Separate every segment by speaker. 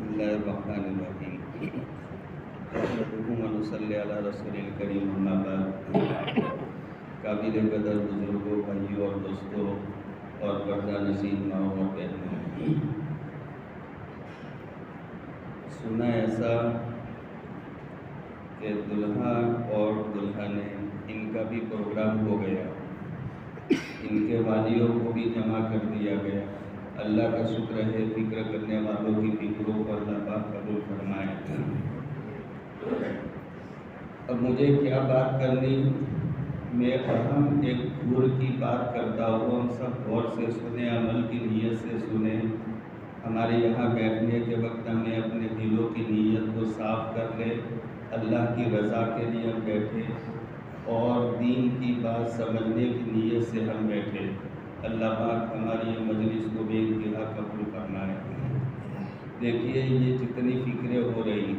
Speaker 1: اللہ الرحمن الرحیم نحمده ونصلی علی رسول الکریم اما بعد قابل قدر بزرگوں، بھائیوں اور دوستوں اور پردہ نشین ماں اور بہنوں، سنا ایسا کہ دلہا اور دلہنیں ان کا بھی پروگرام ہو گیا، ان کے والیوں کو بھی جمع کر دیا گیا۔ اللہ کا شکر ہے، فکر کرنے والوں کی فکروں کو اللہ پاک قبول فرمائے۔ اب مجھے کیا بات کرنی، میں اہم ایک گر کی بات کرتا ہوں، ہم سب غور سے سنیں، عمل کی نیت سے سنیں۔ ہمارے یہاں بیٹھنے کے وقت ہمیں اپنے دلوں کی نیت کو صاف کر لے، اللہ کی رضا کے لیے ہم بیٹھے اور دین کی بات سمجھنے کی نیت سے ہم بیٹھے۔ اللہ پاک ہماری مجلس کو بے انتہا قبول فرمائے۔ دیکھیے، یہ جتنی فکریں ہو رہی،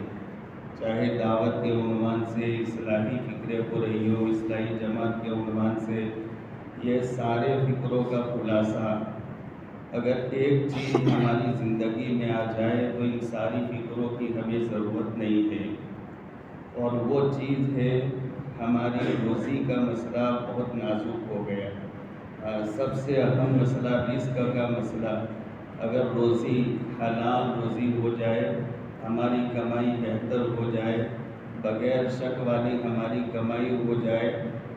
Speaker 1: چاہے دعوت کے عنوان سے اصلاحی فکریں ہو رہی ہو، اصلاحی جماعت کے عنوان سے، یہ سارے فکروں کا خلاصہ اگر ایک چیز ہماری زندگی میں آ جائے تو ان ساری فکروں کی ہمیں ضرورت نہیں ہے، اور وہ چیز ہے ہماری روزی کا مسئلہ بہت نازک ہو گیا۔ سب سے اہم مسئلہ رزق کا مسئلہ، اگر روزی حلال روزی ہو جائے، ہماری کمائی بہتر ہو جائے، بغیر شک والی ہماری کمائی ہو جائے،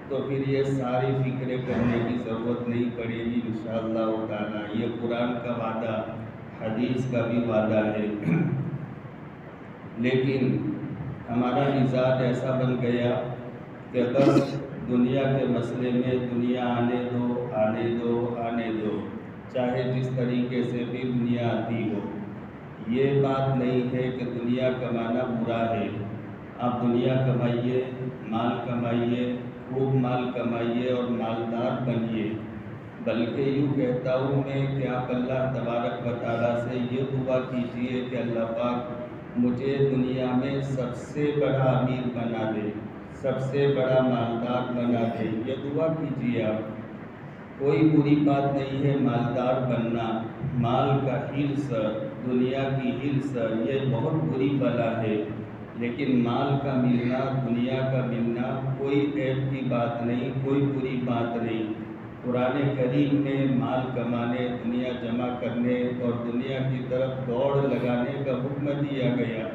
Speaker 1: تو پھر یہ ساری فکریں کرنے کی ضرورت نہیں پڑے گی انشاءاللہ تعالی۔ یہ قرآن کا وعدہ، حدیث کا بھی وعدہ ہے۔ لیکن ہمارا مزاج ایسا بن گیا کہ بس دنیا کے مسئلے میں دنیا آنے دو، آنے دو، آنے دو، چاہے جس طریقے سے بھی دنیا آتی ہو۔ یہ بات نہیں ہے کہ دنیا کمانا برا ہے، آپ دنیا کمائیے، مال کمائیے، خوب مال کمائیے اور مالدار بنیے، بلکہ یوں کہتا ہوں میں کہ آپ اللہ تبارک و تعالیٰ سے یہ دعا کیجئے کہ اللہ پاک مجھے دنیا میں سب سے بڑا امیر بنا دے، سب سے بڑا مالدار بنا دے، یہ دعا کیجئے آپ۔ کوئی بری بات نہیں ہے مالدار بننا، مال کا حرص، دنیا کی حرص، یہ بہت بری بلا ہے، لیکن مال کا ملنا، دنیا کا ملنا کوئی عیب کی بات نہیں، کوئی بری بات نہیں۔ قرآن کریم میں مال کمانے، دنیا جمع کرنے اور دنیا کی طرف دوڑ لگانے کا حکم دیا گیا۔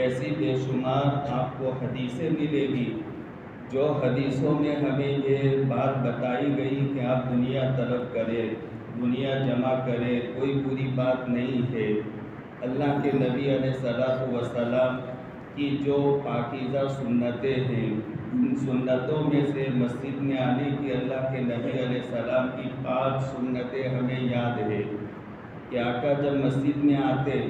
Speaker 1: ایسی بے شمار آپ کو حدیثیں ملے گی جو حدیثوں میں ہمیں یہ بات بتائی گئی کہ آپ دنیا طلب کریں، دنیا جمع کریں، کوئی بری بات نہیں ہے۔ اللہ کے نبی علیہ الصلوۃ والسلام کی جو پاکیزہ سنتیں ہیں، ان سنتوں میں سے مسجد میں آنے کی اللہ کے نبی علیہ السلام کی 5 سنتیں ہمیں یاد ہے کہ آقا جب مسجد میں آتے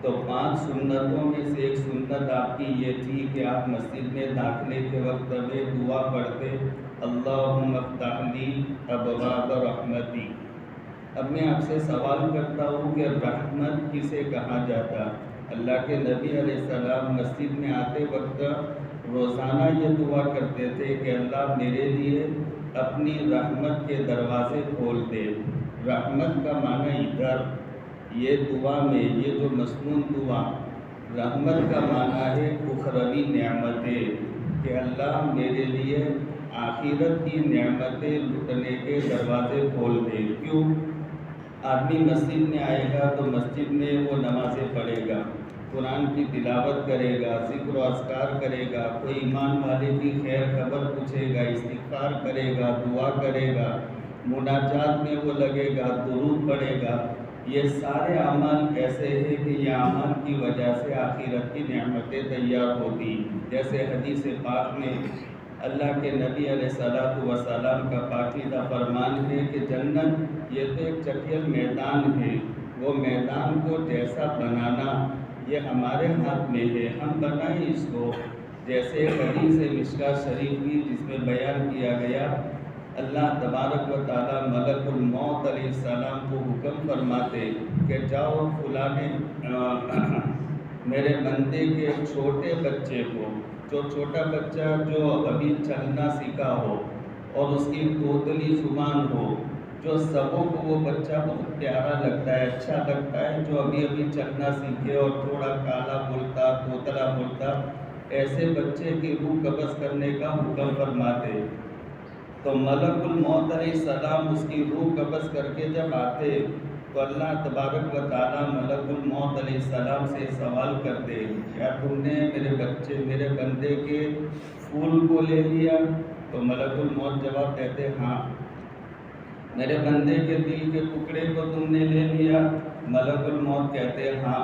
Speaker 1: تو 5 سنتوں میں سے ایک سنت آپ کی یہ تھی کہ آپ مسجد میں داخلے کے وقت میں دعا پڑھتے، اللہم افتح لی ابواب رحمتی۔ اب میں آپ سے سوال کرتا ہوں کہ رحمت کسے کہا جاتا؟ اللہ کے نبی علیہ السلام مسجد میں آتے وقت روزانہ یہ دعا کرتے تھے کہ اللہ میرے لیے اپنی رحمت کے دروازے کھول دے۔ رحمت کا معنی ادھر یہ دعا میں، یہ جو مسنون دعا، رحمت کا معنی ہے اخروی نعمتیں، کہ اللہ میرے لیے آخرت کی نعمتیں لٹنے کے دروازے کھول دے۔ کیوں؟ آدمی مسجد میں آئے گا تو مسجد میں وہ نمازیں پڑھے گا، قرآن کی تلاوت کرے گا، ذکر و اذکار کرے گا، کوئی ایمان والے کی خیر خبر پوچھے گا، استغفار کرے گا، دعا کرے گا، مناجات میں وہ لگے گا، درود پڑھے گا۔ یہ سارے اعمال ایسے ہیں کہ یہ اعمال کی وجہ سے آخرت کی نعمتیں تیار ہوتی، جیسے حدیث پاک میں اللہ کے نبی علیہ الصلوۃ والسلام کا پاکیزہ فرمان ہے کہ جنت یہ تو ایک چٹیل میدان ہے، وہ میدان کو جیسا بنانا یہ ہمارے ہاتھ میں ہے، ہم بنائیں اس کو۔ جیسے حدیث مشکاۃ شریف کی جس میں بیان کیا گیا، اللہ تبارک و تعالیٰ ملک الموت علیہ السلام کو حکم فرماتے کہ جاؤ فلاں میرے بندے کے چھوٹے بچے کو، جو چھوٹا بچہ جو ابھی چلنا سیکھا ہو اور اس کی توتلی زبان ہو، جو سبوں کو وہ بچہ بہت پیارا لگتا ہے، اچھا لگتا ہے، جو ابھی ابھی چلنا سیکھے اور تھوڑا کالا بولتا توتلا بولتا، ایسے بچے کی روح قبض کرنے کا حکم فرماتے۔ تو ملک الموت علیہ السلام اس کی روح قبض کر کے جب آتے تو اللہ تبارک و تعالیٰ ملک الموت علیہ السلام سے سوال کرتے، کیا تم نے میرے بندے کے پھول کو لے لیا؟ تو ملک الموت جواب دیتے، ہاں۔ میرے بندے کے دل کے ٹکڑے کو تم نے لے لیا؟ ملک الموت کہتے، ہاں۔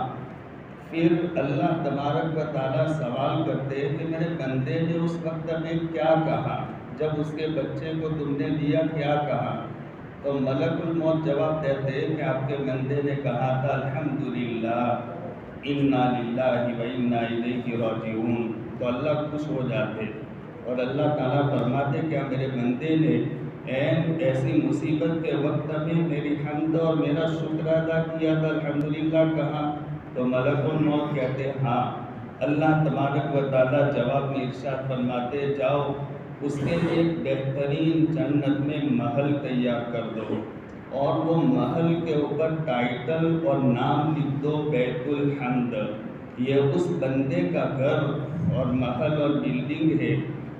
Speaker 1: پھر اللہ تبارک و تعالیٰ سوال کرتے کہ میرے بندے نے اس وقت میں کیا کہا جب اس کے بچے کو تم نے لیا، کیا کہا؟ تو ملک الموت جواب دیتے کہ آپ کے بندے نے کہا تھا، الحمدللہ انا للہ و انا الیہ راجعون۔ تو اللہ خوش ہو جاتے اور اللہ تعالیٰ فرماتے کیا میرے بندے نے ایسی مصیبت کے وقت میں میری حمد اور میرا شکر ادا کیا تھا، الحمدللہ کہا؟ تو ملک الموت کہتے، ہاں۔ اللہ تبارک و تعالیٰ جواب میں ارشاد فرماتے، جاؤ اس کے لیے ایک بہترین جنت میں محل تیار کر دو اور وہ محل کے اوپر ٹائٹل اور نام لکھ دو، بیت الحمد۔ یہ اس بندے کا گھر اور محل اور بلڈنگ ہے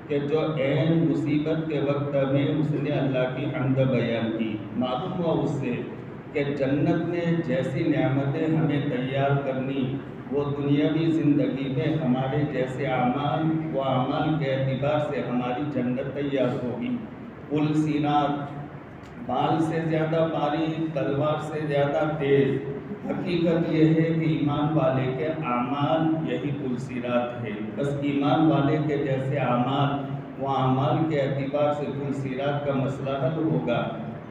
Speaker 1: کہ جو عین مصیبت کے وقت میں اس نے اللہ کی حمد بیان کی۔ معلوم ہوا اس سے کہ جنت میں جیسی نعمتیں ہمیں تیار کرنی، وہ دنیاوی زندگی میں ہمارے جیسے اعمال و اعمال کے اعتبار سے ہماری جنت تیار ہوگی۔ پل سیرات، بال سے زیادہ باریک، تلوار سے زیادہ تیز۔ حقیقت یہ ہے کہ ایمان والے کے اعمال یہی پل سیرات ہے۔ بس ایمان والے کے جیسے اعمال و اعمال کے اعتبار سے پل سیرات کا مسئلہ حل ہوگا۔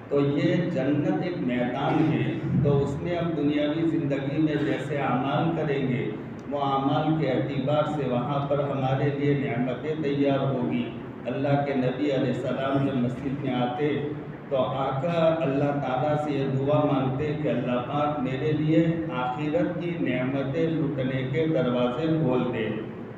Speaker 1: تو یہ جنت ایک میدان ہے، تو اس میں ہم دنیاوی زندگی میں جیسے اعمال کریں گے وہ اعمال کے اعتبار سے وہاں پر ہمارے لیے نعمتیں تیار ہوگی۔ اللہ کے نبی علیہ السلام جب مسجد میں آتے تو آقا اللہ تعالیٰ سے یہ دعا مانگتے کہ اللہ پاک میرے لیے آخرت کی نعمتیں لٹنے کے دروازے کھول دے،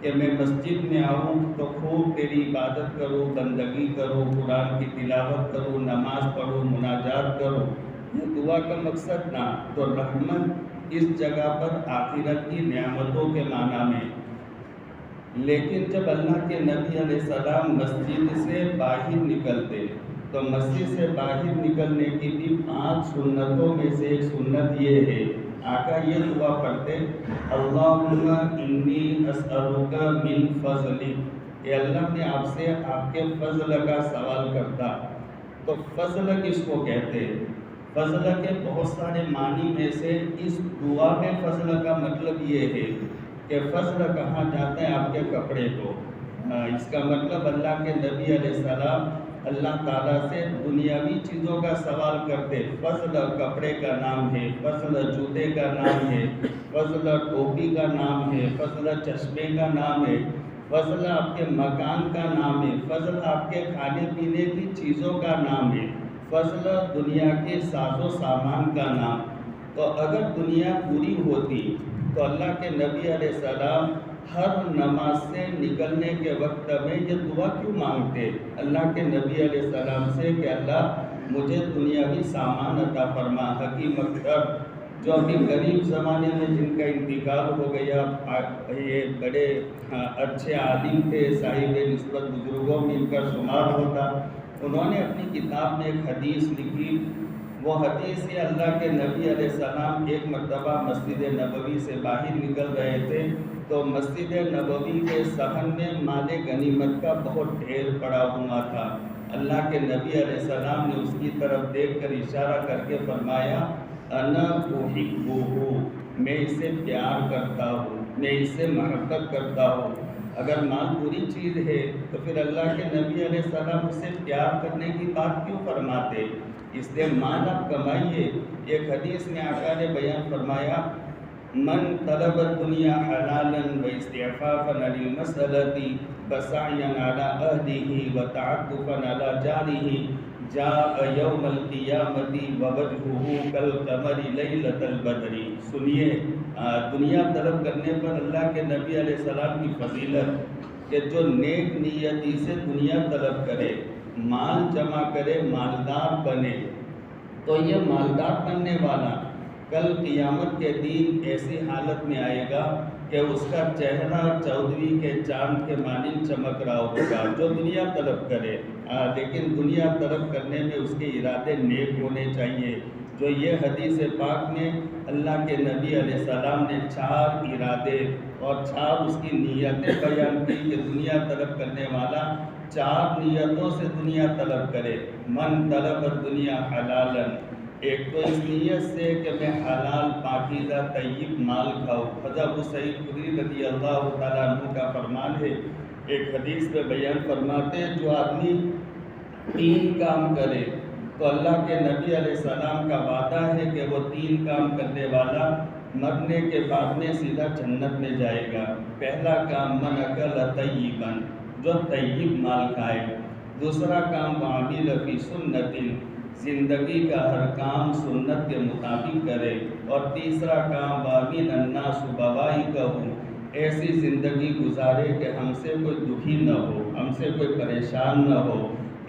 Speaker 1: کہ میں مسجد میں آؤں تو خوب تیری عبادت کروں، بندگی کروں، قرآن کی تلاوت کروں، نماز پڑھوں، مناجات کروں۔ یہ دعا کا مقصد نہ تو رحمت اس جگہ پر آخرت کی نعمتوں کے معنی میں۔ لیکن جب اللہ کے نبی علیہ السلام مسجد سے باہر نکلتے تو مسجد سے باہر نکلنے کی بھی 5 سنتوں میں سے ایک سنت یہ ہے، آقا یہ دعا پڑھتے، اللہم انی اسألک من فضلک، اے اللہ میں آپ سے آپ کے فضل کا سوال کرتا۔ تو فضل کس کو کہتے؟ فضل کے بہت سارے معنی میں سے اس دعا میں فضل کا مطلب یہ ہے کہ فضل کہا جاتا ہے آپ کے کپڑے کو۔ اس کا مطلب اللہ کے نبی علیہ السلام اللہ تعالیٰ سے دنیاوی چیزوں کا سوال کرتے۔ فضل کپڑے کا نام ہے، فضل جوتے کا نام ہے، فضل ٹوپی کا نام ہے، فضل چشمے کا نام ہے، فضل آپ کے مکان کا نام ہے، فضل آپ کے کھانے پینے کی چیزوں کا نام ہے، فضل دنیا کے ساز و سامان کا نام۔ تو اگر دنیا پوری ہوتی تو اللہ کے نبی علیہ السلام ہر نماز سے نکلنے کے وقت میں یہ دعا کیوں مانگتے اللہ کے نبی علیہ السلام سے کہ اللہ مجھے دنیاوی سامان عطا فرما۔ حکیم اکثر جو ابھی غریب زمانے میں جن کا انتقال ہو گیا، یہ بڑے اچھے عالم تھے، صاحب نسبت بزرگوں میں ان کا شمار ہوتا، انہوں نے اپنی کتاب میں ایک حدیث لکھی۔ وہ حدیث ہے اللہ کے نبی علیہ السلام ایک مرتبہ مسجد نبوی سے باہر نکل رہے تھے تو مسجد نبوی کے صحن میں مال غنیمت کا بہت ڈھیر پڑا ہوا تھا۔ اللہ کے نبی علیہ السلام نے اس کی طرف دیکھ کر اشارہ کر کے فرمایا، انا احبہ، میں اسے پیار کرتا ہوں، میں اسے محبت کرتا ہوں۔ اگر مال بری چیز ہے تو پھر اللہ کے نبی علیہ السلام اسے پیار کرنے کی بات کیوں فرماتے؟ اس لیے مال آپ کمائیے۔ ایک حدیث میں آقا نے بیان فرمایا، من طلب الدنیا حلالا واستعفافا عن المسألة وسعيا على أهله وتعطفا على جاره جاء يوم القيامة ووجهه كالقمر ليلة البدر۔ سنیے دنیا طلب کرنے پر اللہ کے نبی علیہ السلام کی فضیلت کہ جو نیک نیتی سے دنیا طلب کرے، مال جمع کرے، مالدار بنے، تو یہ مالدار بننے والا کل قیامت کے دن ایسی حالت میں آئے گا کہ اس کا چہرہ 14ویں کے چاند کے مانند چمک رہا ہوگا، جو دنیا طلب کرے، لیکن دنیا طلب کرنے میں اس کے ارادے نیک ہونے چاہیے۔ جو یہ حدیث پاک میں اللہ کے نبی علیہ السلام نے 4 ارادے اور 4 اس کی نیتیں بیان کی کہ دنیا طلب کرنے والا 4 نیتوں سے دنیا طلب کرے۔ من طلب الدنیا حلالا، ایک تو اس نیت سے کہ میں حلال پاکیزہ طیب مال کھاؤں۔ حضرت ابو سعید خدری رضی اللہ تعالیٰ عنہ کا فرمان ہے، ایک حدیث میں بیان فرماتے ہیں جو آدمی 3 کام کرے تو اللہ کے نبی علیہ السلام کا وعدہ ہے کہ وہ 3 کام کرنے والا مرنے کے بعد میں سیدھا جنت میں جائے گا۔ پہلا کام من اکل طیبا، جو طیب مال کھائے۔ دوسرا کام وعمل فی سنت، زندگی کا ہر کام سنت کے مطابق کرے۔ اور تیسرا کام وامن الناس بوائقہ، ایسی زندگی گزارے کہ ہم سے کوئی دکھی نہ ہو، ہم سے کوئی پریشان نہ ہو۔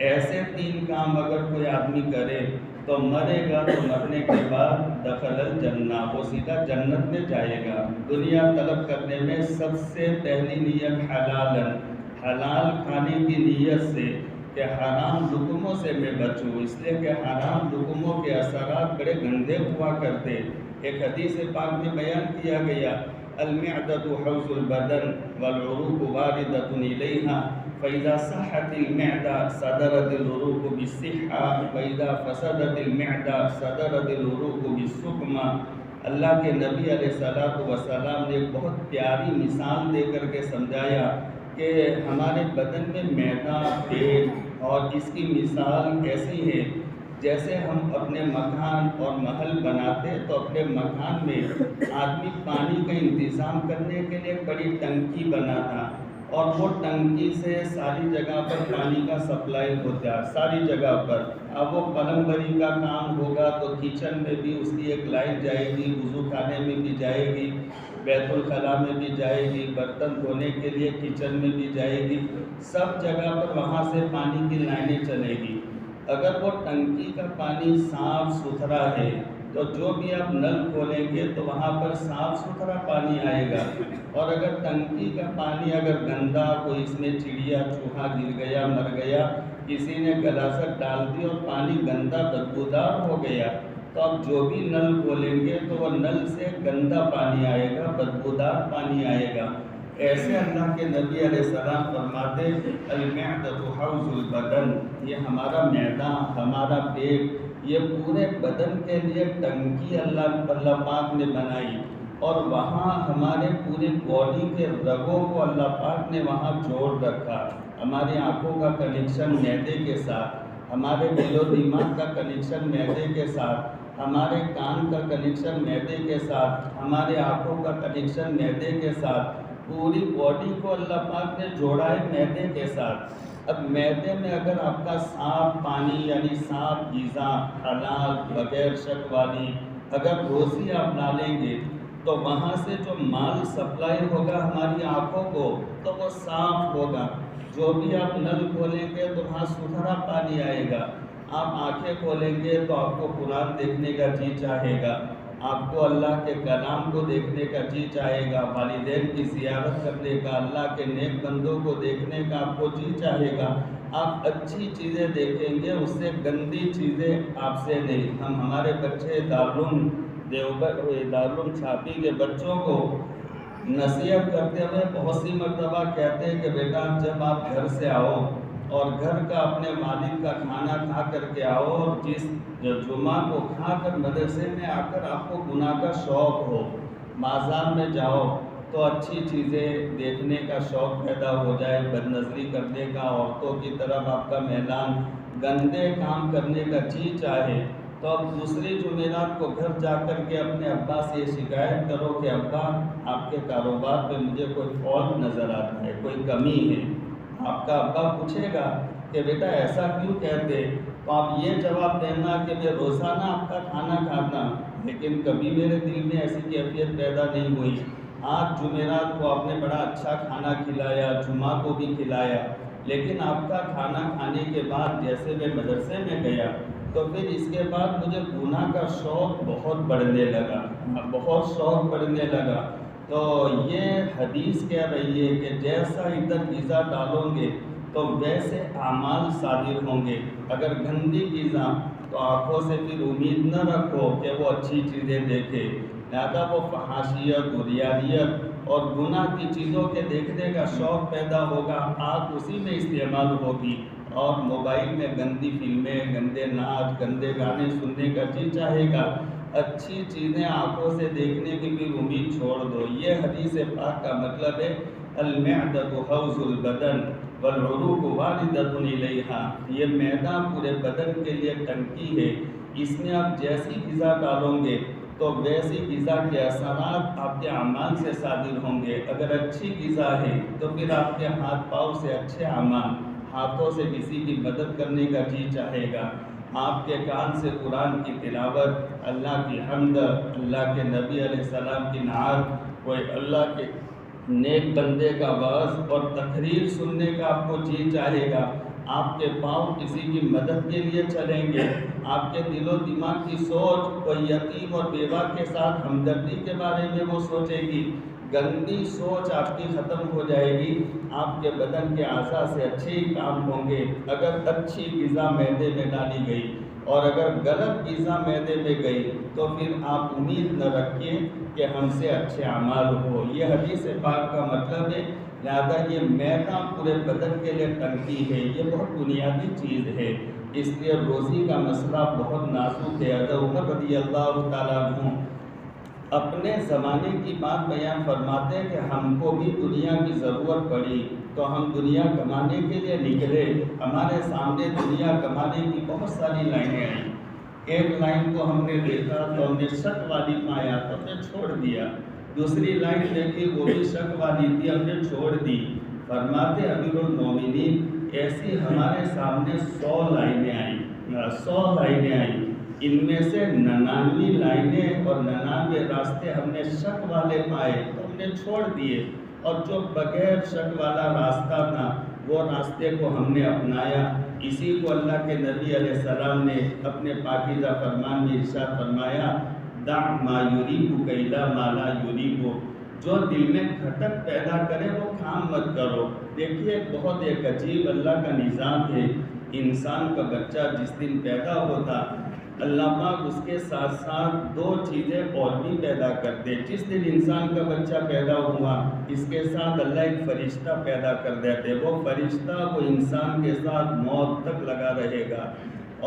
Speaker 1: ایسے 3 کام اگر کوئی آدمی کرے تو مرے گا تو مرنے کے بعد دخل الجنہ، وہ سیدھا جنت میں جائے گا۔ دنیا طلب کرنے میں سب سے پہلی نیت حلال کھانے کی نیت سے کہ حرام لقموں سے میں بچوں، اس لیے کہ حرام لقموں کے اثرات بڑے گندے ہوا کرتے۔ ایک حدیث پاک میں بیان کیا گیا، المعدۃ حوض البدن والعروق واردۃ الیہا، فإذا صحت المعدہ صدرت العروق بالصحہ، وإذا فسدت المعدہ صدرت العروق بالسقم۔ اللہ کے نبی علیہ السلام نے ایک بہت پیاری مثال دے کر کے سمجھایا کہ ہمارے بدن میں معدہ، پیٹ، اور اس کی مثال ایسی ہے جیسے ہم اپنے مکان اور محل بناتے تو اپنے مکان میں آدمی پانی کا انتظام کرنے کے لیے بڑی ٹنکی بناتا، اور وہ ٹنکی سے ساری جگہ پر پانی کا سپلائی ہوتا ہے، ساری جگہ پر۔ اب وہ پلمبری کا کام ہوگا تو کچن میں بھی اس کی ایک لائن جائے گی، وضو خانے میں بھی جائے گی، بیت الخلاء میں بھی جائے گی، برتن دھونے کے لیے کچن میں بھی جائے گی، سب جگہ پر وہاں سے پانی کی لائنیں چلے گی۔ اگر وہ ٹنکی کا پانی صاف ستھرا ہے تو جو بھی آپ نل کھولیں گے تو وہاں پر صاف ستھرا پانی آئے گا، اور اگر ٹنکی کا پانی اگر گندا، کوئی اس میں چڑیا چوہا گر گیا، مر گیا، کسی نے گلاست ڈال دی اور پانی گندا بدبودار ہو گیا، تو آپ جو بھی نل کھولیں گے تو وہ نل سے گندا پانی آئے گا، بدبودار پانی آئے گا۔ ایسے اللہ کے نبی علیہ السلام فرماتے المعدۃ حوض البدن، یہ ہمارا معدہ، ہمارا پیٹ، یہ پورے بدن کے لیے ٹنکی اللہ پاک نے بنائی، اور وہاں ہمارے پورے باڈی کے رگوں کو اللہ پاک نے وہاں جوڑ رکھا۔ ہماری آنکھوں کا کنیکشن معدے کے ساتھ، ہمارے دل و دماغ کا کنیکشن معدے کے ساتھ، ہمارے کان کا کنیکشن معدے کے ساتھ، ہمارے آنکھوں کا کنیکشن معدے کے ساتھ، پوری باڈی کو اللہ پاک نے جوڑا ہے معدے کے ساتھ۔ اب معدے میں اگر آپ کا صاف پانی یعنی صاف غذا حلال بغیر شک والی اگر روزی آپ ڈالیں گے تو وہاں سے جو مال سپلائی ہوگا ہماری آنکھوں کو تو وہ صاف ہوگا۔ جو بھی آپ نل کھولیں گے تو وہاں ستھرا پانی آئے گا۔ آپ آنکھیں کھولیں گے تو آپ کو قرآن دیکھنے کا جی چاہے گا، آپ کو اللہ کے کلام کو دیکھنے کا جی چاہے گا، والدین کی زیارت کرنے کا، اللہ کے نیک بندوں کو دیکھنے کا آپ کو جی چاہے گا۔ آپ اچھی چیزیں دیکھیں گے، اس سے گندی چیزیں آپ سے نہیں۔ ہم ہمارے بچے دارالعلوم چھاپی کے بچوں کو نصیحت کرتے ہوئے بہت سی مرتبہ کہتے ہیں کہ بیٹا جب آپ گھر سے آؤ اور گھر کا اپنے والد کا کھانا کھا کر کے آؤ، اور جس جمعہ کو کھا کر مدرسے میں آ کر آپ کو گناہ کا شوق ہو، بازار میں جاؤ تو اچھی چیزیں دیکھنے کا شوق پیدا ہو جائے، بد نظری کرنے کا، عورتوں کی طرف آپ کا میلان، گندے کام کرنے کا جی چاہے، تو اب دوسری جمعرات کو گھر جا کر کے اپنے ابا سے یہ شکایت کرو کہ ابا آپ کے کاروبار میں مجھے کوئی فالٹ نظر آتا ہے، کوئی کمی ہے۔ آپ کا ابا پوچھے گا کہ بیٹا ایسا کیوں کہتے، تو آپ یہ جواب دینا کہ میں روزانہ آپ کا کھانا کھاتا لیکن کبھی میرے دل میں ایسی کیفیت پیدا نہیں ہوئی۔ آج جمعرات کو آپ نے بڑا اچھا کھانا کھلایا، جمعہ کو بھی کھلایا، لیکن آپ کا کھانا کھانے کے بعد جیسے میں مدرسے میں گیا تو پھر اس کے بعد مجھے گناہ کا شوق بہت بڑھنے لگا، بہت شوق بڑھنے لگا۔ تو یہ حدیث کہہ رہی ہے کہ جیسا ادھر غذا ڈالو گے تو ویسے اعمال صادر ہوں گے۔ اگر گندی غذا تو آنکھوں سے پھر امید نہ رکھو کہ وہ اچھی چیزیں دیکھے، لہذا وہ فحاشیت، ریاضیت اور گناہ کی چیزوں کے دیکھنے کا شوق پیدا ہوگا، آنکھ اسی میں استعمال ہوگی، اور موبائل میں گندی فلمیں، گندے ناچ، گندے گانے سننے کا جی چاہے گا۔ اچھی چیزیں آنکھوں سے دیکھنے کی بھی امید چھوڑ دو۔ یہ حدیث پاک کا مطلب ہے المعدۃ حوض البدن والعروق واردۃ الیہا، یہ معدہ پورے بدن کے لیے ٹنکی ہے، اس میں آپ جیسی غذا ڈالو گے تو ویسی غذا کے اثرات آپ کے اعمال سے صادر ہوں گے۔ اگر اچھی غذا ہے تو پھر آپ کے ہاتھ پاؤں سے اچھے اعمال، ہاتھوں سے کسی کی مدد کرنے کا جی چاہے گا، آپ کے کان سے قرآن کی تلاوت، اللہ کی حمد، اللہ کے نبی علیہ السلام کی نعت، کوئی اللہ کے نیک بندے کا وعظ اور تقریر سننے کا آپ کو جی چاہے گا، آپ کے پاؤں کسی کی مدد کے لیے چلیں گے، آپ کے دل و دماغ کی سوچ کوئی یتیم اور بیوہ کے ساتھ ہمدردی کے بارے میں وہ سوچے گی، گندی سوچ آپ کی ختم ہو جائے گی، آپ کے بدن کے اعضاء سے اچھے ہی کام ہوں گے۔ اگر اچھی غذا معدے میں ڈالی گئی اور اگر غلط غذا معدے میں گئی تو پھر آپ امید نہ رکھیں کہ ہم سے اچھے اعمال ہو۔ یہ حدیث پاک کا مطلب ہے، لہذا یہ معدہ پورے بدن کے لیے ٹنکی ہے، یہ بہت بنیادی چیز ہے، اس لیے روزی کا مسئلہ بہت نازک ہے۔ حضرت عمر رضی اللہ تعالیٰ عنہ اپنے زمانے کی بات بیان فرماتے ہیں کہ ہم کو بھی دنیا کی ضرورت پڑی تو ہم دنیا کمانے کے لیے نکلے، ہمارے سامنے دنیا کمانے کی بہت ساری لائنیں آئیں، ایک لائن کو ہم نے دیکھا تو ہم نے شک والی پایا تو ہم نے چھوڑ دیا، دوسری لائن دیکھی وہ بھی شک والی تھی، ہم نے چھوڑ دی۔ فرماتے امیر المومنین ایسی ہمارے سامنے 100 لائنیں آئیں، 100 لائنیں آئیں، ان میں سے 99 لائنیں اور 99 راستے ہم نے شک والے پائے تو ہم نے چھوڑ دیے، اور جو بغیر شک والا راستہ تھا وہ راستے کو ہم نے اپنایا۔ اسی کو اللہ کے نبی علیہ السلام نے اپنے پاکیزہ فرمان میں ارشاد فرمایا، دع ما یریبک الی ما لا یریبک، جو دل میں کھٹک پیدا کرے وہ کام مت کرو۔ دیکھیے بہت ایک عجیب اللہ کا نظام ہے، انسان کا بچہ جس دن پیدا ہوتا اللہ پاک اس کے ساتھ ساتھ 2 چیزیں اور بھی پیدا کرتے۔ جس دن انسان کا بچہ پیدا ہوا اس کے ساتھ اللہ ایک فرشتہ پیدا کر دیتے، وہ فرشتہ وہ انسان کے ساتھ موت تک لگا رہے گا،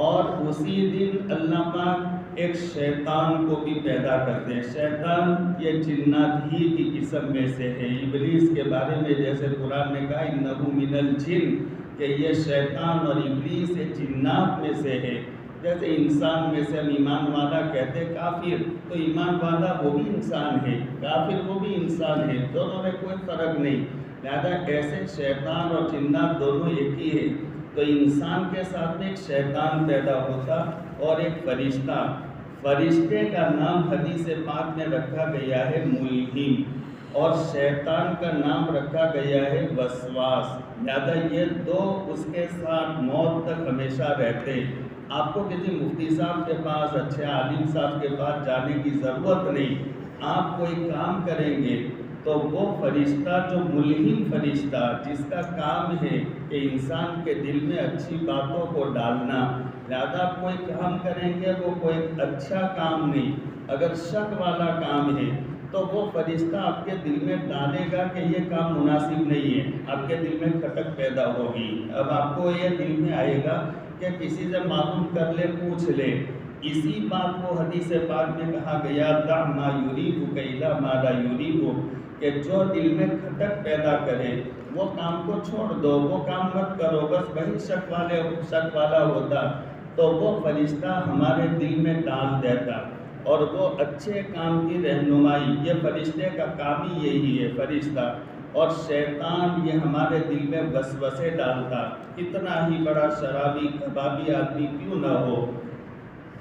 Speaker 1: اور اسی دن اللہ پاک ایک شیطان کو بھی پیدا کرتے ہیں۔ شیطان یہ جنات ہی کی قسم میں سے ہے، ابلیس کے بارے میں جیسے قرآن نے کہا انہ من الجن، کہ یہ شیطان اور ابلیس یہ جنات میں سے ہے۔ جیسے انسان میں سے ہم ایمان والا کہتے کافر، تو ایمان والا وہ بھی انسان ہے، کافر وہ بھی انسان ہے، دونوں میں کوئی فرق نہیں، لہذا ایسے شیطان اور جنات دونوں ایک ہی ہے۔ تو انسان کے ساتھ میں ایک شیطان پیدا ہوتا اور ایک فرشتہ، فرشتے کا نام حدیث پاک میں رکھا گیا ہے ملہم، اور شیطان کا نام رکھا گیا ہے وسواس، لہذا یہ 2 اس کے ساتھ موت تک ہمیشہ رہتے۔ آپ کو کسی مفتی صاحب کے پاس، اچھے عالم صاحب کے پاس جانے کی ضرورت نہیں، آپ کوئی کام کریں گے تو وہ فرشتہ جو ملہم فرشتہ جس کا کام ہے کہ انسان کے دل میں اچھی باتوں کو ڈالنا، لہذا آپ کوئی کام کریں گے وہ کوئی اچھا کام نہیں، اگر شک والا کام ہے تو وہ فرشتہ آپ کے دل میں ڈالے گا کہ یہ کام مناسب نہیں ہے، آپ کے دل میں کھٹک پیدا ہوگی، اب آپ کو یہ دل میں آئے گا کہ کسی سے معلوم کر لے، پوچھ لے۔ اسی بات کو حدیث پاک میں کہا گیا دع ما یریبک الی ما لا یریبک، کہ جو دل میں کھٹک پیدا کرے وہ کام کو چھوڑ دو، وہ کام مت کرو، بس وہی شک والا ہوتا تو وہ فرشتہ ہمارے دل میں ڈال دیتا، اور وہ اچھے کام کی رہنمائی، یہ فرشتے کا کام ہی یہی ہے، فرشتہ، اور شیطان یہ ہمارے دل میں وسوسے ڈالتا، کتنا ہی بڑا شرابی کبابی آدمی کیوں نہ ہو،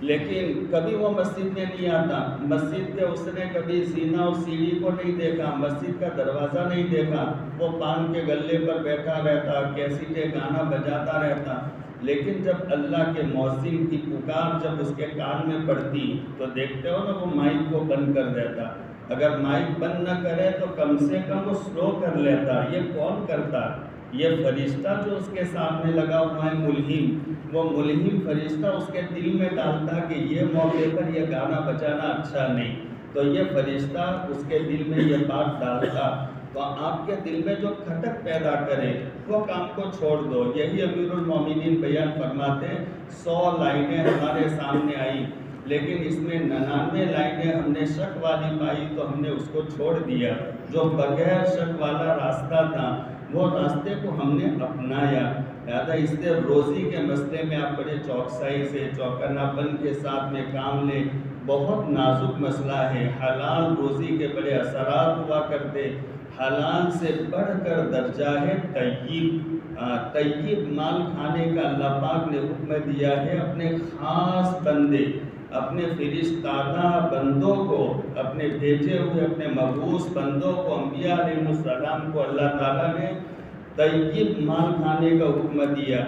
Speaker 1: لیکن کبھی وہ مسجد میں نہیں آتا، مسجد کے اس نے کبھی زینہ اور سیڑھی کو نہیں دیکھا، مسجد کا دروازہ نہیں دیکھا، وہ پان کے گلے پر بیٹھا رہتا، کیسیٹیں گانا بجاتا رہتا، لیکن جب اللہ کے مؤذن کی پکار جب اس کے کان میں پڑتی تو دیکھتے ہو نا، وہ مائک کو بند کر دیتا۔ اگر مائک بند نہ کرے تو کم سے کم وہ سلو کر لیتا۔ یہ کون کرتا؟ یہ فرشتہ جو اس کے سامنے لگا ہوا ہے ملہم، وہ ملہم فرشتہ اس کے دل میں ڈالتا کہ یہ موقع پر یہ گانا بجانا اچھا نہیں، تو یہ فرشتہ اس کے دل میں یہ بات ڈالتا۔ تو آپ کے دل میں جو کھٹک پیدا کرے وہ کام کو چھوڑ دو۔ یہی امیر المومنین بیان فرماتے ہیں، 100 لائنیں ہمارے سامنے آئی لیکن اس میں 99 لائنیں ہم نے شک والی پائی تو ہم نے اس کو چھوڑ دیا۔ جو بغیر شک والا راستہ تھا وہ راستے کو ہم نے اپنایا۔ لہٰذا اس سے روزی کے مسئلے میں آپ بڑے چوکسائی سے، چوکنا پن کے ساتھ میں کام لیں۔ بہت نازک مسئلہ ہے۔ حلال روزی کے بڑے اثرات ہوا کرتے۔ حلال سے بڑھ کر درجہ ہے طیب۔ طیب مال کھانے کا اللہ پاک نے حکم دیا ہے اپنے خاص بندے، اپنے فرشتادہ بندوں کو، اپنے بھیجے ہوئے اپنے مبعوث بندوں کو، انبیاء علیہ السلام کو اللہ تعالیٰ نے طیب مال کھانے کا حکم دیا۔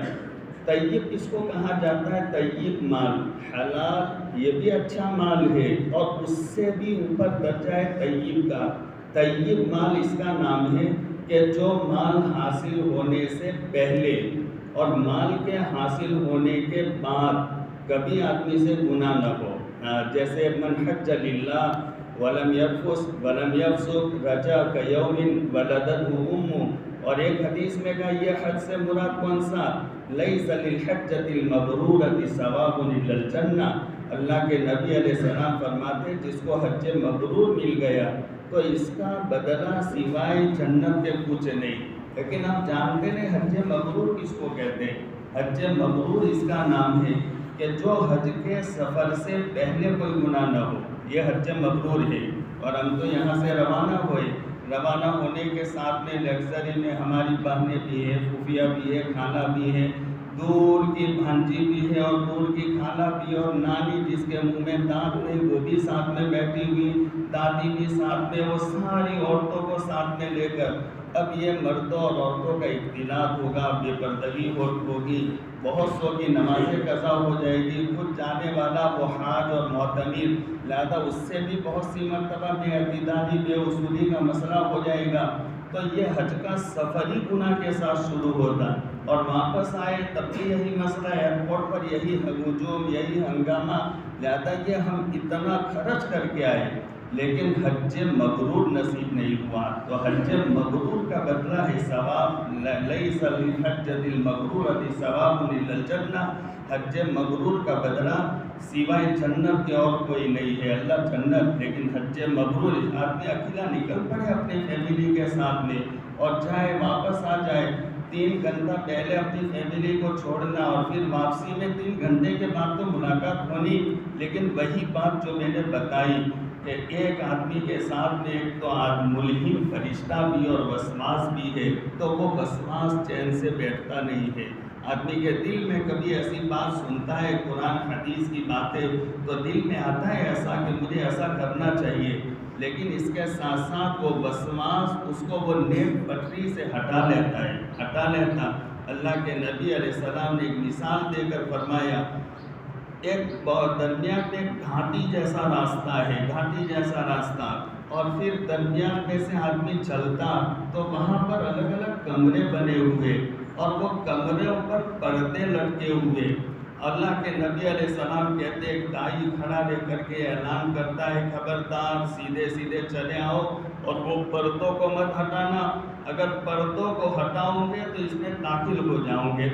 Speaker 1: طیب کس کو کہا جاتا ہے؟ طیب مال، حلال یہ بھی اچھا مال ہے اور اس سے بھی اوپر درجہ ہے طیب کا۔ طیب مال اس کا نام ہے کہ جو مال حاصل ہونے سے پہلے اور مال کے حاصل ہونے کے بعد کبھی آدمی سے گناہ نہ ہو۔ جیسے من حج للہ ولم یرفث ولم یفسق رجع کیوم ولدتہ امہ، اور ایک حدیث میں کہا یہ حج سے مراد کون سا؟ لیس للحجۃ المبرورۃ ثواب الا الجنہ۔ اللہ کے نبی علیہ السلام فرماتے ہیں جس کو حج مبرور مل گیا تو اس کا بدلہ سوائے جنت کے کچھ نہیں۔ لیکن آپ جانتے ہیں حج مبرور کس کو کہتے ہیں؟ حج مبرور اس کا نام ہے کہ جو حج کے سفر سے پہلے کوئی گناہ نہ ہو، یہ حج مبرور ہے۔ اور ہم تو یہاں سے روانہ ہوئے، روانہ ہونے کے ساتھ میں لگژری میں ہماری بہنیں بھی ہیں، پھوپھیاں بھی ہیں، خالہ بھی ہیں، دور کی بھانجی بھی ہے اور دور کی خالہ بھی ہے، اور نانی جس کے منہ میں دانت نہیں وہ بھی ساتھ میں بیٹھی ہوئی، دادی بھی ساتھ میں، وہ ساری عورتوں کو ساتھ میں لے کر اب یہ مردوں اور عورتوں کا اختلاط ہوگا، بے پردگی ہوگی، بہت سو کی نمازیں قضا ہو جائے گی، خود جانے والا وہ حاج اور معتمر، لہذا اس سے بھی بہت سی مرتبہ بے اعتدالی بے اصولی کا مسئلہ ہو جائے گا۔ تو یہ حج کا سفر ہی گناہ کے ساتھ شروع ہوتا، اور واپس آئے تب بھی یہی مسئلہ، ایئرپورٹ پر یہی ہجوم، یہی ہنگامہ، لہذا یہ ہم اتنا خرچ کر کے آئے لیکن حج مبرور نصیب نہیں ہوا۔ تو حج مبرور کا بدلہ ہے ثواب، لیس للحجۃ المبرورۃ ثواب الا الجنہ۔ حج مبرور کا بدلہ سوائے جنت کے اور کوئی نہیں ہے، اللہ جنت، لیکن حج مبرور آدمی اکیلا نکل پڑے اپنی فیملی کے ساتھ میں اور جائے، واپس آ جائے، 3 گھنٹہ پہلے اپنی فیملی کو چھوڑنا اور پھر واپسی میں 3 گھنٹے کے بعد تو ملاقات ہونی، لیکن وہی بات جو میں نے بتائی کہ ایک آدمی کے ساتھ میں ایک تو ملہم فرشتہ بھی اور وسواس بھی ہے، تو وہ وسواس چین سے بیٹھتا نہیں ہے۔ آدمی کے دل میں کبھی ایسی بات سنتا ہے قرآن حدیث کی باتیں تو دل میں آتا ہے ایسا کہ مجھے ایسا کرنا چاہیے، لیکن اس کے ساتھ ساتھ وہ وسواس اس کو وہ نیک پٹری سے ہٹا لیتا۔ اللہ کے نبی علیہ السلام نے ایک مثال دے کر فرمایا، ایک درمیان میں ایک گھاٹی جیسا راستہ اور پھر درمیان میں سے آدمی چلتا تو وہاں پر الگ الگ کمرے بنے ہوئے اور وہ کمروں پر پردے لٹکے ہوئے۔ اللہ کے نبی علیہ السلام کہتے ایک دائی کھڑا لے کر کے اعلان کرتا ہے، خبردار سیدھے سیدھے چلے آؤ اور وہ پردوں کو مت ہٹانا، اگر پردوں کو ہٹاؤں گے تو اس میں داخل ہو جاؤں گے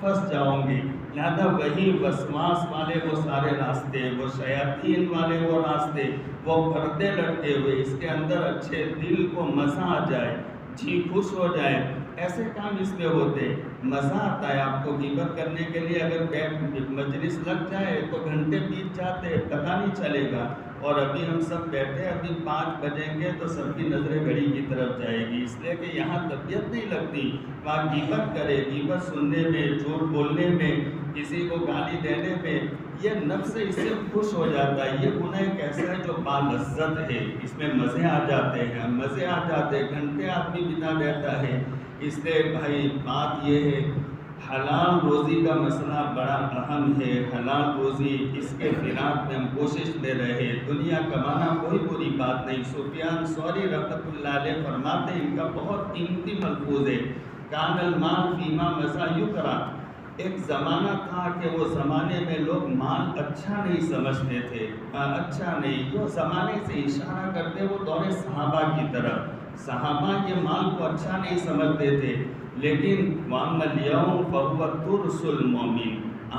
Speaker 1: پھنس جاؤں گے۔ لہذا وہی وسواس والے وہ سارے راستے، وہ شیاطین والے وہ راستے، وہ پردے لٹکے ہوئے، اس کے اندر اچھے دل کو مزہ آ جائے، جی خوش ہو جائے، ایسے کام اس میں ہوتے، مزہ آتا ہے آپ کو غیبت کرنے کے لیے۔ اگر مجلس لگ جائے تو گھنٹے بیت جاتے پتہ نہیں چلے گا، اور ابھی ہم سب بیٹھے، ابھی 5 بجیں گے تو سب کی نظریں گھڑی کی طرف جائے گی، اس لیے کہ یہاں طبیعت نہیں لگتی وہاں غیبت کرے، غیبت سننے میں، جھوٹ بولنے میں، کسی کو گالی دینے میں، یہ نفس اس سے خوش ہو جاتا ہے۔ یہ گناہ ایک ایسا ہے جو بالذت ہے، اس میں مزے آ جاتے ہیں، گھنٹے آدمی بتا دیتا ہے۔ اس لیے بھائی بات یہ ہے، حلال روزی کا مسئلہ بڑا اہم ہے. حلال روزی اس کے فراق میں ہم کوشش میں رہے. دنیا کمانا کوئی بری بات نہیں. سفیان ثوری رحمۃ اللہ علیہ فرماتے ہیں، ان کا بہت قیمتی ملفوظ ہے، کان المال فیما مزا یکرا. ایک زمانہ تھا کہ وہ زمانے میں لوگ مال اچھا نہیں سمجھتے تھے. اچھا نہیں، جو زمانے سے اشارہ کرتے وہ دور صحابہ کی طرف. صحابہ یہ مال کو اچھا نہیں سمجھتے تھے، لیکن وَأَمَّا الْيَوْمُ فَهُوَ تُرْسُ الْمُؤْمِنِ.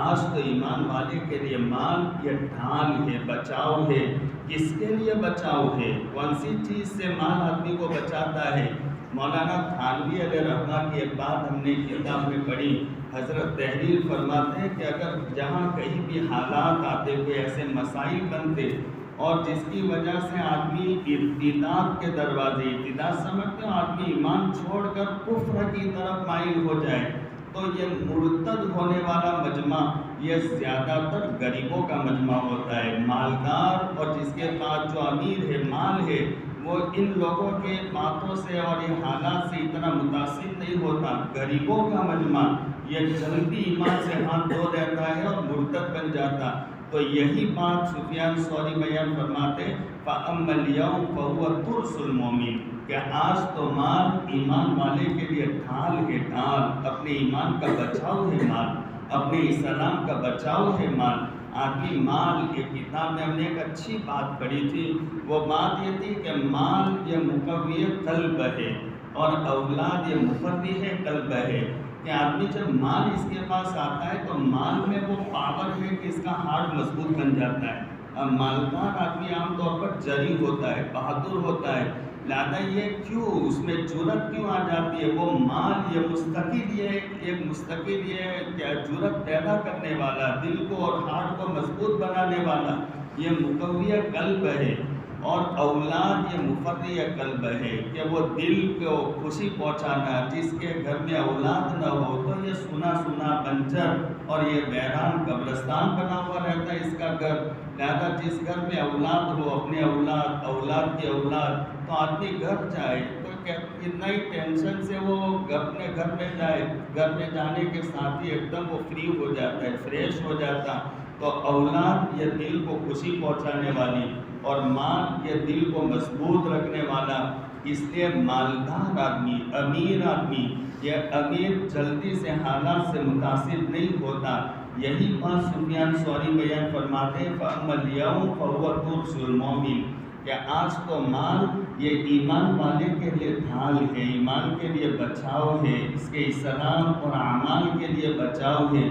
Speaker 1: آج تو ایمان والے کے لیے مال یہ ڈھال ہے، بچاؤ ہے. کس کے لیے بچاؤ ہے؟ کون سی چیز سے مال آدمی کو بچاتا ہے؟ مولانا تھانوی علیہ رحمہ کی ایک بات ہم نے کتاب میں پڑھی. حضرت تحریر فرماتے ہیں کہ اگر جہاں کہیں بھی حالات آتے ہوئے ایسے مسائل بنتے اور جس کی وجہ سے آدمی ارتداد کے دروازے، ارتداد سمجھتے ہیں آدمی ایمان چھوڑ کر کفر کی طرف مائل ہو جائے، تو یہ مرتد ہونے والا مجمع یہ زیادہ تر غریبوں کا مجمع ہوتا ہے. مالدار اور جس کے پاس جو امیر ہے، مال ہے، وہ ان لوگوں کے باتوں سے اور یہ حالات سے اتنا متاثر نہیں ہوتا. غریبوں کا مجمع یہ جلدی ایمان سے ہاتھ دھو دیتا ہے اور مرتد بن جاتا. تو یہی بات سفیان ثوری بیان فرماتے فَأَمَّا الْيَوْمُ فَهُوَ تُرْسُ الْمُؤْمِنِ کہ آج تو مال ایمان والے کے لیے ڈھال ہے. ڈھال اپنے ایمان کا بچاؤ ہے. مال اپنے اسلام کا بچاؤ ہے. مال آدمی مال کی کتاب میں ہم نے ایک اچھی بات پڑھی تھی. وہ بات یہ تھی کہ مال یہ مقوی قلب ہے اور اولاد یہ مفرح قلب ہے. کہ آدمی جب مال اس کے پاس آتا ہے تو مال میں وہ پاور ہے کہ اس کا ہارٹ مضبوط بن جاتا ہے. اب مالدار آدمی عام طور پر جری ہوتا ہے، بہادر ہوتا ہے. لہٰذا یہ کیوں اس میں جرت کیوں آ جاتی ہے؟ وہ مال یہ مستقل ایک مستقل کیا جرت پیدا کرنے والا، دل کو اور ہارٹ کو مضبوط بنانے والا یہ مقوی قلب ہے. اور اولاد یہ مفرح قلب ہے کہ وہ دل کو خوشی پہنچانا. جس کے گھر میں اولاد نہ ہو تو یہ سنا سنا بنجر اور یہ ویران قبرستان بنا ہوا رہتا ہے اس کا گھر. لہذا جس گھر میں اولاد ہو، اپنے اولاد، اولاد کی اولاد، تو آدمی گھر جائے تو کتنا ہی ٹینشن سے وہ اپنے گھر میں جائے. گھر میں جانے کے ساتھ ہی ایک دم وہ فری ہو جاتا ہے، فریش ہو جاتا. تو اولاد یہ دل کو خوشی پہنچانے والی اور مال یہ دل کو مضبوط رکھنے والا. اس لیے مالدار آدمی، امیر آدمی، یہ امیر جلدی سے حالات سے متاثر نہیں ہوتا. یہی بات سفیان ثوری بیان فرماتے ہیں فَأَمَّا الْيَوْمُ فَهُوَ تُرْسُ الْمُؤْمِنِ کہ آج تو مال یہ ایمان والے کے لیے ڈھال ہے، ایمان کے لیے بچاؤ ہے، اس کے اسلام اور اعمال کے لیے بچاؤ ہے.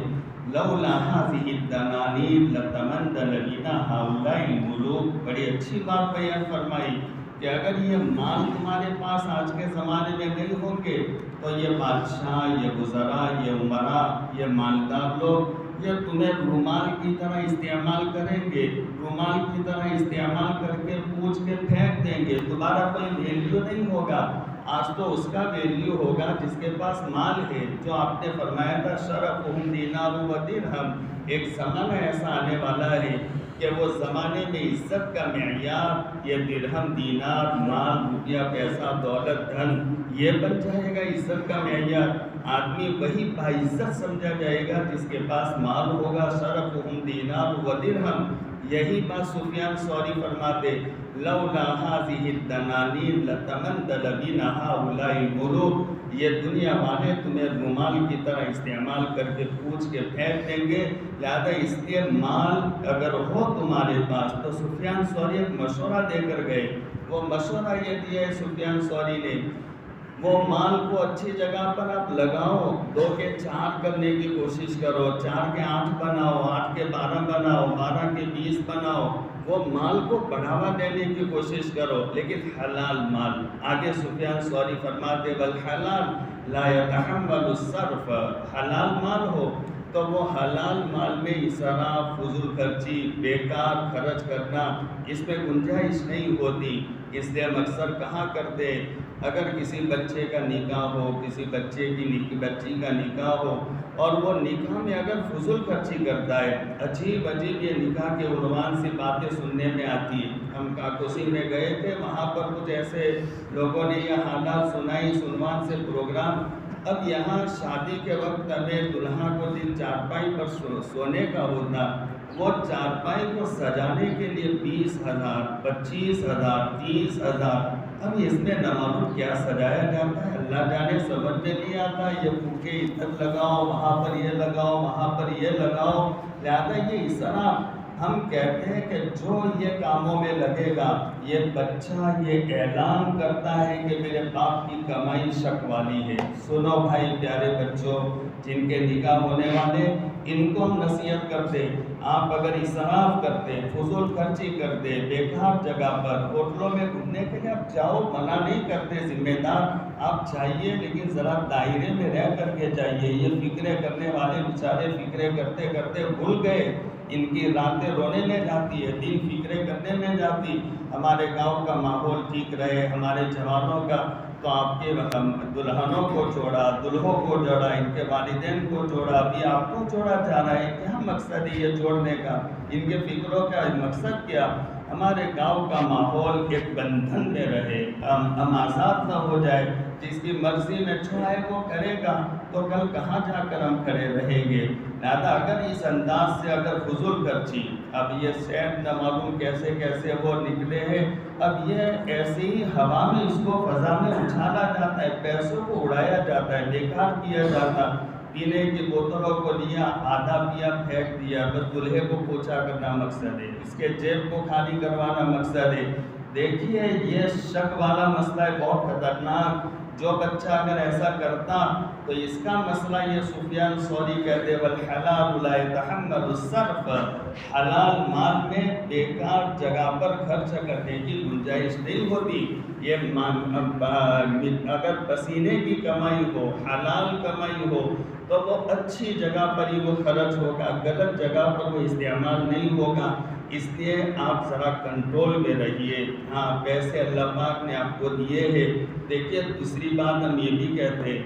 Speaker 1: لولا هذه الدنانير لتمنّن بنا هؤلاء الملوك. بڑی اچھی بات بیان فرمائی کہ اگر یہ مال تمہارے پاس آج کے زمانے میں نہیں ہوں گے تو یہ بادشاہ، یہ وزراء، یہ عمراء، یہ مالدار لوگ یہ تمہیں رومال کی طرح استعمال کریں گے. رومال کی طرح استعمال کر کے پوچھ کے پھینک دیں گے. تمہارا کوئی ویلیو نہیں ہوگا. آج تو اس کا ویلیو ہوگا جس کے پاس مال ہے. جو آپ نے فرمایا تھا شرفہم دینار و درہم. ایک زمانہ ایسا آنے والا ہے کہ وہ زمانے میں عزت کا معیار یہ درہم، دینار، مال، روپیہ، پیسہ، دولت، دھن یہ بن جائے گا عزت کا معیار. آدمی وہی باعزت سمجھا جائے گا جس کے پاس مال ہوگا. شرفہم دینار و درہم. یہی بات سفیان ثوری فرماتے لولا هذه الدنانير لتمنّن بنا هؤلاء الملوك. یہ دنیا والے تمہیں رومال کی طرح استعمال کر کے پوچھ کے پھینک دیں گے. لہذا اس لیے مال اگر ہو تمہارے پاس تو سفیان ثوری ایک مشورہ دے کر گئے. وہ مشورہ یہ دیا ہے سفیان ثوری نے، وہ مال کو اچھی جگہ پر آپ لگاؤ. 2 کے 4 کرنے کی کوشش کرو. 4 کے 8 بناؤ، 8 کے 12 بناؤ، 12 کے 20 بناؤ. وہ مال کو بڑھاوا دینے کی کوشش کرو، لیکن حلال مال. آگے سفیان ثوری فرماتے والحلال لا يتحمل الصرف. حلال مال ہو تو وہ حلال مال میں اسراف، فضول خرچی، بیکار خرچ کرنا اس میں گنجائش نہیں ہوتی. اس لیے ہم اکثر کہاں کرتے اگر کسی بچے کا نکاح ہو، کسی بچی کا نکاح ہو اور وہ نکاح میں اگر فضول خرچی کرتا ہے، عجیب یہ نکاح کے عنوان سے باتیں سننے میں آتی ہیں. ہم کاکوسی میں گئے تھے، وہاں پر کچھ ایسے لوگوں نے یہ حالات سنائی. اس عنوان سے پروگرام اب یہاں شادی کے وقت میں دلہا کو جن چارپائی پر سونے کا ہوتا، وہ چارپائی کو سجانے کے لیے 20,000 25,000 30,000، اب اس میں نہ معلوم کیا سجایا جاتا ہے، اللہ جانے، سمجھ میں نہیں آتا۔ یہ پھوکے ادھر لگاؤ، وہاں پر یہ لگاؤ، وہاں پر یہ لگاؤ، لہٰذا یہ اسراف۔ ہم کہتے ہیں کہ جو یہ کاموں میں لگے گا، یہ بچہ یہ اعلان کرتا ہے کہ میرے باپ کی کمائی شک والی ہے۔ سنو بھائی پیارے بچوں، جن کے نکاح ہونے والے، ان کو ہم نصیحت کرتے، آپ اگر اسراف کرتے، فضول خرچی کرتے، بیکار جگہ پر ہوٹلوں میں گھومنے کے لیے آپ جاؤ، منع نہیں کرتے، ذمہ دار آپ چاہیے، لیکن ذرا دائرے میں رہ کر کے جائیے۔ یہ فکرے کرنے والے بیچارے فکرے کرتے کرتے بھول گئے، ان کی راتیں رونے میں جاتی ہے، دن فکرے کرنے میں جاتی۔ ہمارے گاؤں کا ماحول ٹھیک رہے، ہمارے جوانوں کا، تو آپ کے دلہنوں کو جوڑا، دلہوں کو جوڑا، ان کے والدین کو جوڑا، ابھی آپ کو جوڑا جا رہا ہے۔ کیا مقصد ہے یہ جوڑنے کا؟ ان کے فکروں کا مقصد کیا؟ ہمارے گاؤں کا ماحول ایک بندھن میں رہے، ہم آزاد نہ ہو جائے، جس کی مرضی میں چھوڑائے وہ کرے گا، تو کل کہاں جا کر ہم کھڑے رہیں گے؟ لہٰذا اگر اس انداز سے اگر فضول خرچی، اب یہ سینٹ نہ معلوم کیسے کیسے وہ نکلے ہیں، اب یہ ایسی ہی ہوا میں اس کو فضا میں اچھالا جاتا ہے، پیسوں کو اڑایا جاتا ہے، بیکار کیا جاتا۔ پینے کی بوتلوں کو لیا، آدھا پیا پھینک دیا، بس دلہے کو پوچھا کرنا مقصد ہے، اس کے جیب کو خالی کروانا مقصد ہے۔ دیکھیے یہ شک والا مسئلہ ہے، بہت خطرناک۔ جو بچہ اگر ایسا کرتا تو اس کا مسئلہ، یہ سفیان ثوری کہتے والحلال لا يتحمل الصرف، حلال مال میں بیکار جگہ پر خرچ کرنے کی گنجائش نہیں ہوتی۔ یہ اگر پسینے کی کمائی ہو، حلال کمائی ہو، تو وہ اچھی جگہ پر ہی وہ خرچ ہوگا، غلط جگہ پر وہ استعمال نہیں ہوگا۔ اس لیے آپ ذرا کنٹرول میں رہیے۔ ہاں، پیسے اللہ پاک نے آپ کو دیے ہیں۔ دیکھیے دوسری بات ہم یہ بھی کہتے ہیں،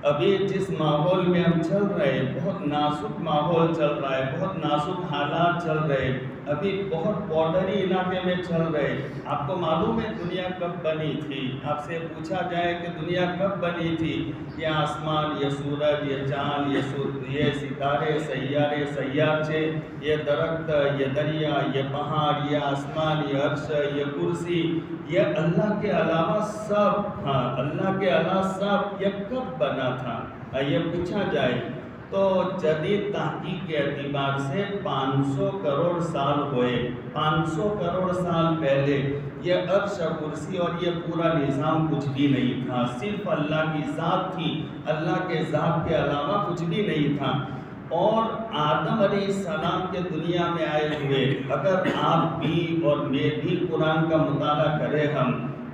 Speaker 1: ابھی جس ماحول میں ہم چل رہے ہیں، بہت نازک ماحول چل رہا ہے، بہت نازک حالات چل رہے ہیں، ابھی بہت بارڈری علاقے میں چل رہے۔ آپ کو معلوم ہے دنیا کب بنی تھی؟ آپ سے پوچھا جائے کہ دنیا کب بنی تھی، یہ آسمان، یہ سورج، یہ چاند، یہ ستارے، سیارے، سیارچے، یہ درخت، یہ دریا، یہ پہاڑ، یہ آسمان، یہ عرش، یہ کرسی، یہ اللہ کے علاوہ سب، ہاں اللہ کے علاوہ سب، یہ کب بنا تھا؟ یہ پوچھا جائے تو جدید تحقیق کے اعتبار سے 500 کروڑ سال ہوئے۔ 500 کروڑ سال پہلے یہ عرش، کرسی اور یہ پورا نظام کچھ بھی نہیں تھا، صرف اللہ کی ذات تھی، اللہ کے ذات کے علاوہ کچھ بھی نہیں تھا۔ اور آدم علیہ السلام کے دنیا میں آئے ہوئے، اگر آپ بھی اور میں بھی قرآن کا مطالعہ کریں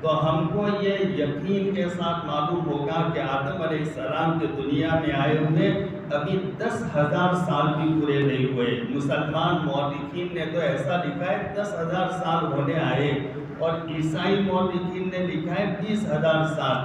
Speaker 1: تو ہم کو یہ یقین کے ساتھ معلوم ہوگا کہ آدم علیہ السلام کے دنیا میں آئے ہوئے ابھی 10,000 سال بھی پورے نہیں ہوئے۔ مسلمان مورخین نے تو ایسا لکھا ہے 10,000 سال ہونے آئے، اور عیسائی مورخین نے لکھا ہے 20,000 سال۔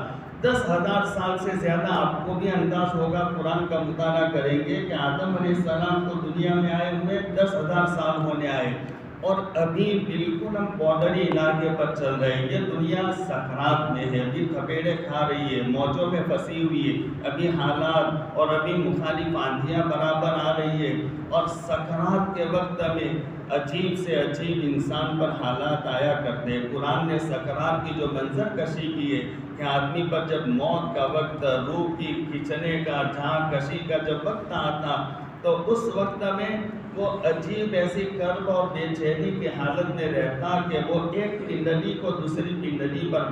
Speaker 1: 10,000 سال سے زیادہ آپ کو بھی انداز ہوگا، قرآن کا مطالعہ کریں گے کہ آدم علیہ السلام کو دنیا میں آئے ہوئے 10,000 سال ہونے آئے، اور ابھی بالکل ہم بارڈری علاقے پر چل رہے ہیں۔ یہ دنیا سکرات میں ہے، ابھی تھپیڑے کھا رہی ہے، موجوں میں پھنسی ہوئی ہے، ابھی حالات اور ابھی مخالف آندھیاں برابر آ رہی ہے، اور سکرات کے وقت میں عجیب سے عجیب انسان پر حالات آیا کرتے ہیں۔ قرآن نے سکرات کی جو منظر کشی کی ہے کہ آدمی پر جب موت کا وقت، روح کی کھچنے کا، جان کشی کا جب وقت آتا، تو اس وقت میں وہ عجیب ایسی کرب اور بے چینی کی حالت میں رہتا کہ وہ ایک پنڈلی کو دوسری پنڈلی پر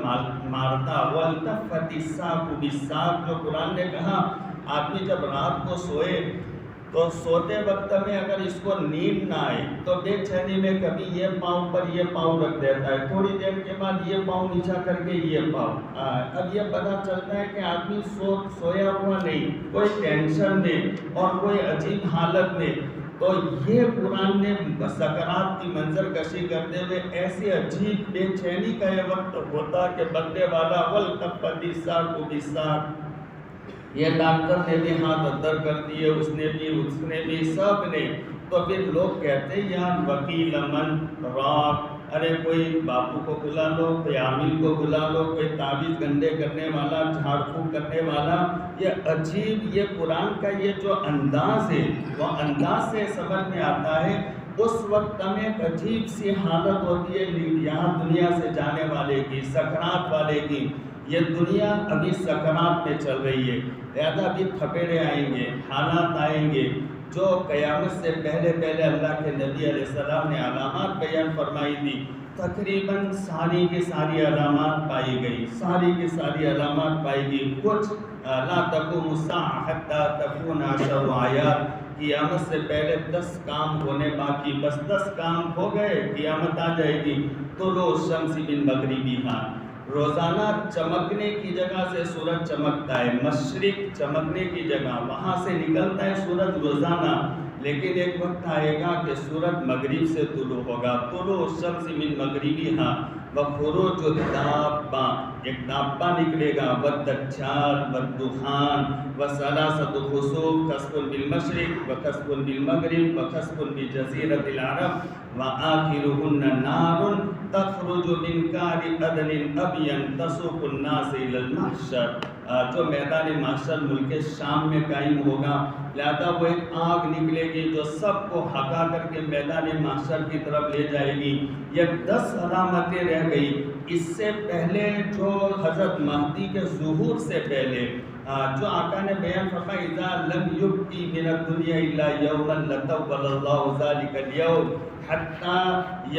Speaker 1: مارتا۔ وَالْتَفَّتِ السَّاقُ بِالسَّاقِ، جو قرآن نے کہا آدمی جب رات کو سوئے تو سوتے وقت میں اگر اس کو نیند نہ آئے تو بے چینی میں کبھی یہ پاؤں پر یہ پاؤں رکھ دیتا ہے، تھوڑی دیر کے بعد یہ پاؤں نیچا کر کے یہ پاؤں، اب یہ پتہ چلتا ہے کہ آدمی سویا ہوا نہیں، کوئی ٹینشن میں اور کوئی عجیب حالت میں۔ تو یہ قرآن نے سکرات کی منظر کشی کرتے ہوئے ایسی عجیب بے چینی کا یہ وقت ہوتا کہ بندے والا وَالْتَفَّتِ السَّاقُ بِالسَّاقِ، یہ ڈاکٹر نے بھی ہاتھ اندر کر دیے، اس نے بھی سب نے۔ تو پھر لوگ کہتے ہیں یا وکیل من راک، ارے کوئی باپو کو بلا لو، کوئی عامل کو بلا لو، کوئی تعویذ گنڈے کرنے والا، جھاڑ پھونک کرنے والا. یہ عجیب، یہ قرآن کا یہ جو انداز ہے وہ انداز سے سمجھ میں آتا ہے. اس وقت ہمیں ایک عجیب سی حالت ہوتی ہے یہاں دنیا سے جانے والے کی، سکرات والے کی. یہ دنیا ابھی سکرات میں چل رہی ہے، لہذا ابھی تھپیڑے آئیں گے، حالات آئیں گے جو قیامت سے پہلے پہلے اللہ کے نبی علیہ السلام نے علامات بیان فرمائی تھی. تقریباً ساری کی ساری علامات پائی گئی، ساری کی ساری علامات پائی گئی. کچھ لا تقوم الساعة حتى تكون 10 آیات، قیامت سے پہلے 10 کام ہونے باقی، بس 10 کام ہو گئے قیامت آ جائے گی. طلوع الشمس من مغربها، روزانہ چمکنے کی جگہ سے سورج چمکتا ہے، مشرق چمکنے کی جگہ وہاں سے نکلتا ہے سورج روزانہ. لیکن ایک وقت آئے گا کہ سورج مغرب سے طلوع ہوگا. طلوع الشمس من مغربها وخروج الدابہ، ایک دابہ نکلے گا، والدجال والدخان وثلاثۃ خسوف، خسف بالمشرق وخسف بالمغرب وخسف بجزیرۃ العرب وآخرهن نار تخرج من کار عدن ابین تسوق الناس الی المحشر، جو میدان محشر ملک شام میں قائم ہوگا. لہذا وہ ایک آگ نکلے گی جو سب کو ہکا کر کے میدان محشر کی طرف لے جائے گی. یہ 10 علامتیں رہ گئی. اس سے پہلے جو حضرت مہدی کے ظہور سے پہلے جو آقا نے بیان فرمایا اذا لم یبقی من الدنیا الا یوما لطول اللہ ذلک اليوم حتی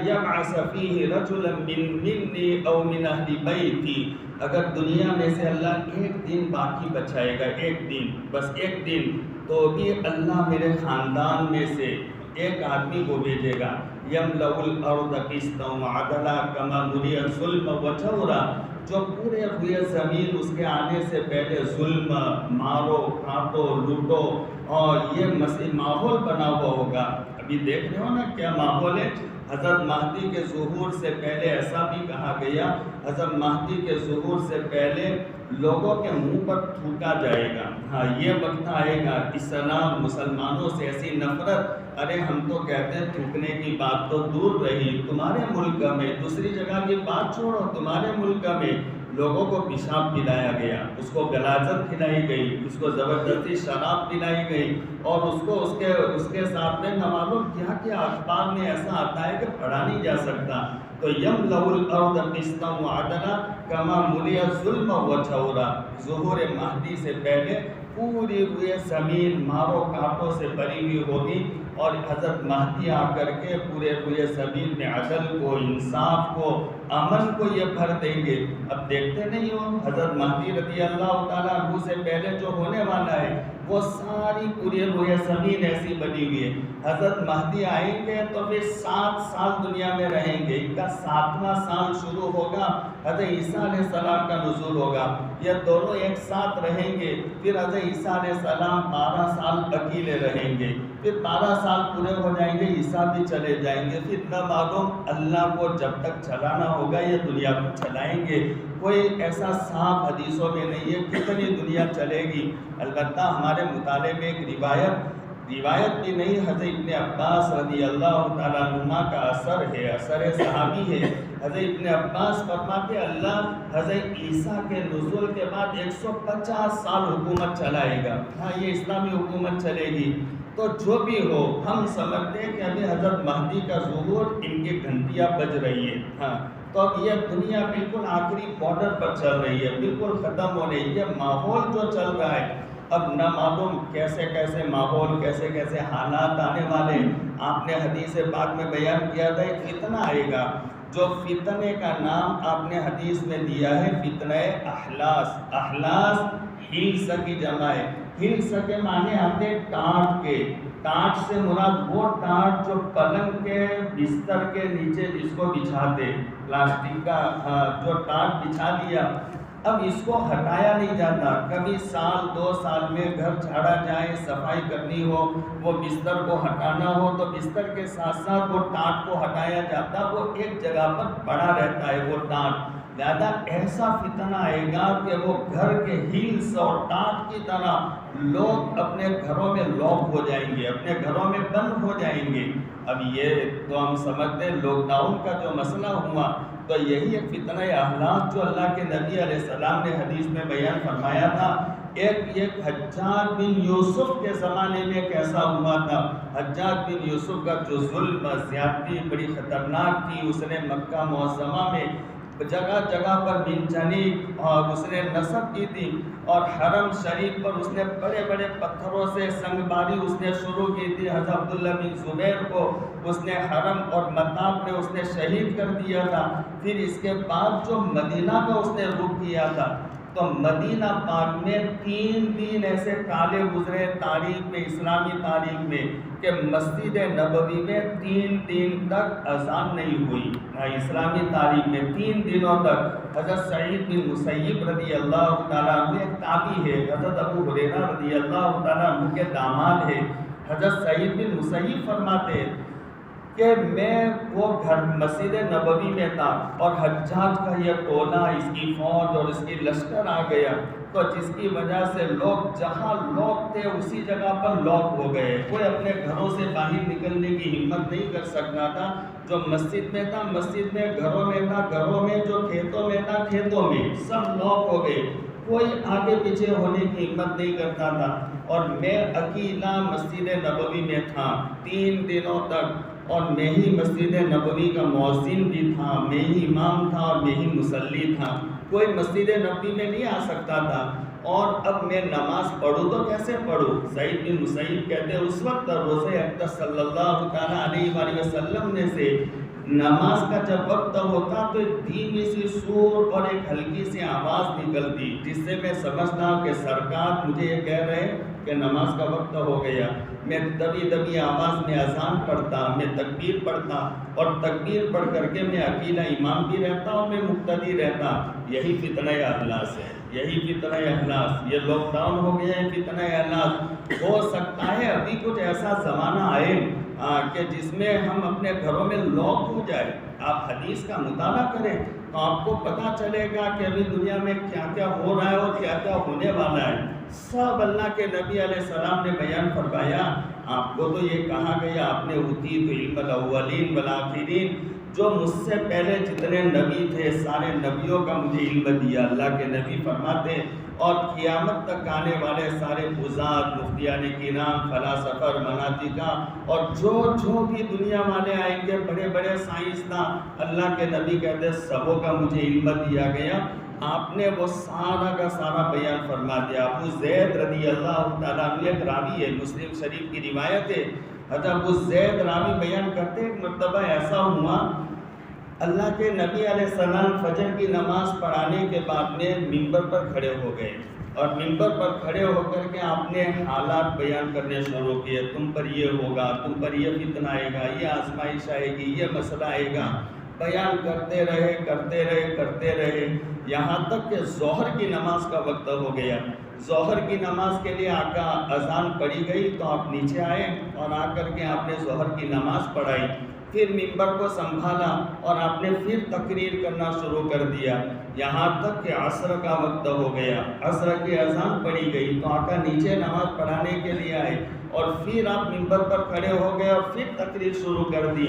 Speaker 1: یبعث فیہ رجلا منی او من اہل بیتی. اگر دنیا میں سے اللہ ایک دن باقی بچائے گا، ایک دن، بس ایک دن، تو بھی اللہ میرے خاندان میں سے ایک آدمی کو بھیجے گا. یملأ الارض قسطا وعدلا کما ملئ الظلم وجورا، جو پورے ہوئے زمین اس کے آنے سے پہلے ظلم، مارو کاٹو لوٹو اور یہ ماحول بنا ہوا ہوگا. ابھی دیکھ رہے ہو نا کیا ماحول ہے. حضرت مہدی کے ظہور سے پہلے ایسا بھی کہا گیا، حضرت مہدی کے ظہور سے پہلے لوگوں کے منہ پر تھوکا جائے گا. ہاں یہ وقت آئے گا، اسلام مسلمانوں سے ایسی نفرت. ارے ہم تو کہتے ہیں تھوکنے کی بات تو دور رہی، تمہارے ملک میں، دوسری جگہ کی بات چھوڑو، تمہارے ملک میں لوگوں کو پیشاب پلایا گیا، اس کو غلاظت کھلائی گئی، اس کو زبردستی شراب پلائی گئی، اور اس کے ساتھ میں نہ معلوم کیا کیا اخبار میں ایسا آتا ہے کہ پڑھا نہیں جا سکتا. تو یملأ الارض قسطا وعدلا کما ملئ الظلم وجورا، ظہور مہدی سے پہلے پوری ہوئی زمین مارو کاٹوں سے بھری ہوئی ہوگی، اور حضرت مہدی آ کر کے پورے ہوئے زمین میں عدل کو، انصاف کو، امن کو یہ بھر دیں گے. اب دیکھتے نہیں ہو حضرت مہدی رضی اللہ تعالیٰ عنہ سے پہلے جو ہونے والا ہے وہ ساری پوری ہوئے زمین ایسی بنی ہوئی ہے. حضرت مہدی آئیں گے تو پھر 7 سال دنیا میں رہیں گے. ان کا 7واں سال شروع ہوگا، حضرت عیسیٰ علیہ السلام کا نزول ہوگا. یہ دونوں ایک ساتھ رہیں گے. پھر حضرت عیسیٰ علیہ السلام 12 سال اکیلے رہیں گے. پھر 12 سال پورے ہو جائیں گے، عیسیٰ بھی چلے جائیں گے. پھر نہ معلوم اللہ کو جب تک چلانا ہوگا یہ دنیا کو چلائیں گے. کوئی ایسا صاف حدیثوں میں نہیں ہے کتنی دنیا چلے گی. البتہ ہمارے مطالعے میں ایک روایت بھی نہیں، حضرت ابن عباس رضی اللہ تعالیٰ عنہ کا اثر ہے، اثر صحابی ہے. حضرت ابن عباس فرماتے اللہ حضرت عیسیٰ کے نزول کے بعد 150 سال حکومت چلائے گا. ہاں یہ اسلامی حکومت چلے گی. تو جو بھی ہو ہم سمجھتے ہیں کہ ابھی حضرت مہدی کا ظہور ان کی گھنٹیاں بج رہی ہے. ہاں تو اب یہ دنیا بالکل آخری بارڈر پر چل رہی ہے، بالکل ختم ہو رہی ہے. یہ ماحول جو چل رہا ہے اب نہ معلوم کیسے کیسے ماحول، کیسے کیسے حالات آنے والے. آپ نے حدیث پاک میں بیان کیا تھا ایک فتنہ آئے گا، جو فتنے کا نام آپ نے حدیث میں دیا ہے فتنہ احلاس. احلاس ہلس کی جمع ہے. ہلس کے معنی آتے ٹانٹ کے. ٹانٹ سے مراد وہ ٹانٹ جو پلنگ کے بستر کے نیچے جس کو بچھاتے، پلاسٹک کا جو ٹانٹ بچھا دیا، اب اس کو ہٹایا نہیں جاتا. کبھی سال 2 سال میں گھر جھاڑا جائے، صفائی کرنی ہو، وہ بستر کو ہٹانا ہو تو بستر کے ساتھ ساتھ وہ ٹانٹ کو ہٹایا جاتا. وہ ایک جگہ پر پڑا رہتا ہے وہ ٹانٹ. لہذا ایسا فتنہ آئے گا کہ وہ گھر کے ہیلز اور ٹانٹ کی طرح لوگ اپنے گھروں میں لاک ہو جائیں گے، اپنے گھروں میں بند ہو جائیں گے. اب یہ تو ہم سمجھتے ہیں لاک ڈاؤن کا جو مسئلہ ہوا تو یہی ایک فتنہ اخلاق جو اللہ کے نبی علیہ السلام نے حدیث میں بیان فرمایا تھا. ایک حجاج بن یوسف کے زمانے میں کیسا ہوا تھا. حجاج بن یوسف کا جو ظلم زیادتی بڑی خطرناک تھی. اس نے مکہ معظمہ میں جگہ جگہ پر منجنیق اور اس نے نصب کی تھی اور حرم شریف پر اس نے بڑے بڑے پتھروں سے سنگ باری اس نے شروع کی تھی. حضرت عبداللہ بن زبیر کو اس نے حرم اور مطاف میں اس نے شہید کر دیا تھا. پھر اس کے بعد جو مدینہ کا اس نے رخ کیا تھا تو مدینہ پاک میں 3 دن ایسے کالے گزرے تاریخ میں، اسلامی تاریخ میں، کہ مسجد نبوی میں 3 دن تک اذان نہیں ہوئی. اسلامی تاریخ میں 3 دنوں تک. حضرت سعید بن مسیب رضی اللہ تعالیٰ عنہ ایک تابعی ہے، حضرت ابو ہریرہ رضی اللہ تعالیٰ عنہ کے داماد ہے. حضرت سعید بن مسیب فرماتے ہیں کہ میں وہ گھر مسجد نبوی میں تھا اور حجاج کا یہ ٹولہ، اس کی فوج اور اس کی لشکر آ گیا، تو جس کی وجہ سے لوگ جہاں لوگ تھے اسی جگہ پر لوگ ہو گئے. کوئی اپنے گھروں سے باہر نکلنے کی ہمت نہیں کر سکتا تھا. جو مسجد میں تھا مسجد میں، گھروں میں تھا گھروں میں، جو کھیتوں میں تھا کھیتوں میں، سب لوگ ہو گئے. کوئی آگے پیچھے ہونے کی ہمت نہیں کرتا تھا. اور میں اکیلا مسجد نبوی میں تھا 3 دنوں تک، اور میں ہی مسجد نبوی کا مؤذن بھی تھا، میں ہی امام تھا اور میں ہی مصلی تھا. کوئی مسجد نبوی میں نہیں آ سکتا تھا. اور اب میں نماز پڑھوں تو کیسے پڑھوں؟ سعید بن مسیب کہتے ہیں اس وقت روزے اقدس صلی اللہ تعالیٰ علیہ وآلہ وسلم نے سے نماز کا جب وقت ہوتا تو ایک دھیمی سی سور اور ایک ہلکی سی آواز نکلتی، جس سے میں سمجھتا کہ سرکار مجھے یہ کہہ رہے کہ نماز کا وقت ہو گیا. میں دبی دبی آواز میں اذان پڑھتا، میں تکبیر پڑھتا، اور تکبیر پڑھ کر کے میں اکیلا امام بھی رہتا اور میں مقتدی رہتا. یہی فتنہ اخلاص ہے، یہی فتنہ اخلاص. یہ لاک ڈاؤن ہو گیا ہے فتنہ اخلاص. ہو سکتا ہے ابھی کچھ ایسا زمانہ آئے کہ جس میں ہم اپنے گھروں میں لاک ہو جائے. آپ حدیث کا مطالعہ کریں تو آپ کو پتہ چلے گا کہ ابھی دنیا میں کیا کیا ہو رہا ہے اور کیا کیا ہونے والا ہے. سب اللہ کے نبی علیہ السلام نے بیان فرمایا. آپ کو تو یہ کہا گیا آپ نے اوتیت علم الاولین والآخرین، جو مجھ سے پہلے جتنے نبی تھے سارے نبیوں کا مجھے علم دیا. اللہ کے نبی فرماتے اور قیامت تک آنے والے سارے بزرگ، مفتیان کرام، فلاسفہ، مناطقہ اور جو بھی دنیا والے آئیں گے، بڑے بڑے سائنسداں، اللہ کے نبی کہتے سبوں کا مجھے علم دیا گیا. آپ نے وہ سارا کا سارا بیان فرما دیا. ابو زید رضی اللہ تعالیٰ عنہ ایک راوی ہے، مسلم شریف کی روایت ہے. حضرت ابو زید راوی بیان کرتے ایک مرتبہ ایسا ہوا، اللہ کے نبی علیہ السلام فجر کی نماز پڑھانے کے بعد میں ممبر پر کھڑے ہو گئے اور ممبر پر کھڑے ہو کر کے آپ نے حالات بیان کرنے شروع کیے. تم پر یہ ہوگا، تم پر یہ فتنہ آئے گا، یہ آزمائش آئے گی، یہ مسئلہ آئے گا. بیان کرتے رہے یہاں تک کہ ظہر کی نماز کا وقت ہو گیا. ظہر کی نماز کے لیے آقا اذان پڑھی گئی تو آپ نیچے آئے اور آ کر کے آپ نے ظہر کی نماز پڑھائی. پھر ممبر کو سنبھالا اور آپ نے پھر تقریر کرنا شروع کر دیا یہاں تک کہ عصر کا وقت ہو گیا. عصر کی اذان پڑھی گئی تو آقا نیچے نماز پڑھانے کے لیے آئے اور پھر آپ ممبر پر کھڑے ہو گئے اور پھر تقریر شروع کر دی.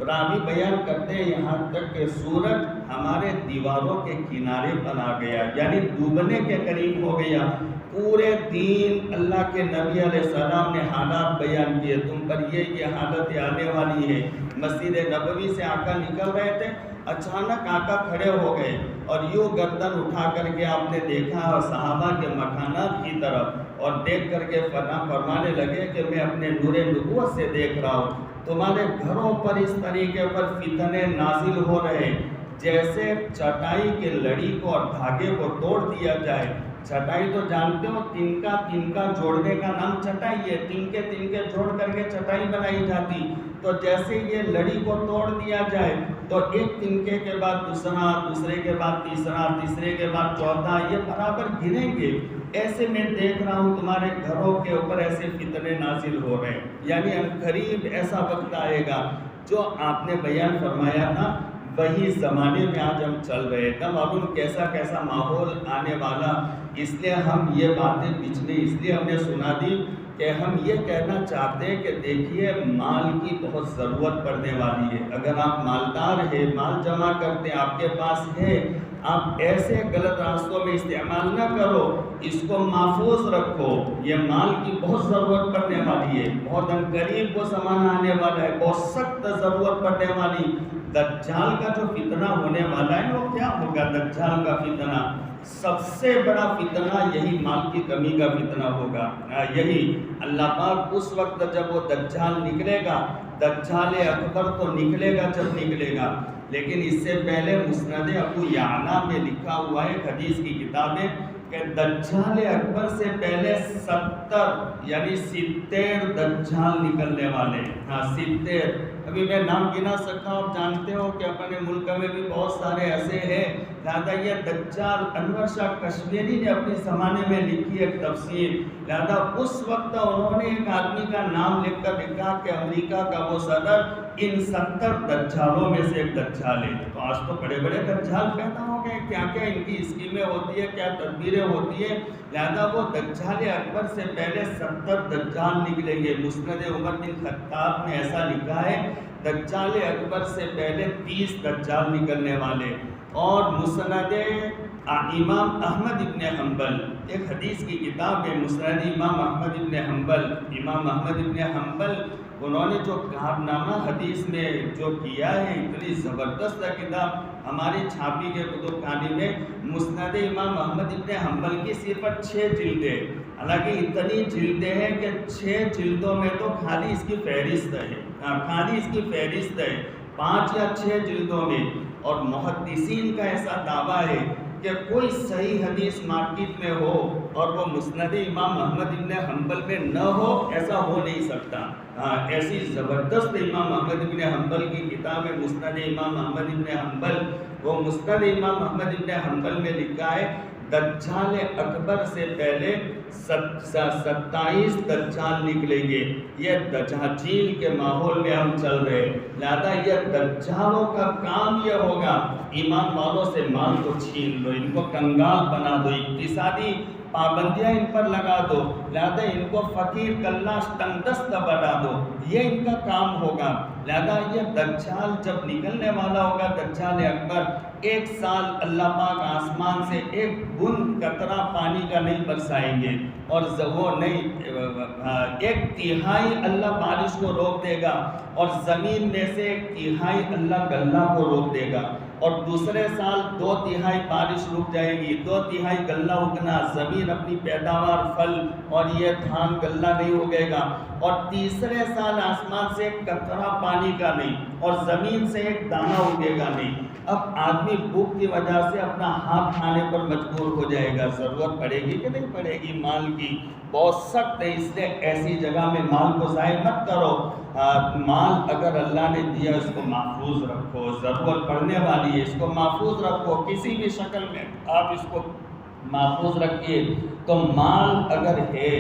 Speaker 1: راوی بیان کرتے ہیں یہاں تک کہ سورج ہمارے دیواروں کے کنارے پر آ گیا، یعنی ڈوبنے کے قریب ہو گیا. پورے دین اللہ کے نبی علیہ السلام نے حالات بیان کیے، تم پر یہ حالت آنے والی ہے. مسجد نبوی سے آقا نکل رہے تھے، اچانک آقا کھڑے ہو گئے اور یوں گردن اٹھا کر کے آپ نے دیکھا اور صحابہ کے مکانات کی طرف اور دیکھ کر کے فرمانے لگے کہ میں اپنے نور نبوت سے دیکھ رہا ہوں تمہارے گھروں پر اس طریقے پر فتنے نازل ہو رہے ہیں جیسے چٹائی کے لڑی کو اور دھاگے کو توڑ دیا جائے. چٹائی تو جانتے ہو تنکا جوڑنے کا نام چٹائی ہے، تنکے جوڑ کر کے چٹائی بنائی جاتی. تو جیسے یہ لڑی کو توڑ دیا جائے تو ایک تنکے کے بعد دوسرا، دوسرے کے بعد تیسرا، تیسرے کے بعد چوتھا، یہ برابر گریں گے. ایسے میں دیکھ رہا ہوں تمہارے گھروں کے اوپر ایسے فتنے نازل ہو رہے ہیں. یعنی قریب ایسا وقت آئے گا جو آپ نے بیان فرمایا تھا وہی زمانے میں آج ہم چل رہے ہیں. تب معلوم کیسا ماحول آنے والا. اس لیے ہم یہ باتیں پچھلے اس لیے ہم نے سنا دی کہ ہم یہ کہنا چاہتے ہیں کہ دیکھیے مال کی بہت ضرورت پڑنے والی ہے. اگر آپ مالدار ہیں، مال جمع کرتے ہیں، آپ کے پاس ہے، آپ ایسے غلط راستوں میں استعمال نہ کرو، اس کو محفوظ رکھو. یہ مال کی بہت ضرورت پڑنے والی ہے، بہت قریب وہ زمانہ آنے والا ہے، بہت سخت ضرورت پڑنے والی. دجال کا جو فتنہ ہونے والا ہے وہ کیا ہوگا؟ دجال کا فتنہ سب سے بڑا فتنہ یہی مال کی کمی کا فتنہ ہوگا. یہی اللہ پاک اس وقت جب وہ دجال نکلے گا، دجال اکبر تو نکلے گا جب نکلے گا، لیکن اس سے پہلے مسند ابو یعلا میں لکھا ہوا ہے، حدیث کی کتاب ہے، کہ دجال اکبر سے پہلے 70 یعنی 70 دجال نکلنے والے. 70. ابھی میں نام گنا سکتا ہوں. آپ جانتے ہو کہ اپنے ملک میں بھی بہت سارے ایسے ہیں. لہٰذا یہ دجال انور شاہ کشمیری نے اپنے زمانے میں لکھی ایک تفسیر. لہٰذا اس وقت انہوں نے ایک آدمی کا نام لکھ کر لکھا کہ امریکہ کا وہ صدر ان 70 دجالوں میں سے ایک دجال ہے. تو آج تو بڑے بڑے دجال پیدا ہو گئے، کیا کیا ان کی اسکیمیں ہوتی ہے، کیا تدبیریں ہوتی ہیں. لہذا وہ دجال اکبر سے پہلے 70 دجال نکلیں گے. مسند عمر بن خطاب نے ایسا لکھا ہے، دجال اکبر سے پہلے 30 دجال نکلنے والے. اور مسند امام احمد ابن حنبل، ایک حدیث کی کتاب ہے مسند امام احمد ابن حنبل. امام احمد ابن حنبل انہوں نے جو کارنامہ حدیث میں جو کیا ہے، اتنی زبردست کتاب ہماری چھاپی کے کتب خانے میں. مسند امام احمد ابن حنبل کی صرف 6 جلدیں، حالانکہ اتنی جلدیں ہیں کہ 6 جلدوں میں تو خالی اس کی فہرست ہے، خالی اس کی فہرست ہے 5 یا 6 جلدوں میں. اور محدثین کا ایسا دعویٰ ہے کہ کوئی صحیح حدیث مارکیٹ میں ہو اور وہ مسند امام احمد ابن حنبل میں نہ ہو، ایسا ہو نہیں سکتا. ایسی زبردست امام احمد ابن حنبل کی کتاب ہے مسند امام احمد ابن حنبل. وہ مسند امام احمد ابن حنبل میں لکھا ہے دجال اکبر سے پہلے 27 دجال نکلیں گے. یہ دجاجیل کے ماحول میں ہم چل رہے ہیں. لہذا یہ دجالوں کا کام یہ ہوگا، ایمان والوں سے مال کو چھین لو، ان کو کنگال بنا دو، اقتصادی پابندیاں ان پر لگا دو، لہذا ان کو فقیر کلاش تنگ دست بنا دو. یہ ان کا کام ہوگا. لہذا یہ دجال جب نکلنے والا ہوگا، دجال اکبر، 1 سال اللہ پاک آسمان سے ایک بند قطرہ پانی کا نہیں برسائیں گے، اور وہ نہیں 1/3 اللہ بارش کو روک دے گا، اور زمین میں سے 1/3 اللہ غلہ کو روک دے گا. اور دوسرے سال 2/3 بارش رک جائے گی، 2/3 غلہ اگنا، زمین اپنی پیداوار پھل اور یہ دھان غلہ نہیں اگے گا. اور تیسرے سال آسمان سے ایک قطرہ پانی کا نہیں، اور زمین سے ایک دانہ اگے گا نہیں. اب آدمی بھوک کی وجہ سے اپنا ہاتھ کھانے پر مجبور ہو جائے گا. ضرورت پڑے گی کہ نہیں پڑے گی مال کی؟ بہت سخت ہے. اس لیے ایسی جگہ میں مال کو ضائع مت کرو. مال اگر اللہ نے دیا اس کو محفوظ رکھو، ضرورت پڑنے والی ہے، اس کو محفوظ رکھو. کسی بھی شکل میں آپ اس کو محفوظ رکھیے. تو مال اگر ہے،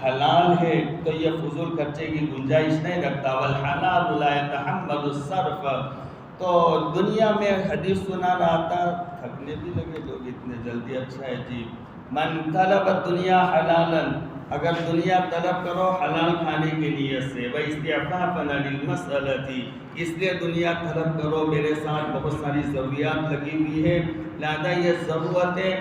Speaker 1: حلال ہے، تو یہ فضول خرچے کی گنجائش نہیں رکھتا. والحلال لا يتحمل الصرف. تو دنیا میں حدیث سنا رہا تھا، تھکنے بھی لگے لوگ اتنے جلدی. اچھا ہے جی. من طلب الدنیا حلالا، اگر دنیا طلب کرو حلال کھانے کے نیت سے، واستعفافا للمسألة، اس لیے دنیا طلب کرو. میرے ساتھ بہت ساری ضروریات لگی ہوئی ہے، لہذا یہ ضرورت ہے.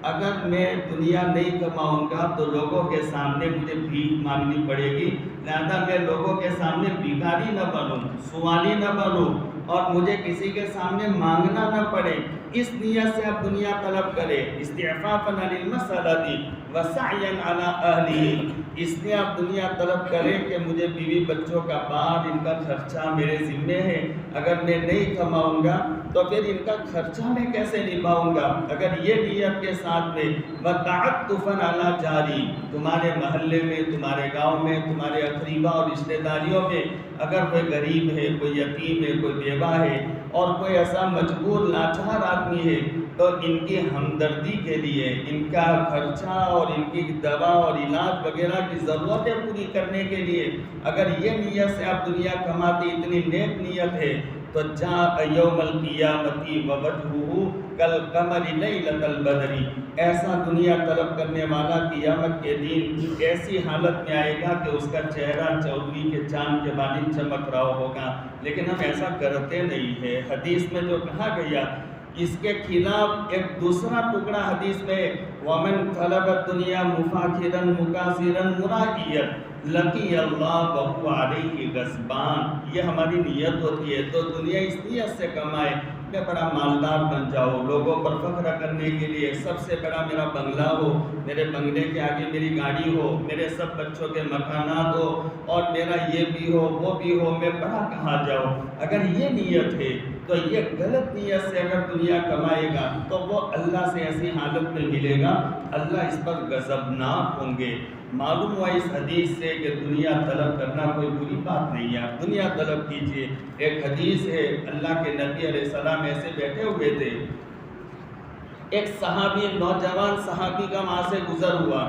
Speaker 1: اگر میں دنیا نہیں کماؤں گا تو لوگوں کے سامنے مجھے بھیک مانگنی پڑے گی. لہذا میں لوگوں کے سامنے بھکاری نہ بنوں، سوالی نہ بنوں، اور مجھے کسی کے سامنے مانگنا نہ پڑے. اس نیت سے آپ دنیا طلب کرے. استعفافا للمسألة وسعیا علی اہلہ، اس لیے آپ دنیا طلب کریں کہ مجھے بیوی بچوں کا بار، ان کا خرچہ میرے ذمے ہے. اگر میں نہیں کماؤں گا تو پھر ان کا خرچہ میں کیسے نبھاؤں گا؟ اگر یہ نیت کے ساتھ میں وتعطفا علی جاری، تمہارے محلے میں، تمہارے گاؤں میں، تمہارے اقربا اور رشتہ داریوں میں اگر کوئی غریب ہے، کوئی یتیم ہے، کوئی بیوہ ہے، اور کوئی ایسا مجبور لاچار آدمی ہے، تو ان کی ہمدردی کے لیے، ان کا خرچہ اور ان کی دوا اور علاج وغیرہ کی ضرورتیں پوری کرنے کے لیے اگر یہ نیت سے آپ دنیا کماتے، اتنی نیک نیت ہے، تو جاء یوم القیامت ووجہہ کالقمر لیلۃ البدر، ایسا دنیا طلب کرنے والا قیامت کے دن ایسی حالت میں آئے گا کہ اس کا چہرہ چودھویں کے چاند کے مانند چمک رہا ہوگا، لیکن ہم ایسا کرتے نہیں ہے۔ حدیث میں جو کہا گیا اس کے خلاف ایک دوسرا ٹکڑا حدیث میں وَمَنْ طَلَبَ الدُّنْيَا مُفَاخِرًا مُكَاثِرًا مُرَائِيًا لَقِيَ اللَّهَ وَهُوَ عَلَيْهِ غَضْبَانٌ۔ یہ ہماری نیت ہوتی ہے تو دنیا اس نیت سے کمائے میں بڑا مالدار بن جاؤ، لوگوں پر فخر کرنے کے لیے سب سے بڑا میرا بنگلہ ہو، میرے بنگلے کے آگے میری گاڑی ہو، میرے سب بچوں کے مکانات ہو، اور میرا یہ بھی ہو وہ بھی ہو، میں بڑا کہاں جاؤں۔ اگر یہ نیت ہے تو یہ غلط نیت سے اگر دنیا کمائے گا تو وہ اللہ سے ایسی حالت میں ملے گا، اللہ اس پر غضبناک ہوں گے۔ معلوم ہوا اس حدیث سے کہ دنیا طلب کرنا کوئی بری بات نہیں ہے، آپ دنیا طلب کیجئے۔ ایک حدیث ہے، اللہ کے نبی علیہ السلام ایسے بیٹھے ہوئے تھے، ایک صحابی نوجوان صحابی کا وہاں سے گزر ہوا،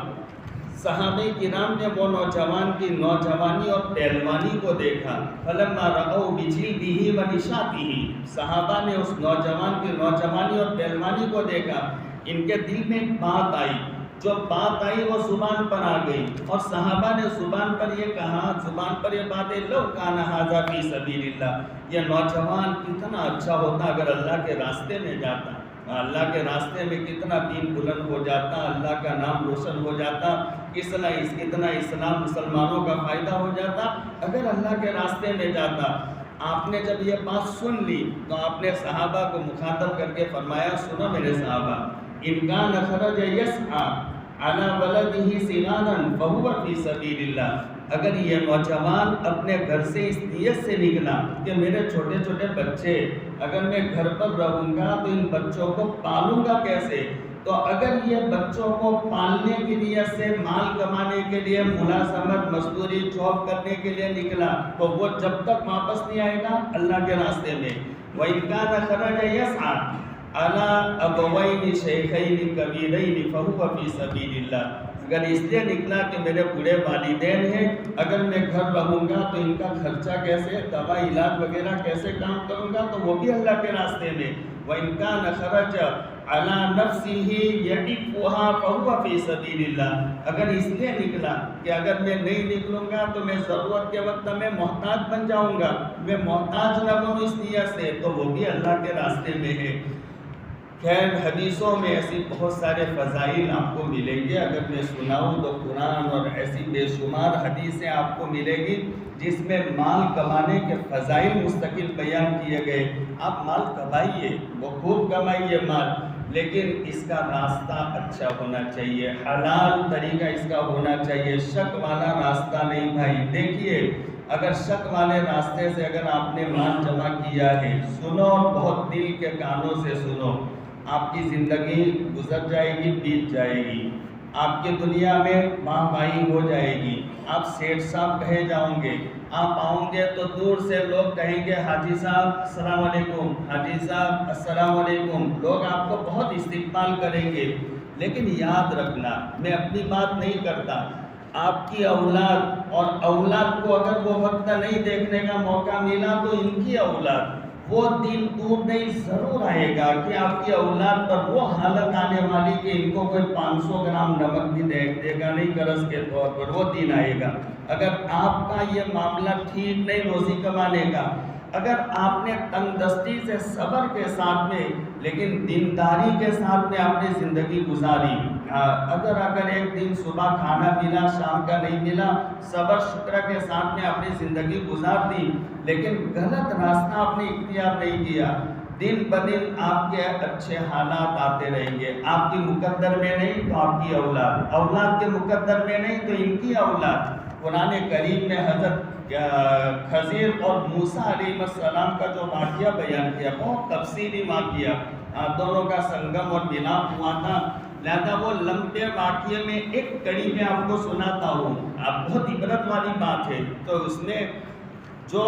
Speaker 1: صحابہ کرام نے وہ نوجوان کی نوجوانی اور پہلوانی کو دیکھا، فلما رأوا بجلده ونشاطه، صحابہ نے اس نوجوان کی نوجوانی اور پہلوانی کو دیکھا، ان کے دل میں ایک بات آئی، جو بات آئی وہ زبان پر آ گئی، اور صحابہ نے زبان پر یہ کہا، زبان پر یہ باتیں، لو کان ھذا فی سبیل اللہ، یہ نوجوان کتنا اچھا ہوتا اگر اللہ کے راستے میں جاتا، اللہ کے راستے میں کتنا دین بلند ہو جاتا، اللہ کا نام روشن ہو جاتا، کتنا اسلام مسلمانوں کا فائدہ ہو جاتا اگر اللہ کے راستے میں جاتا۔ آپ نے جب یہ بات سن لی تو آپ نے صحابہ کو مخاطب کر کے فرمایا، سنو میرے صحابہ، ان کان خرج یسعی علی ولدہ صغارا فہو فی سبیل اللہ، اگر یہ نوجوان اپنے گھر سے اس نیت سے نکلا کہ میرے چھوٹے چھوٹے بچے، اگر میں گھر پر رہوں گا تو ان بچوں کو پالوں گا کیسے، تو اگر یہ بچوں کو پالنے کی نیت سے مال کمانے کے لیے ملازمت مزدوری جاب کرنے کے لیے نکلا تو وہ جب تک واپس نہیں آئے گا اللہ کے راستے میں۔ وَإِنْ كَانَ خَرَجَ يَسْعَى عَلَىٰ أَبَوَيْنِ شَيْخَيْنِ كَبِيرَيْنِ فَهُوَ فِي سَبِيلِ اللَّهِ، اگر اس لیے نکلا کہ میرے بوڑھے والدین ہیں، اگر میں گھر رہوں گا تو ان کا خرچہ کیسے، دوا علاج وغیرہ کیسے کام کروں گا، تو وہ بھی اللہ کے راستے میں۔ وَإِنْ كَانَ خَرَجَ عَلَىٰ نَفْسِهِ يَعِفُّهَا فَهُوَ فِي سَبِيلِ اللَّهِ، اگر اس لیے نکلا کہ اگر میں نہیں نکلوں گا تو میں ضرورت کے وقت میں محتاج بن جاؤں گا، میں محتاج نہ بنوں اس نیت سے، تو وہ بھی اللہ کے راستے میں ہے۔ خیر حدیثوں میں ایسی بہت سارے فضائل آپ کو ملیں گے، اگر میں سناؤں تو قرآن اور ایسی بے شمار حدیثیں آپ کو ملے گی جس میں مال کمانے کے فضائل مستقل بیان کیے گئے۔ آپ مال کمائیے، وہ خوب کمائیے مال، لیکن اس کا راستہ اچھا ہونا چاہیے، حلال طریقہ اس کا ہونا چاہیے، شک والا راستہ نہیں بھائی۔ دیکھیے اگر شک والے راستے سے اگر آپ نے مال جمع کیا ہے، سنو بہت دل کے کانوں سے سنو، آپ کی زندگی گزر جائے گی، بیت جائے گی، آپ کی دنیا میں ماں بائی ہو جائے گی، آپ سیٹھ صاحب کہے جاؤں گے، آپ آؤں گے تو دور سے لوگ کہیں گے حاجی صاحب السلام علیکم، حاجی صاحب السلام علیکم، لوگ آپ کو بہت استقبال کریں گے، لیکن یاد رکھنا میں اپنی بات نہیں کرتا، آپ کی اولاد اور اولاد کو اگر وہ وقت نہیں دیکھنے کا موقع ملا تو ان کی اولاد، وہ دن دور نہیں ضرور آئے گا کہ آپ کی اولاد پر وہ حالت آنے والی کہ ان کو کوئی 500 گرام نمک بھی دے گا نہیں قرض کے طور پر، وہ دن آئے گا۔ اگر آپ کا یہ معاملہ ٹھیک نہیں روزی کمانے کا، اگر آپ نے تندرستی سے صبر کے ساتھ میں لیکن دینداری کے ساتھ میں آپ نے زندگی گزاری، اگر ایک دن صبح کھانا ملا شام کا نہیں ملا، صبر شکر کے ساتھ میں آپ نے زندگی گزار دی، لیکن غلط راستہ آپ نے اختیار نہیں کیا، دن بدن آپ کے اچھے حالات آتے رہیں گے، آپ کی مقدر میں نہیں تو آپ کی اولاد، اولاد کے مقدر میں نہیں تو ان کی اولاد۔ قرآن کریم میں حضرت خضر اور موسیٰ علیہ السلام کا جو واقعہ بیان کیا، بہت تفصیلی واقعہ، دونوں کا سنگم اور ملاپ ہوا تھا، لہذا وہ لمبے واقعے میں ایک کڑی میں آپ کو سناتا ہوں، بہت عبرت والی بات ہے۔ تو اس میں جو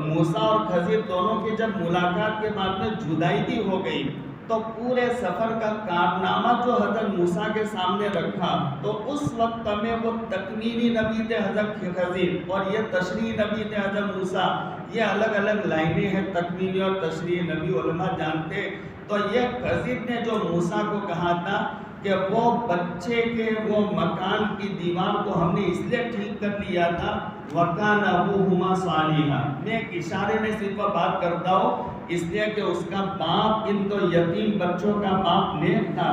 Speaker 1: موسیٰ اور خضر دونوں کی جب ملاقات کے بعد میں جدائی بھی ہو گئی تو پورے سفر کا کارنامہ جو حضرت موسیٰ کے سامنے رکھا، تو اس وقت میں وہ تکمیلی نبی تھے حضرت خضر اور یہ تشریعی نبی تھے حضرت موسیٰ، یہ الگ الگ لائنیں ہیں، تکمیلی اور تشریعی نبی، علماء جانتے تو یہ خضر نے جو موسیٰ کو کہا تھا کہ وہ بچے کے وہ مکان کی دیوار کو ہم نے اس لیے ٹھیک کر لیا تھا وَكَانَ أَبُوهُمَا صَالِحًا، میں ایک اشارے میں صرف بات کرتا ہوں اس لیے کہ اس کا باپ ان تو یتیم بچوں کا باپ نیک تھا.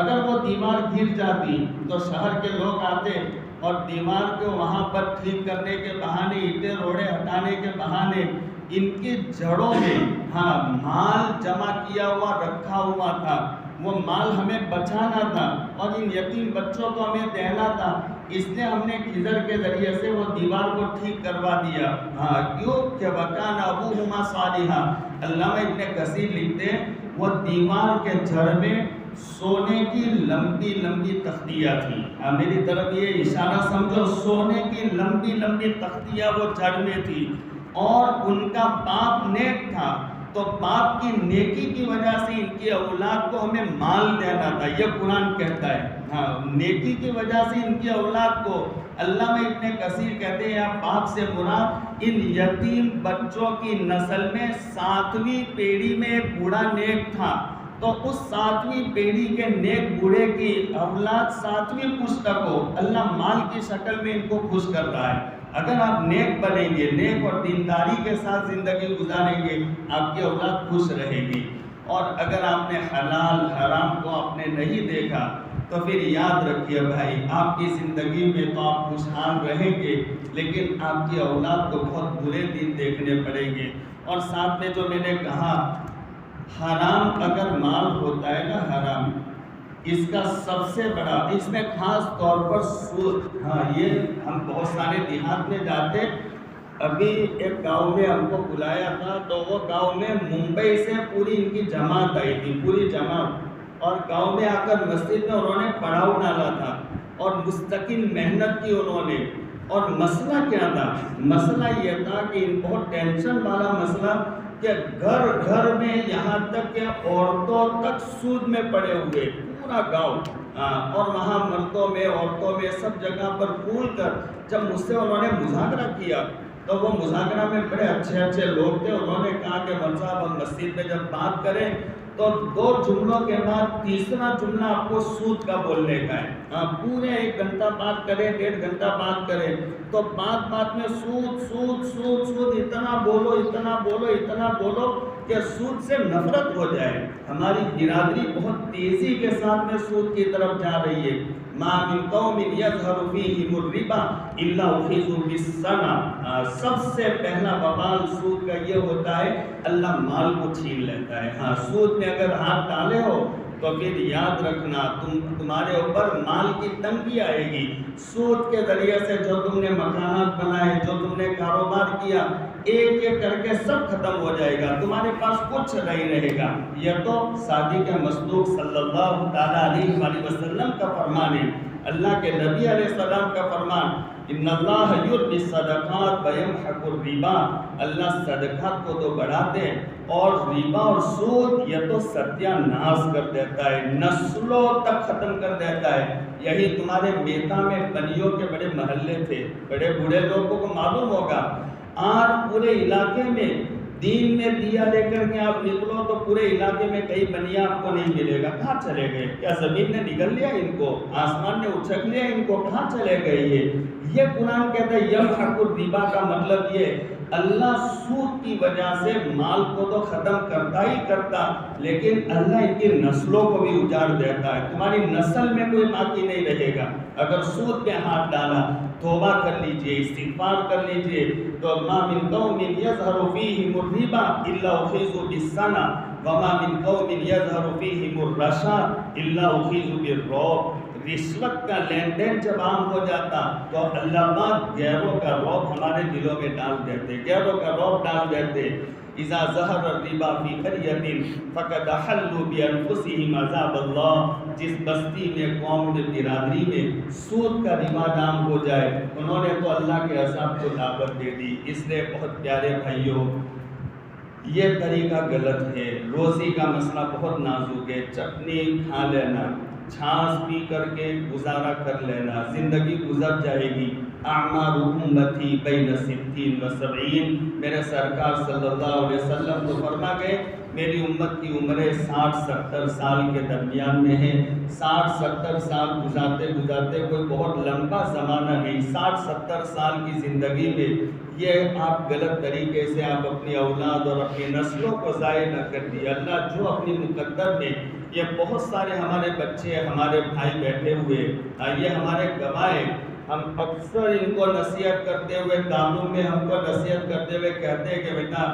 Speaker 1: اگر وہ دیوار گر جاتی تو شہر کے لوگ آتے اور دیوار کو وہاں پر ٹھیک کرنے کے بہانے اینٹیں روڑے ہٹانے کے بہانے ان کی جڑوں میں مال جمع کیا ہوا رکھا ہوا تھا، وہ مال ہمیں بچانا تھا اور ان یتیم بچوں کو ہمیں دینا تھا، اس لیے ہم نے خضر کے ذریعے سے وہ دیوار کو ٹھیک کروا دیا. کیوں کہ وَكَانَ أَبُوهُمَا صَالِحًا. علامہ ابن کثیر لکھتے ہیں وہ دیوار کے جڑ میں سونے کی لمبی لمبی تختیاں تھیں. میری طرف یہ اشارہ سمجھو، سونے کی لمبی لمبی تختیاں وہ جڑ میں تھی اور ان کا باپ نیک تھا، تو باپ کی نیکی کی وجہ سے ان کی اولاد کو ہمیں مال دینا تھا. یہ قرآن کہتا ہے نیکی کی وجہ سے ان کی اولاد کو. علامہ ابن کثیر کہتے ہیں باپ سے مراد ان یتیم بچوں کی نسل میں 7ویں پیڑھی میں ایک بوڑھا نیک تھا، تو اس 7ویں پیڑھی کے نیک بوڑھے کی اولاد 7ویں پشت کو اللہ مال کی شکل میں ان کو خوش کر رہا ہے. اگر آپ نیک بنیں گے، نیک اور دینداری کے ساتھ زندگی گزاریں گے، آپ کی اولاد خوش رہے گی. اور اگر آپ نے حلال حرام کو آپ نے نہیں دیکھا تو پھر یاد رکھیے بھائی، آپ کی زندگی میں تو آپ خوشحال رہیں گے لیکن آپ کی اولاد کو بہت برے دن دیکھنے پڑیں گے. اور ساتھ میں جو میں نے کہا حرام اگر مال ہوتا ہے نا، حرام اس کا سب سے بڑا، اس میں خاص طور پر سود. یہ ہم بہت سارے دیہات میں جاتے، ابھی ایک گاؤں میں ہم کو بلایا تھا تو وہ گاؤں میں ممبئی سے پوری ان کی جماعت آئی تھی، پوری جماعت، اور گاؤں میں آ کر مسجد میں انہوں نے پڑاؤ ڈالا تھا اور مستقل محنت کی انہوں نے. اور مسئلہ کیا تھا؟ مسئلہ یہ تھا کہ بہت ٹینشن والا مسئلہ کہ گھر گھر میں یہاں تک کہ عورتوں تک سود میں پڑے ہوئے، پورا گاؤں، اور وہاں مردوں میں عورتوں میں سب جگہ پر پھول کر. جب مجھ سے انہوں نے مذاکرہ کیا تو وہ مذاکرہ میں بڑے اچھے اچھے لوگ تھے. انہوں نے کہا کہ مول صاحب ہم مسجد میں جب بات کریں تو 2 جملوں کے بعد تیسرا جملہ آپ کو سود کا بولنے کا ہے. پورے 1 گھنٹہ بات کریں، 1.5 گھنٹہ بات کریں تو بات بات میں سود سود سود سود، اتنا بولو اتنا بولو اتنا بولو کہ سود سے نفرت ہو جائے. ہماری برادری بہت تیزی کے ساتھ میں سود کی طرف جا رہی ہے. ما من قوم یظہر فیہم الربا الا اخذوا بالسنہ. سب سے پہلا وبال سود کا یہ ہوتا ہے اللہ مال کو چھین لیتا ہے. سود میں اگر ہاتھ ڈالے ہو تو پھر یاد رکھنا تمہارے اوپر مال کی تنگی آئے گی. سود کے ذریعے سے جو تم نے مکانات بنائے، جو تم نے کاروبار کیا، ایک ایک کر کے سب ختم ہو جائے گا، تمہارے پاس کچھ نہیں رہے گا. یہ تو صادق مصدوق صلی اللہ تعالیٰ علیہ وآلہ وسلم کا فرمان ہے، اللہ کے نبی علیہ السلام کا فرمان. ان اللہ یربی الصدقات ویمحق الربا. اللہ صدقات کو تو بڑھاتے ہیں اور ربا اور سود یہ تو ستیہ ناش کر دیتا ہے، نسلوں تک ختم کر دیتا ہے. یہی تمہارے میتا میں بنیوں کے بڑے محلے تھے، بڑے بوڑھے لوگوں کو معلوم ہوگا. آج پورے علاقے میں دین میں دیا لے کر کے آپ نکلو تو پورے علاقے میں کئی بنیا آپ کو نہیں ملے گا. کہاں چلے گئے؟ کیا زمین نے نگل لیا ان کو؟ آسمان نے اچھک لیا ان کو؟ کہاں چلے گئے؟ یہ قرآن کہتا ہے یمحق الربا کا مطلب یہ اللہ سود کی وجہ سے مال کو تو ختم کرتا ہی کرتا، لیکن اللہ ان کی نسلوں کو بھی اجاڑ دیتا ہے. تمہاری نسل میں کوئی باقی نہیں رہے گا. اگر سود پہ ہاتھ ڈالا توبہ کر لیجئے، استغفار کر لیجئے. تو ما من قوم یظہر فیہم الربا الا اخذوا بالسنہ وما من قوم یظہر فیہم الرشاد الا اخذوا بالرعب. رشوت کا لین دین جب عام ہو جاتا تو اللہ پاک غیروں کا رعب ہمارے دلوں میں ڈال دیتے، غیروں کا رعب ڈال دیتے. اذا ظہر الربا فی قریۃ فقد احلوا بانفسہم عذاب اللہ. جس بستی میں، قوم میں، برادری میں سود کا رواج عام ہو جائے انہوں نے تو اللہ کے عذاب کو دعوت دے دی. اس لیے بہت پیارے بھائیوں، یہ طریقہ غلط ہے. روزی کا مسئلہ بہت نازک ہے. چٹنی کھا لینا، چھاس پی کر کے گزارا کر لینا، زندگی گزر جائے گی۔ اعمار امتی بین 60 و 70، میرے سرکار صلی اللہ علیہ وسلم تو فرما گئے میری امت کی عمریں 60-70 سال کے درمیان میں ہے۔ 60-70 سال گزارتے گزارتے کوئی بہت لمبا زمانہ نہیں، 60-70 سال کی زندگی میں یہ آپ غلط طریقے سے آپ اپنی اولاد اور اپنی نسلوں کو ضائع نہ کر دیے۔ اللہ جو اپنی مقدر میں یہ بہت سارے ہمارے بچے ہمارے بھائی بیٹھے ہوئے، یہ ہمارے گواہ، ہم اکثر ان کو نصیحت کرتے ہوئے کاموں میں ہم کو نصیحت کرتے ہوئے کہتے ہیں کہ بیٹا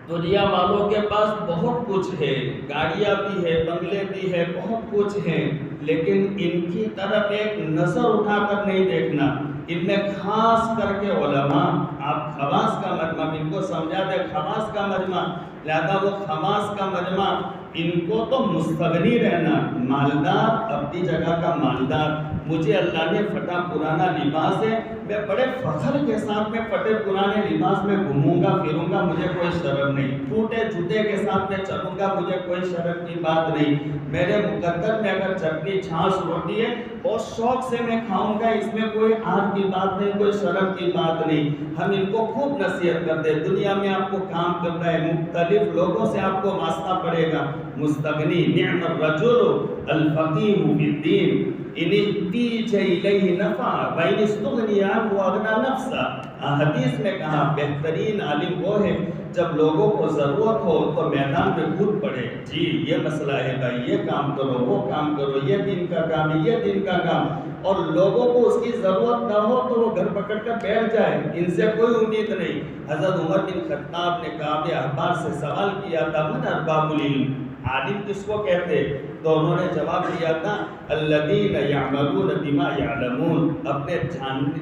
Speaker 1: دنیا والوں کے پاس بہت کچھ ہے، گاڑیاں بھی ہے، بنگلے بھی ہے، بہت کچھ ہے، لیکن ان کی طرف ایک نظر اٹھا کر نہیں دیکھنا۔ ان میں خاص کر کے علماء، آپ خواص کا مجمع، ان کو سمجھا دے خواص کا مجمع، لہذا وہ خواص کا مجمع ان کو تو مستغنی رہنا، مالدار اپنی جگہ کا مالدار، مجھے اللہ نے پھٹا پرانا لباس ہے، میں بڑے فخر کے ساتھ میں پھٹے پرانے لباس میں گھوموں گا پھروں گا، مجھے کوئی شرم نہیں، ٹوٹے جوتے کے ساتھ میں چلوں گا، مجھے کوئی شرم کی بات نہیں۔ میرے مقدر میں اگر چٹنی چھاچھ روٹی ہے اور شوق سے میں کھاؤں گا، اس میں کوئی آر کی بات نہیں، کوئی شرم کی بات نہیں۔ ہم ان کو خوب نصیحت کرتے ہیں، دنیا میں آپ کو کام کرنا ہے، مختلف لوگوں سے آپ کو واسطہ پڑے گا، مستغنی نعم الرجل الفقیہ فی الدین ان احتیج الیہ نفع وان استغنی عنہ اغنی نفسہ۔ حدیث میں کہا بہترین عالم وہ ہے جب لوگوں کو ضرورت ہو تو میدان میں کود پڑے، جی یہ مسئلہ ہے بھائی، یہ کام کرو، وہ کام کرو، یہ دین کا کام ہے، یہ دین کا کام، اور لوگوں کو اس کی ضرورت نہ ہو تو وہ گھر پکڑ کر بیٹھ جائے، ان سے کوئی امید نہیں۔ حضرت عمر بن خطاب نے کعب احبار سے سوال کیا تھا من ارباب العلم، عالم کس کو کہتے؟ تو انہوں نے جواب دیا تھا الذین یعملون بما یعلمون، اپنے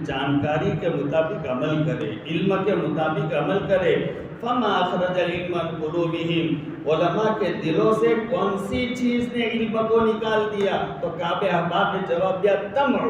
Speaker 1: جانکاری کے مطابق عمل کرے، علم کے مطابق عمل کرے۔ فما اخرج العلم من قلوبہم، علماء کے دلوں سے کون سی چیز نے علم کو نکال دیا؟ تو کعب احبار نے جواب دیا طمع،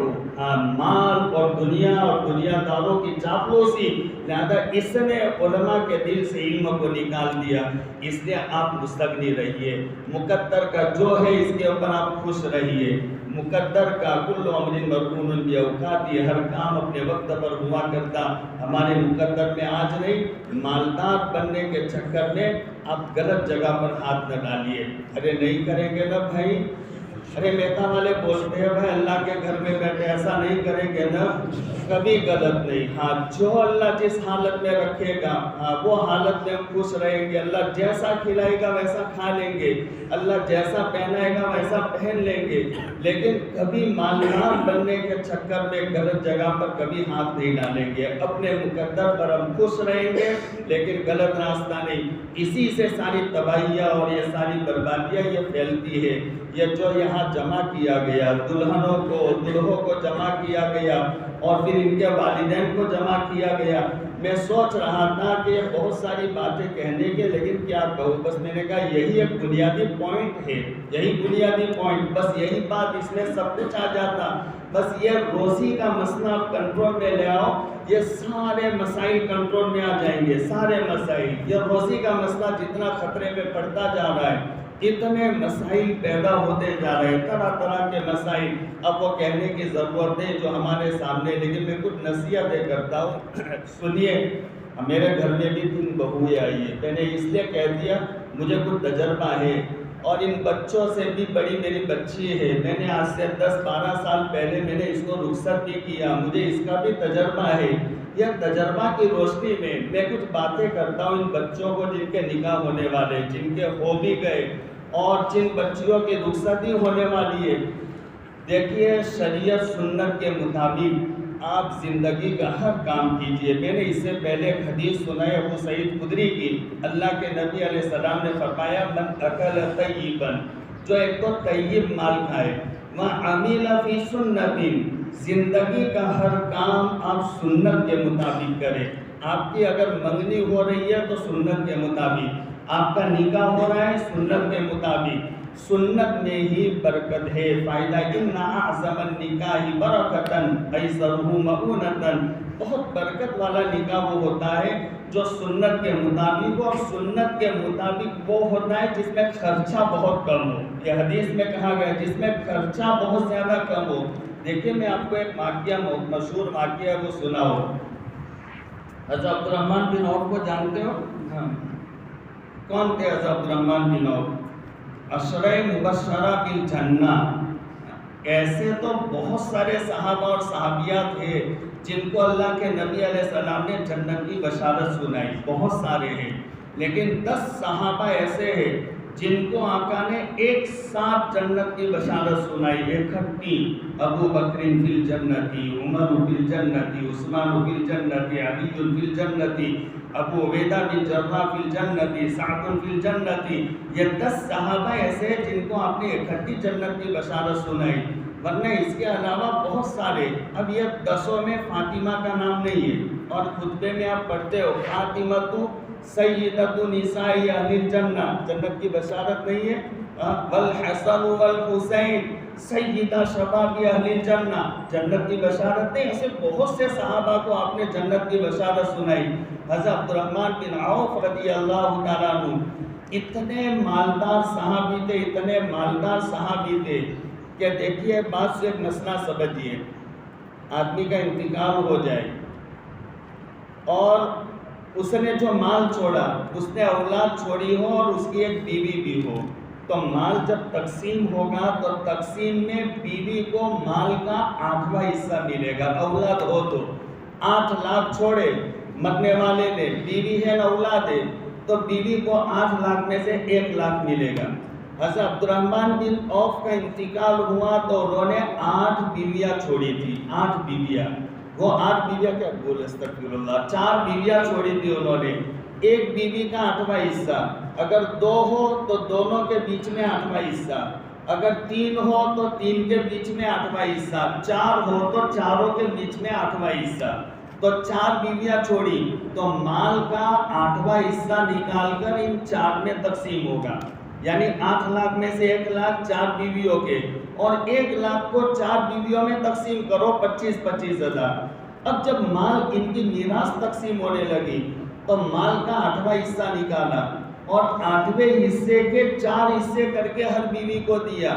Speaker 1: مال اور دنیا داروں کی چاپلوسی، لہذا اس نے علماء کے دل سے علم کو نکال دیا۔ اس لیے آپ مستغنی رہیے، مقدر کا جو ہے اس کے اوپر آپ خوش رہیے، مقدر کا کل امر مرہون باوقاتہ، ہر کام اپنے وقت پر ہوا کرتا۔ ہمارے مقدر میں آج نہیں، مالدار بننے کے چکر میں آپ غلط جگہ پر ہاتھ نہ ڈالیے۔ ارے نہیں کریں گے نا بھائی، ارے میتا والے بولتے ہیں بھائی اللہ کے گھر میں بیٹھے، ایسا نہیں کریں گے نا، کبھی غلط نہیں۔ ہاں جو اللہ جس حالت میں رکھے گا، ہاں وہ حالت میں ہم خوش رہیں گے، اللہ جیسا کھلائے گا ویسا کھا لیں گے، اللہ جیسا پہنائے گا ویسا پہن لیں گے، لیکن کبھی مالدار بننے کے چکر میں غلط جگہ پر کبھی ہاتھ نہیں ڈالیں گے۔ اپنے مقدر پر ہم خوش رہیں گے لیکن غلط راستہ نہیں۔ اسی سے ساری تباہیاں اور یہ ساری بربادیاں یہ پھیلتی ہے۔ یہ جو یہاں جمع کیا گیا، دلہنوں کو دلہوں کو جمع کیا گیا اور پھر ان کے والدین کو جمع کیا گیا، میں سوچ رہا تھا کہ یہ بہت ساری باتیں کہنے کے، لیکن کیا کہوں، بس میں نے کہا یہی ایک بنیادی پوائنٹ ہے، یہی بنیادی پوائنٹ، بس یہی بات اس میں سب کچھ آ جاتا۔ بس یہ روزی کا مسئلہ آپ کنٹرول میں لے آؤ، یہ سارے مسائل کنٹرول میں آ جائیں گے، سارے مسائل۔ یہ روزی کا مسئلہ جتنا خطرے میں پڑتا جا رہا ہے، اتنے مسائل پیدا ہوتے جا رہے ہیں، طرح طرح کے مسائل۔ اب وہ کہنے کی ضرورت نہیں جو ہمارے سامنے، لیکن میں کچھ نصیحتیں کرتا ہوں، سنیے۔ میرے گھر میں بھی 3 بہویں آئی ہیں، میں نے اس لیے کہہ دیا مجھے کچھ تجربہ ہے، اور ان بچوں سے بھی بڑی میری بچی ہے، میں نے آج سے 10-12 سال پہلے میں نے اس کو رخصت بھی کیا، مجھے اس کا بھی تجربہ ہے۔ یہ تجربہ کی روشنی میں میں کچھ باتیں کرتا ہوں ان بچوں کو جن کے نکاح ہونے والے، جن کے ہو بھی گئے، اور جن بچیوں کی رخصتی ہونے والی ہے۔ دیکھیے شریعت سنت کے مطابق آپ زندگی کا ہر کام کیجئے۔ میں نے اس سے پہلے ایک حدیث سنائی ابو سعید خدری کی، اللہ کے نبی علیہ السلام نے فرمایا من اکل طیبا، جو ایک تو طیب مال کھائے، وعمل فی سنت، زندگی کا ہر کام آپ سنت کے مطابق کریں۔ آپ کی اگر منگنی ہو رہی ہے تو سنت کے مطابق، آپ کا نکاح ہو رہا ہے سنت کے مطابق، سنت میں ہی برکت ہے، فائدہ۔ ان اعظم النکاح برکتاً ایسرہ مؤونتاً، بہت برکت والا نکاح وہ ہوتا ہے جو سنت کے مطابق ہو، اور سنت کے مطابق وہ ہوتا ہے جس میں خرچہ بہت کم ہو. یہ حدیث میں کہا گیا جس میں خرچہ بہت زیادہ کم ہو. دیکھیے میں آپ کو ایک واقعہ، مشہور واقعہ ہے وہ سنا ہو. حضرت عبد الرحمن بن عوف کو جانتے ہو؟ کون تھے حضرت عبد الرحمن بن عوف؟ عشرہ مبشرہ بالجنہ. ایسے تو بہت سارے صحابہ اور صحابیات تھے جن کو اللہ کے نبی علیہ السلام نے جنت کی بشارت سنائی، بہت سارے ہیں. لیکن 10 صحابہ ایسے ہیں جن کو آقا نے ایک ساتھ جنت کی بشارت سنائی اکٹھی. ابو بکر فی الجنتی، عمر فی الجنتی، عثمان فی الجنتی، علی فی الجنتی، ابو عبیدہ بن جراح فی الجنتی، سعد فی الجنتی. یہ 10 صحابہ ایسے ہیں جن کو آپ نے اکٹھی جنت کی بشارت سنائی، ورنہ اس کے علاوہ بہت سارے. اب یہ 10 میں فاطمہ کا نام نہیں ہے، اور خطبے میں آپ پڑھتے ہو فاطمہ سیدۃ نساء اہل الجنہ، جنت کی بشارت نہیں ہے. والحسن والحسین سیدہ شباب اہل الجنہ، جنت کی بشارت نہیں. ایسے بہت سے صحابہ کو آپ نے جنت کی بشارت سنائی. حضرت عبد الرحمن بن عوف رضی اللہ تعالیٰ عنہ اتنے مالدار صحابی تھے، اتنے مالدار صحابی تھے کہ دیکھیے بات سے ایک مسئلہ سمجھیے. آدمی کا انتقال ہو جائے اور اس نے جو مال چھوڑا، اس نے اولاد چھوڑی ہو اور اس کی ایک بیوی بھی ہو، تو مال جب تقسیم ہوگا تو تقسیم میں بیوی کو مال کا 8واں حصہ ملے گا. اولاد ہو تو 8 لاکھ چھوڑے مرنے والے نے، بیوی ہے نہ اولاد ہے، تو بیوی کو 8 لاکھ میں سے 1 لاکھ ملے گا. حضرت عبد الرحمن بن عوف کا انتقال ہوا تو انہوں نے 8 بیویاں چھوڑی تھی. 8 بیویاں، وہ 8 بیویاں کیا بولے استغفر اللہ، 4 بیویاں چھوڑی تھی انہوں نے. ایک بیوی کا 8واں حصہ، اگر 2 ہو تو دونوں کے بیچ میں 8واں حصہ، اگر 3 ہو تو 3 کے بیچ میں 8واں حصہ، 4 ہو تو چاروں کے بیچ میں 8واں حصہ. تو 4 بیویاں چھوڑی تو مال کا 8واں حصہ نکال کر ان 4 میں تقسیم ہوگا. یعنی 8 لاکھ میں سے 1 لاکھ 4 بیویوں کے، اور 1 لاکھ کو 4 بیویوں میں تقسیم کرو 25-25 ہزار. اب جب مال ان کی میراث تقسیم ہونے لگی تو مال کا 8واں حصہ نکالا اور 8ویں حصے کے 4 حصے کر کے ہر بیوی کو دیا.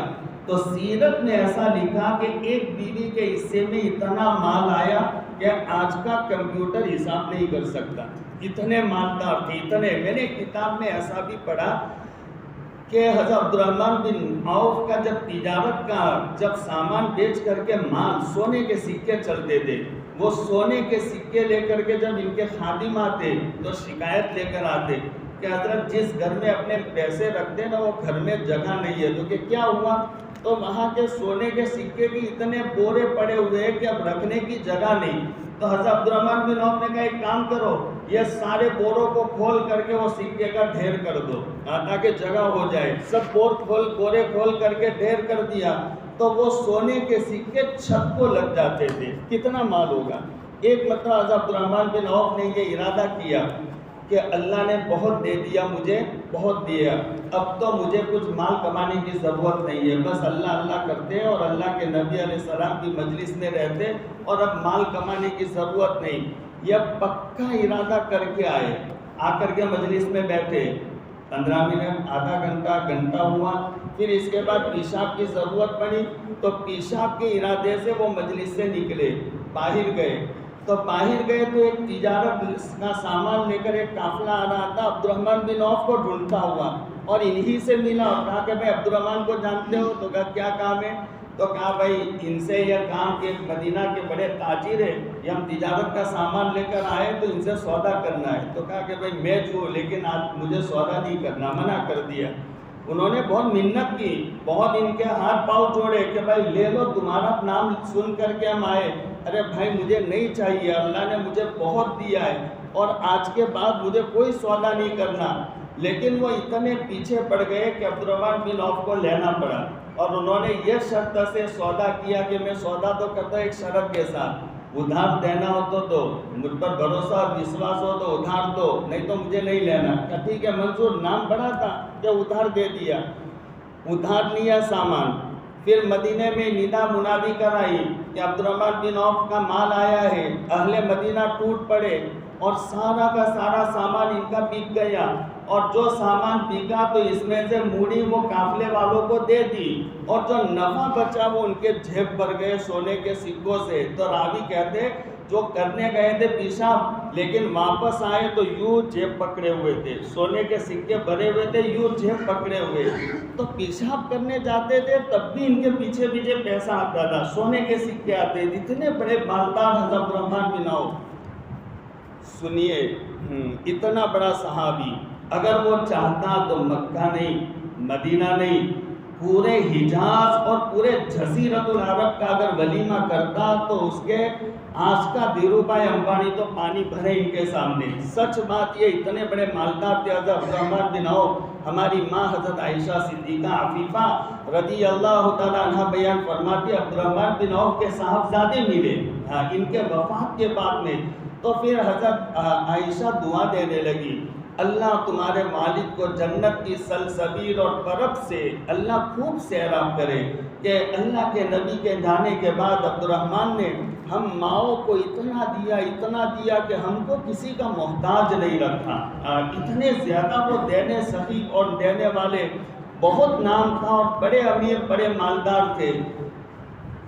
Speaker 1: تو سیرت میں ایسا لکھا کہ ایک بیوی کے حصے میں اتنا مال آیا کہ آج کا کمپیوٹر حساب نہیں کر سکتا. اتنے مالدار تھے، اتنے. میں نے کتاب میں ایسا بھی پڑھا کہ حضرت عبد الرحمن بن عوف کا جب تجارت کا جب سامان بیچ کر کے مال، سونے کے سکے چلتے تھے، وہ سونے کے سکے لے کر کے جب ان کے خادم آتے تو شکایت لے کر آتے کہ حضرت جس گھر میں اپنے پیسے رکھتے نا وہ گھر میں جگہ نہیں ہے. تو کہ کیا ہوا؟ تو وہاں کے سونے کے سکے بھی اتنے بورے پڑے ہوئے ہیں کہ اب رکھنے کی جگہ نہیں. تو حضرت عبد الرحمن بن عوف نے کہا ایک کام کرو، یہ سارے بوروں کو کھول کر کے وہ سکے کا ڈھیر کر دو تاکہ جگہ ہو جائے. سب بورے کھول کر کے ڈھیر کر دیا تو وہ سونے کے سکے چھت کو لگ جاتے تھے. کتنا مال ہوگا. ایک مرتبہ حضرت عبد الرحمن بن عوف نے یہ ارادہ کیا کہ اللہ نے بہت دے دیا، مجھے بہت دیا، اب تو مجھے کچھ مال کمانے کی ضرورت نہیں ہے، بس اللہ اللہ کرتے اور اللہ کے نبی علیہ السلام کی مجلس میں رہتے اور اب مال کمانے کی ضرورت نہیں. یہ پکا ارادہ کر کے آئے، آ کر کے مجلس میں بیٹھے. 15 منٹ، آدھا گھنٹہ، گھنٹہ ہوا. پھر اس کے بعد پیشاب کی ضرورت پڑی تو پیشاب کے ارادے سے وہ مجلس سے نکلے، باہر گئے. تو باہر گئے تو ایک تجارت کا سامان لے کر ایک قافلہ آ رہا تھا. عبد الرحمن بن عوف کو ڈھونڈتا ہوا اور انہی سے ملا اور کہا کہ بھائی عبد الرحمن کو جانتے ہو؟ تو کہا کیا کام ہے؟ تو کہا بھائی ان سے یہ کام کہ مدینہ کے بڑے تاجر ہیں، یہ ہم تجارت کا سامان لے کر آئے تو ان سے سودا کرنا ہے. تو کہا کہ بھائی میں جو لیکن آج مجھے سودا نہیں کرنا، منع کر دیا. انہوں نے بہت منت کی، بہت ان کے ہاتھ پاؤں جوڑے کہ بھائی لے لو، تمہارا نام سن کر کے ہم آئے. ارے بھائی مجھے نہیں چاہیے، اللہ نے مجھے بہت دیا ہے اور آج کے بعد مجھے کوئی سودا نہیں کرنا. لیکن وہ اتنے پیچھے پڑ گئے کہ عبد الرحمن بن عوف کو لینا پڑا اور انہوں نے یہ شرط سے سودا کیا کہ میں سودا تو کرتا ایک شرط کے ساتھ، ادھار دینا ہو تو دو، مجھ پر بھروسہ اور وشواس ہو تو ادھار دو، نہیں تو مجھے نہیں لینا. ٹھیک ہے منظور. نام بڑا تھا کہ ادھار دے دیا، ادھار لیا سامان. پھر مدینے میں ندا منادی کرائی کہ عبد الرحمن بن عوف کا مال آیا ہے. اہل مدینہ ٹوٹ پڑے اور سارا کا سارا سامان ان کا بک گیا، اور جو سامان بکا تو اس میں سے موڑی وہ قافلے والوں کو دے دی، اور جو نفع بچا وہ ان کے جیب بھر گئے سونے کے سکوں سے۔ تو راوی کہتے جو کرنے گئے تھے پیشاب لیکن واپس آئے تو یوں جیب پکڑے ہوئے تھے، سونے کے سکے بھرے ہوئے تھے، یوں جیب پکڑے ہوئے۔ تو پیشاب کرنے جاتے تھے تب بھی ان کے پیچھے پیچھے پیسہ آتا تھا، سونے کے سکے آتے تھے۔ اتنے بڑے مالدار حضرت عبدالرحمن بن عوف، سنیے اتنا بڑا صحابی، اگر وہ چاہتا تو مکہ نہیں، مدینہ نہیں، پورے حجاز اور پورے جزیرۃ العرب کا اگر ولیمہ کرتا تو اس کے آج کا دھیرو بھائی امبانی تو پانی بھرے ان کے سامنے۔ سچ بات یہ اتنے بڑے مالدار تھے حضرت عبدالرحمن بن عوف۔ ہماری ماں حضرت عائشہ صدیقہ عفیفہ رضی اللہ تعالیٰ عنہ بیان فرماتی عبدالرحمن بن عوف کے صاحبزادے ملے ان کے وفات کے بعد میں، تو پھر حضرت عائشہ دعا دینے لگی، اللہ تمہارے والد کو جنت کی سلسبیل اور برف سے اللہ خوب سیراب کرے کہ اللہ کے نبی کے جانے کے بعد عبدالرحمن نے ہم ماؤں کو اتنا دیا کہ ہم کو کسی کا محتاج نہیں رکھا۔ اتنے زیادہ وہ دینے سخی اور دینے والے، بہت نام تھا اور بڑے امیر بڑے مالدار تھے۔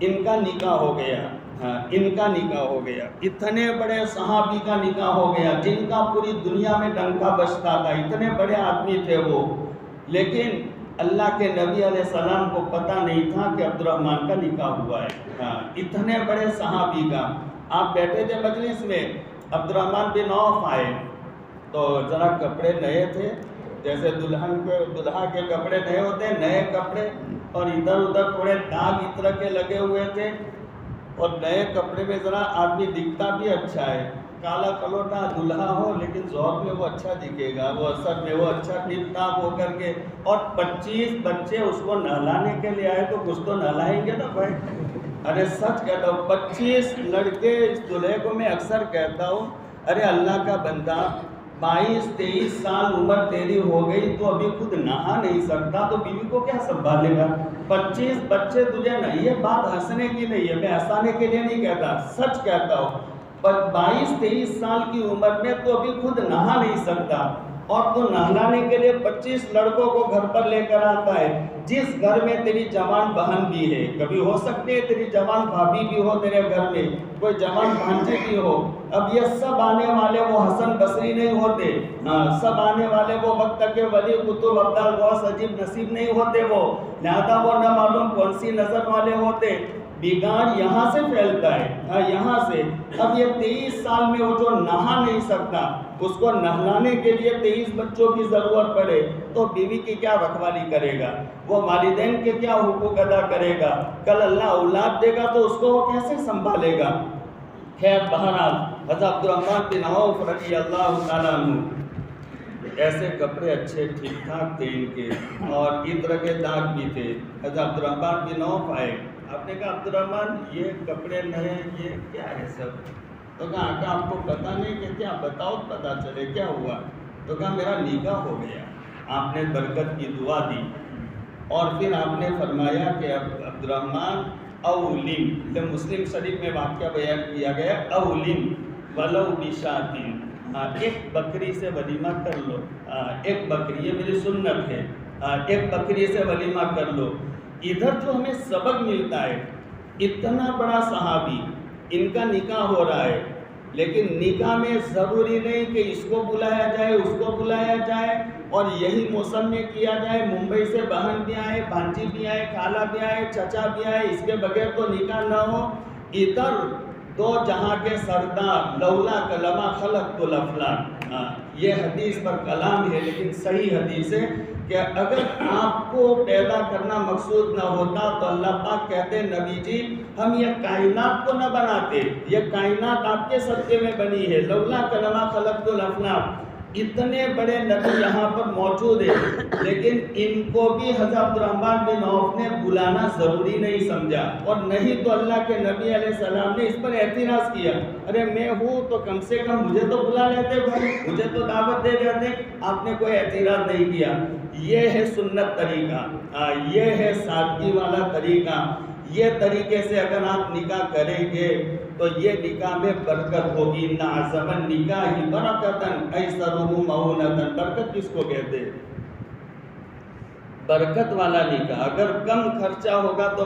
Speaker 1: ان کا نکاح ہو گیا، اتنے بڑے صحابی کا نکاح ہو گیا جن کا پوری دنیا میں ڈنکا بجتا تھا، اتنے بڑے آدمی تھے وہ، لیکن اللہ کے نبی علیہ السلام کو پتہ نہیں تھا کہ عبدالرحمن کا نکاح ہوا ہے۔ اتنے بڑے صحابی کا، آپ بیٹھے تھے مجلس میں، عبدالرحمن بن عوف آئے تو ذرا کپڑے نئے تھے، جیسے دلہا کے کپڑے نئے ہوتے ہیں، نئے کپڑے، اور ادھر ادھر تھوڑے داغ اس طرح کے لگے ہوئے تھے، اور نئے کپڑے میں ذرا آدمی دکھتا بھی اچھا ہے، کالا کلوٹا دلہا ہو لیکن ظہر میں وہ اچھا دکھے گا، وہ اثر میں وہ اچھا ٹپ ٹاپ ہو کر کے، اور 25 بچے اس کو نہلانے کے لیے آئے تو کچھ تو نہلائیں گے نا بھائی۔ ارے سچ کہتا ہوں، 25 لڑکے اس دلہے کو میں اکثر کہتا ہوں، ارے اللہ کا بندہ 22-23 سال عمر تیری ہو گئی تو ابھی خود نہا نہیں سکتا تو بیوی کو کیا سنبھالے گا؟ 25 بچے تجھے نہ، یہ بات ہنسنے کی نہیں ہے، میں ہنسانے کے لیے نہیں کہتا، سچ کہتا ہوں، 22-23 سال کی عمر میں تو ابھی خود نہا نہیں سکتا، اور تو نہلانے کے لیے 25 لڑکوں کو گھر پر لے کر آتا ہے۔ جس گھر میں تیری جوان بہن بھی ہے، کبھی ہو سکتی ہے تیری جوان بھابھی بھی ہو تیرے گھر میں، کوئی جوان بھانجے بھی ہو، اب یہ سب آنے والے وہ حسن بصری نہیں ہوتے، سب آنے والے وہ وقت کے ولی قطب ابدال غوث عجیب نصیب نہیں ہوتے، وہ لہذا وہ نہ معلوم کون سی نظر والے ہوتے، بگاڑ یہاں سے پھیلتا ہے، یہاں سے۔ اب یہ 23 سال میں وہ جو نہا نہیں سکتا، اس کو نہلانے کے لیے 23 بچوں کی ضرورت پڑے تو بیوی کی کیا رکھوالی کرے گا، وہ والدین کے کیا حقوق ادا کرے گا، کل اللہ اولاد دے گا تو اس کو وہ کیسے سنبھالے گا۔ خیر بہرحال حضرت عبدالرحمن بن عوف رضی اللہ تعالیٰ عنہ، ایسے کپڑے اچھے ٹھیک ٹھاک تھے ان کے، اور عطر کے داغ بھی تھے۔ حضرت عبدالرحمن بن عوف آئے، آپ نے کہا عبدالرحمن یہ کپڑے نئے، یہ کیا ہے سب؟ تو کہا آقا آپ کو پتہ نہیں کہ کیا؟ بتاؤ پتہ چلے کیا ہوا۔ تو کہا میرا نکاح ہو گیا۔ آپ نے برکت کی دعا دی، اور پھر آپ نے فرمایا کہ عبدالرحمن اولم، یہ مسلم شریف میں واقعہ بیان کیا گیا، اولم ولو بشاتین، ایک بکری سے ولیمہ کر لو، ایک بکری، یہ میری سنت ہے، ایک بکری سے ولیمہ کر لو۔ ادھر جو ہمیں سبق ملتا ہے، اتنا بڑا صحابی، ان کا نکاح ہو رہا ہے، لیکن نکاح میں ضروری نہیں کہ اس کو بلایا جائے اس کو بلایا جائے، اور یہی موسم میں کیا جائے، ممبئی سے بہن بھی آئے، بھانجی بھی آئے، خالہ بھی آئے، چچا بھی آئے، اس کے بغیر تو نکاح نہ ہو۔ ادھر دو جہاں کے سردار، لولا کلمہ خلقت الافلاک، یہ حدیث پر کلام ہے لیکن صحیح حدیث ہے کہ اگر آپ کو پیدا کرنا مقصود نہ ہوتا تو اللہ پاک کہتے نبی جی ہم یہ کائنات کو نہ بناتے، یہ کائنات آپ کے صدقے میں بنی ہے، لولا کلمہ خلقت الافلاک۔ اتنے بڑے نبی یہاں پر موجود ہیں، لیکن ان کو بھی حضرت عبدالرحمن بن عوف نے بلانا ضروری نہیں سمجھا، اور نہیں تو اللہ کے نبی علیہ السلام نے اس پر اعتراض کیا، ارے میں ہوں تو کم سے کم مجھے تو بلا لیتے بھائی، مجھے تو دعوت دے دیتے، آپ نے کوئی اعتراض نہیں کیا۔ یہ ہے سنت طریقہ، یہ ہے سادگی والا طریقہ، یہ طریقے سے اگر آپ نکاح کریں گے تو یہ نکاح میں برکت ہوگی. نہ عزمن نکاح برکتن ایسرہ مؤونتن. برکت کس کو کہتے ہیں؟ برکت والا نکاح. اگر کم خرچہ ہوگا تو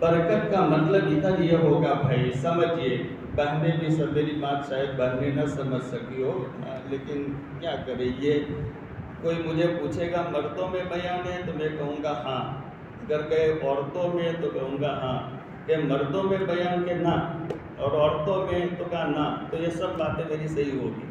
Speaker 1: برکت کا مطلب ادھر یہ ہوگا بھائی سمجھیے. بہنیں بھی سب میری بات شاید بہنیں نہ سمجھ سکی ہو، لیکن کیا کرے، یہ کوئی مجھے پوچھے گا مردوں میں بیان ہے تو میں کہوں گا ہاں، اگر کہے عورتوں میں تو کہوں گا ہاں، کہ مردوں میں بیان کہ نہ، اور عورتوں میں تو کہا نہ. تو یہ سب باتیں میری صحیح ہوگی.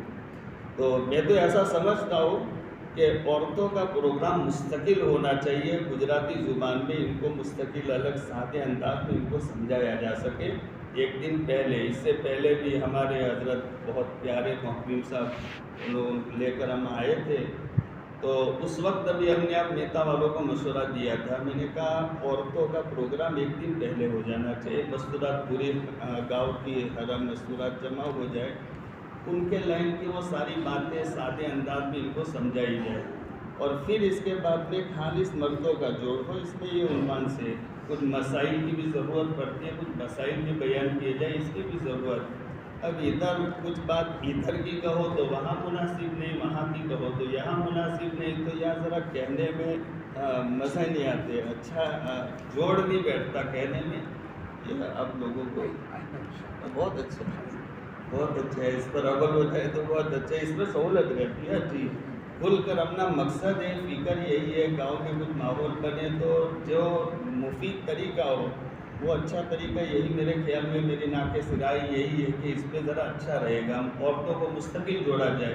Speaker 1: تو میں تو ایسا سمجھتا ہوں کہ عورتوں کا پروگرام مستقل ہونا چاہیے، گجراتی زبان میں ان کو مستقل الگ سادے انداز میں ان کو سمجھایا جا سکے. ایک دن پہلے، اس سے پہلے بھی ہمارے حضرت بہت پیارے محترم صاحب لوگ لے کر ہم آئے تھے، تو اس وقت ابھی ہم نے آپ نیتا والوں کو مشورہ دیا تھا. میں نے کہا عورتوں کا پروگرام ایک دن پہلے ہو جانا چاہیے، مستورات پورے گاؤں کی حرم مستورات جمع ہو جائے، ان کے لائن کی وہ ساری باتیں سادے انداز میں ان کو سمجھائی جائے، اور پھر اس کے بعد میں خالص مردوں کا جوڑ ہو. اس میں یہ عنوان سے کچھ مسائل کی بھی ضرورت پڑتی ہے، کچھ مسائل بھی بیان کیے جائے، اس کی بھی ضرورت. اب ادھر کچھ بات ادھر کی کہو تو وہاں مناسب نہیں، وہاں کی کہو تو یہاں مناسب نہیں، تو یا ذرا کہنے میں مزہ نہیں آتے، اچھا جوڑ نہیں بیٹھتا کہنے میں. یہ اب لوگوں کو بہت اچھا ہے، اس پر عمل ہو جائے تو بہت اچھا ہے، اس میں سہولت رہتی ہے. جی کھل کر اپنا مقصد ہے، فکر یہی ہے گاؤں میں کچھ ماحول بنے تو جو مفید طریقہ ہو وہ اچھا طریقہ. یہی میرے خیال میں میری ناقص رائے یہی ہے کہ اس پہ ذرا اچھا رہے گا، عورتوں کو مستقل جوڑا جائے،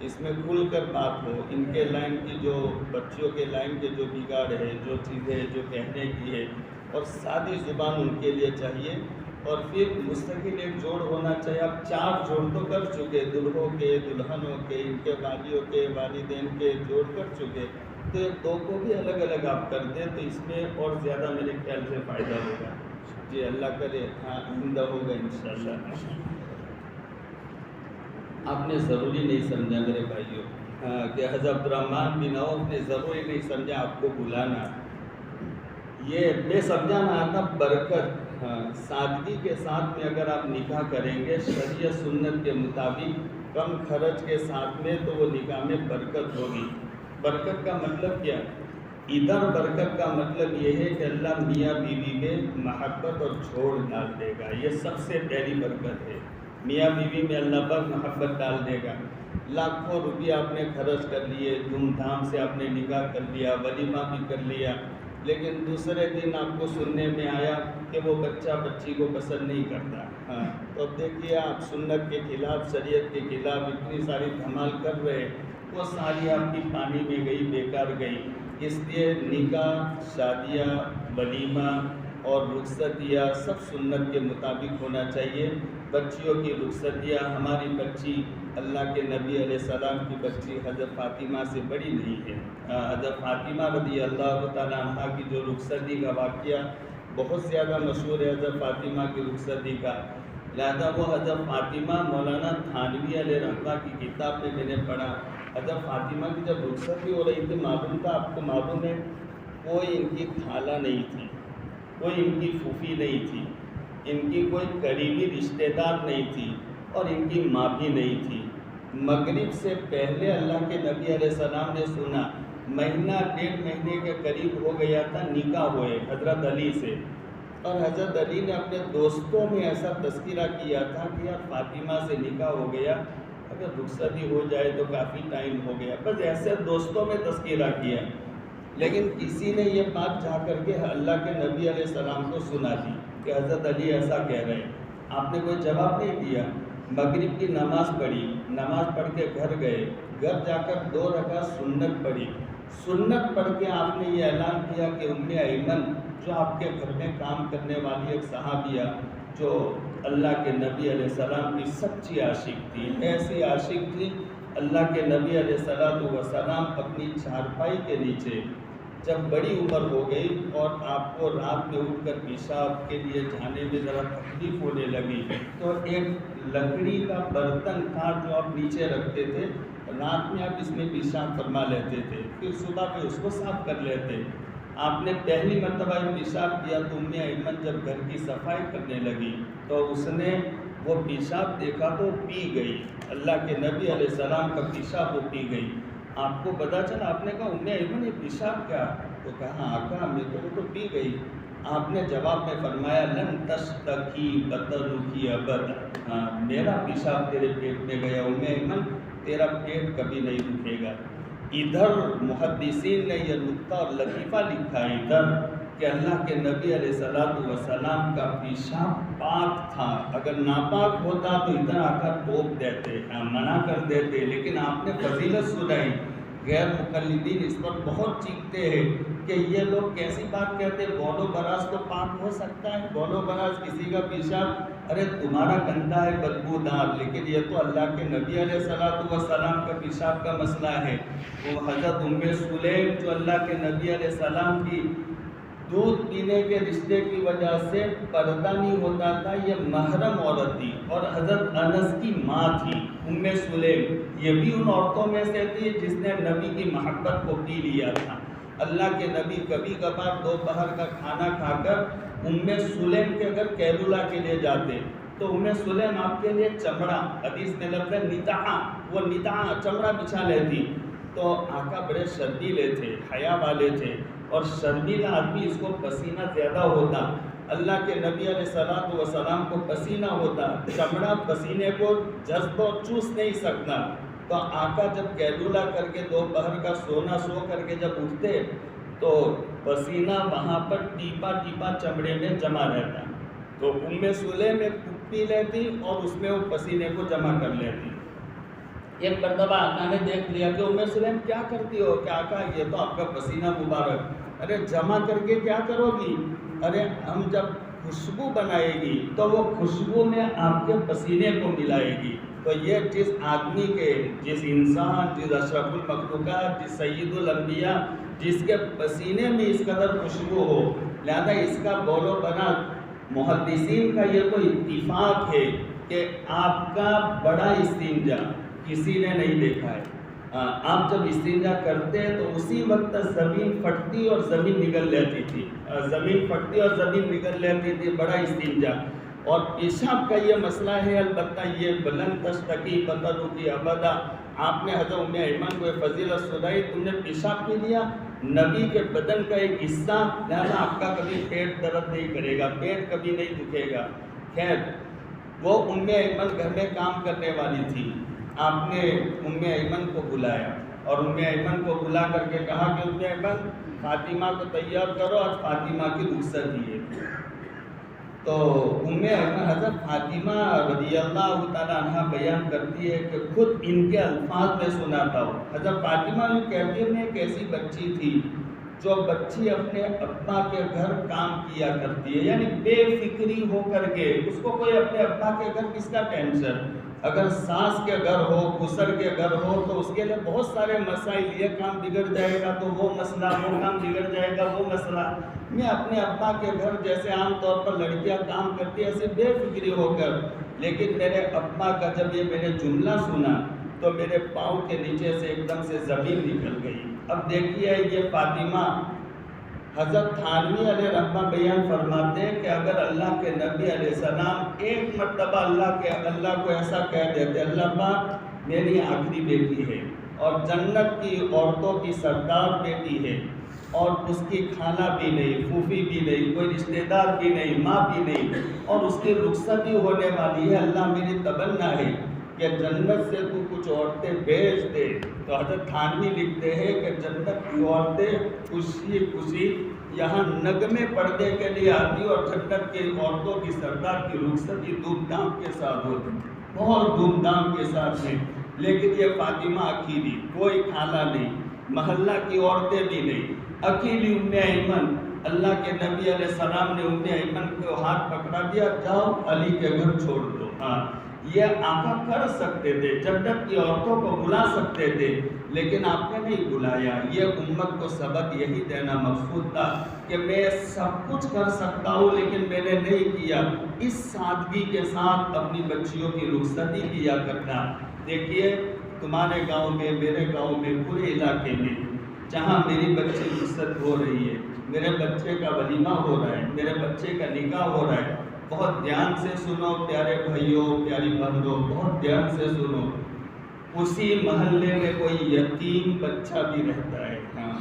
Speaker 1: اس میں کھل کر بات ہو. ان کے لائن کی جو بچیوں کے لائن کے جو بگاڑ ہے، جو چیزیں جو کہنے کی ہے، اور سادی زبان ان کے لیے چاہیے. اور پھر مستقل ایک جوڑ ہونا چاہیے. اب 4 جوڑ تو کر چکے، دلہوں کے، دلہنوں کے، ان کے والیوں کے، والدین کے جوڑ کر چکے، تو 2 کو بھی الگ الگ آپ کر دیں تو اس میں اور زیادہ میرے خیال سے فائدہ ہوگا. جی اللہ کرے، ہاں آئندہ ہوگا انشاءاللہ. آپ نے ضروری نہیں سمجھا میرے بھائیوں کہ حضرت عبدالرحمن بن عوف نے ضروری نہیں سمجھا آپ کو بلانا. یہ میں سمجھانا آتا برکت. سادگی کے ساتھ میں اگر آپ نکاح کریں گے شریعت سنت کے مطابق کم خرچ کے ساتھ میں، تو وہ نکاح میں برکت ہوگی. برکت کا مطلب کیا؟ ادھر برکت کا مطلب یہ ہے کہ اللہ میاں بیوی میں محبت اور جوڑ ڈال دے گا. یہ سب سے پہلی برکت ہے. میاں بیوی میں اللہ پر محبت ڈال دے گا. لاکھوں روپیہ آپ نے خرچ کر لیے، دھوم دھام سے آپ نے نکاح کر لیا، ولیمہ بھی کر لیا، لیکن دوسرے دن آپ کو سننے میں آیا کہ وہ بچہ بچی کو پسند نہیں کرتا. تو اب دیکھیے آپ سنت کے خلاف، شریعت کے خلاف اتنی ساری دھمال کر رہے، وہ ساری آپ کی پانی میں گئی، بیکار گئی. اس لیے نکاح، شادیاں، ولیمہ اور رخصتیاں سب سنت کے مطابق ہونا چاہیے. بچیوں کی رخصتیاں، ہماری بچی اللہ کے نبی علیہ السلام کی بچی حضرت فاطمہ سے بڑی نہیں ہے. حضرت فاطمہ رضی اللہ تعالیٰ عنہ کی جو رخصتی کا واقعہ بہت زیادہ مشہور ہے، حضرت فاطمہ کی رخصتی کا. لہذا وہ حضرت فاطمہ مولانا تھانوی علیہ رحمہ کی کتاب میں نے پڑھا. حضرت فاطمہ کی جب رخصتی ہو رہی تھی، معلوم تھا، آپ کو معلوم ہے، کوئی ان کی خالہ نہیں تھی، کوئی ان کی پھوپھی نہیں تھی، ان کی کوئی قریبی رشتہ دار نہیں تھی، اور ان کی ماں بھی نہیں تھی. مغرب سے پہلے اللہ کے نبی علیہ السلام نے سنا، مہینہ 1.5 مہینے کے قریب ہو گیا تھا نکاح ہوئے حضرت علی سے، اور حضرت علی نے اپنے دوستوں میں ایسا تذکرہ کیا تھا کہ یار فاطمہ سے نکاح ہو گیا، اگر رخصتی ہو جائے تو کافی ٹائم ہو گیا. بس ایسے دوستوں میں تذکرہ کیا، لیکن کسی نے یہ بات جا کر کے اللہ کے نبی علیہ السلام کو سنا دی کہ حضرت علی ایسا کہہ رہے ہیں. آپ نے کوئی جواب نہیں دیا. مغرب کی نماز پڑھی، نماز پڑھ کے گھر گئے، گھر جا کر 2 رکعت سنت پڑھی. سنت پڑھ کے آپ نے یہ اعلان کیا کہ ایمن جو آپ کے گھر میں کام کرنے والی ایک صحابیہ جو اللہ کے نبی علیہ السلام کی سچی عاشق تھی، ایسی عاشق تھی، اللہ کے نبی علیہ السلام اپنی چارپائی کے نیچے جب بڑی عمر ہو گئی اور آپ کو رات میں اٹھ کر پیشاب کے لیے جانے میں ذرا تکلیف ہونے لگی، تو ایک لکڑی کا برتن تھا جو آپ نیچے رکھتے تھے، رات میں آپ اس میں پیشاب فرما لیتے تھے، پھر صبح پہ اس کو صاف کر لیتے. آپ نے پہلی مرتبہ پیشاب کیا تو ام ایمن جب گھر کی صفائی کرنے لگی تو اس نے وہ پیشاب دیکھا تو پی گئی، اللہ کے نبی علیہ السلام کا پیشاب وہ پی گئی۔ آپ کو پتہ چلا، آپ نے کہا ام ایمن یہ پیشاب کیا؟ تو کہا آقا میں تو وہ تو پی گئی۔ آپ نے جواب میں فرمایا لن تشتکی بطنکی ابدا، میرا پیشاب تیرے پیٹ میں گیا ام ایمن، تیرا پیٹ کبھی نہیں دکھے گا۔ ادھر محدثین نے یہ نقطہ اور لطیفہ لکھا ہے ادھر کہ اللہ کے نبی علیہ السلام کا پیشاب پاک تھا، اگر ناپاک ہوتا تو ادھر آ کر ٹوک دیتے، منع کر دیتے، لیکن آپ نے فضیلت سنائی۔ غیر مقلدین اس پر بہت چیختے ہیں کہ یہ لوگ کیسی بات کہتے ہیں، بول و براز تو پاک ہو سکتا ہے، بول و براز کسی کا پیشاب، ارے تمہارا گندا ہے بدبودار، لیکن یہ تو اللہ کے نبی علیہ السلام کا پیشاب کا مسئلہ ہے۔ وہ حضرت ام سلیم جو اللہ کے نبی علیہ السلام کی دودھ پینے کے رشتے کی وجہ سے پردہ نہیں ہوتا تھا، یہ محرم عورت تھی اور حضرت انس کی ماں تھی ام سلیم، یہ بھی ان عورتوں میں سے تھی جس نے نبی کی محبت کو پی لیا تھا۔ اللہ کے نبی کبھی کبھار دوپہر کا کھانا کھا کر ام سلیم کے گھر کیلولا کے لیے جاتے تو ام سلیم آپ کے لیے چمڑا، حدیث میں لفظ ہے نتاع، وہ نتاع چمڑا بچھا لیتی۔ تو آقا بڑے شرمیلے تھے، حیا والے تھے، اور شرمیلا آدمی اس کو پسینہ زیادہ ہوتا، اللہ کے نبی علیہ السلام کو پسینہ ہوتا، چمڑا پسینے کو جذب اور چوس نہیں سکتا۔ تو آقا جب کیلولا کر کے دوپہر کا سونا سو کر کے جب اٹھتے تو پسینہ وہاں پر ٹیپا ٹیپا چمڑے میں جمع رہتا، تو ام سلیم ایک پی لیتی اور اس میں وہ پسینے کو جمع کر لیتی۔ ایک مرتبہ آقا نے دیکھ لیا کہ ام سلیم کیا کرتی ہو؟ کہ آقا یہ تو آپ کا پسینہ مبارک، ارے جمع کر کے کیا کرو گی؟ ارے ہم جب خوشبو بنائے گی تو وہ خوشبو میں آپ کے پسینے کو ملائے گی۔ تو یہ جس آدمی کے، جس انسان، جس اشرف المخلوقات، جس سید الانبیاء، جس کے پسینے میں اس قدر خوشبو ہو، لہذا اس کا بول و بنات محدثین کا یہ تو اتفاق ہے کہ آپ کا بڑا استنجا کسی نے نہیں دیکھا ہے۔ آپ جب استنجا کرتے تو اسی وقت زمین پھٹتی اور زمین نگل لیتی تھی، زمین پھٹتی اور زمین نگل لیتی تھی، بڑا استنجا۔ اور پیشاب کا یہ مسئلہ ہے، البتہ یہ بلند تشتکی بطنکی ابدا، آپ نے حضرت ام ایمن کو فضیلت سنائی، تم نے پیشاب پی لیا، نبی کے بدن کا ایک حصہ، لہذا آپ کا کبھی پیٹ درد نہیں کرے گا، پیٹ کبھی نہیں دکھے گا۔ خیر، وہ ام ایمن گھر میں کام کرنے والی تھی، آپ نے ام ایمن کو بلایا اور ام ایمن کو بلا کر کے کہا کہ ام ایمن فاطمہ کو تیار کرو، آج فاطمہ کی رخصتی ہے۔ تو ام ایمن حضرت فاطمہ رضی اللہ تعالیٰ عنہ بیان کرتی ہے کہ خود ان کے الفاظ میں سناتا ہوں۔ حضرت فاطمہ یہ کہتی ہے میں ایک ایسی بچی تھی جو بچی اپنے ابا کے گھر کام کیا کرتی ہے، یعنی بے فکری ہو کر کے، اس کو کوئی اپنے ابا کے گھر کس کا ٹینشن، اگر ساس کے گھر ہو، خسر کے گھر ہو تو اس کے لیے بہت سارے مسائل، یہ کام بگڑ جائے گا تو وہ مسئلہ، وہ کام بگڑ جائے گا وہ مسئلہ۔ میں اپنے ابا کے گھر جیسے عام طور پر لڑکیاں کام کرتی ہیں ایسے بے فکری ہو کر، لیکن میرے ابا کا جب یہ میں نے جملہ سنا تو میرے پاؤں کے نیچے سے ایک دم سے زمین نکل گئی۔ اب دیکھیے یہ فاطمہ، حضرت تھانوی علیہ رحمہ بیان فرماتے ہیں کہ اگر اللہ کے نبی علیہ السلام ایک مرتبہ اللہ کو ایسا کہہ دیتے، اللہ پاک میری آخری بیٹی ہے اور جنت کی عورتوں کی سردار بیٹی ہے اور اس کی خالہ بھی نہیں، پھوپھی بھی نہیں، کوئی رشتہ دار بھی نہیں، ماں بھی نہیں، اور اس کی رخصتی ہونے والی ہے، اللہ میری تمنا ہے کہ جنت سے تو کچھ عورتیں بھیج دے۔ تو حضرت تھانوی لکھتے ہیں کہ جنت کی عورتیں خوشی خوشی یہاں نغمے پڑھنے کے لیے آتی اور جنت کی عورتوں کی سردار کی رخصتی دھوم دھام کے ساتھ ہوتی، بہت دھوم دھام کے ساتھ ہے۔ لیکن یہ فاطمہ اکیلی، کوئی خالہ نہیں، محلہ کی عورتیں بھی نہیں، اکیلی ام ایمن، اللہ کے نبی علیہ السلام نے ام ایمن کو ہاتھ پکڑا دیا، جاؤ علی کے گھر چھوڑ دو۔ ہاں، یہ آقا کر سکتے تھے، جنت کی عورتوں کو بلا سکتے تھے، لیکن آپ نے نہیں بلایا۔ یہ امت کو سبق یہی دینا مقصود تھا کہ میں سب کچھ کر سکتا ہوں لیکن میں نے نہیں کیا۔ اس سادگی کے ساتھ اپنی بچیوں کی رخصتی کیا کرنا۔ دیکھیے تمہارے گاؤں میں، میرے گاؤں میں، پورے علاقے میں جہاں میری بچی رخصت ہو رہی ہے، میرے بچے کا ولیمہ ہو رہا ہے، میرے بچے کا نکاح ہو رہا ہے، بہت دھیان سے سنو پیارے بھائیوں، پیاری بہنوں، بہت دھیان سے سنو۔ اسی محلے میں کوئی یتیم بچہ بھی رہتا ہے، ہاں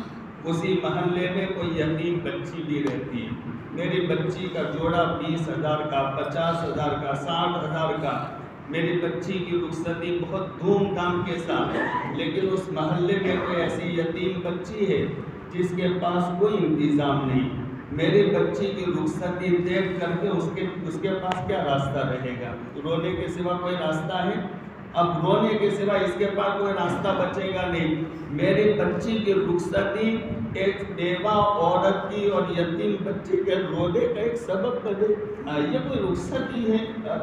Speaker 1: اسی محلے میں کوئی یتیم بچی بھی رہتی ہے۔ میری بچی کا جوڑا 20,000 کا، 50,000 کا، 60,000 کا، میری بچی کی رخصتی بہت دھوم دھام کے ساتھ، لیکن اس محلے میں کوئی ایسی یتیم بچی ہے جس کے پاس کوئی انتظام نہیں۔ میری بچی کی رخصتی دیکھ کر کے اس کے پاس کیا راستہ رہے گا؟ رونے کے سوا کوئی راستہ ہے؟ اب رونے کے سوا اس کے پاس کوئی راستہ بچے گا نہیں۔ میری بچی کی رخصتی ایک بیوہ عورت کی اور یتیم بچی کے رونے کا ایک سبب بنے۔ یہ کوئی رخصتی ہے؟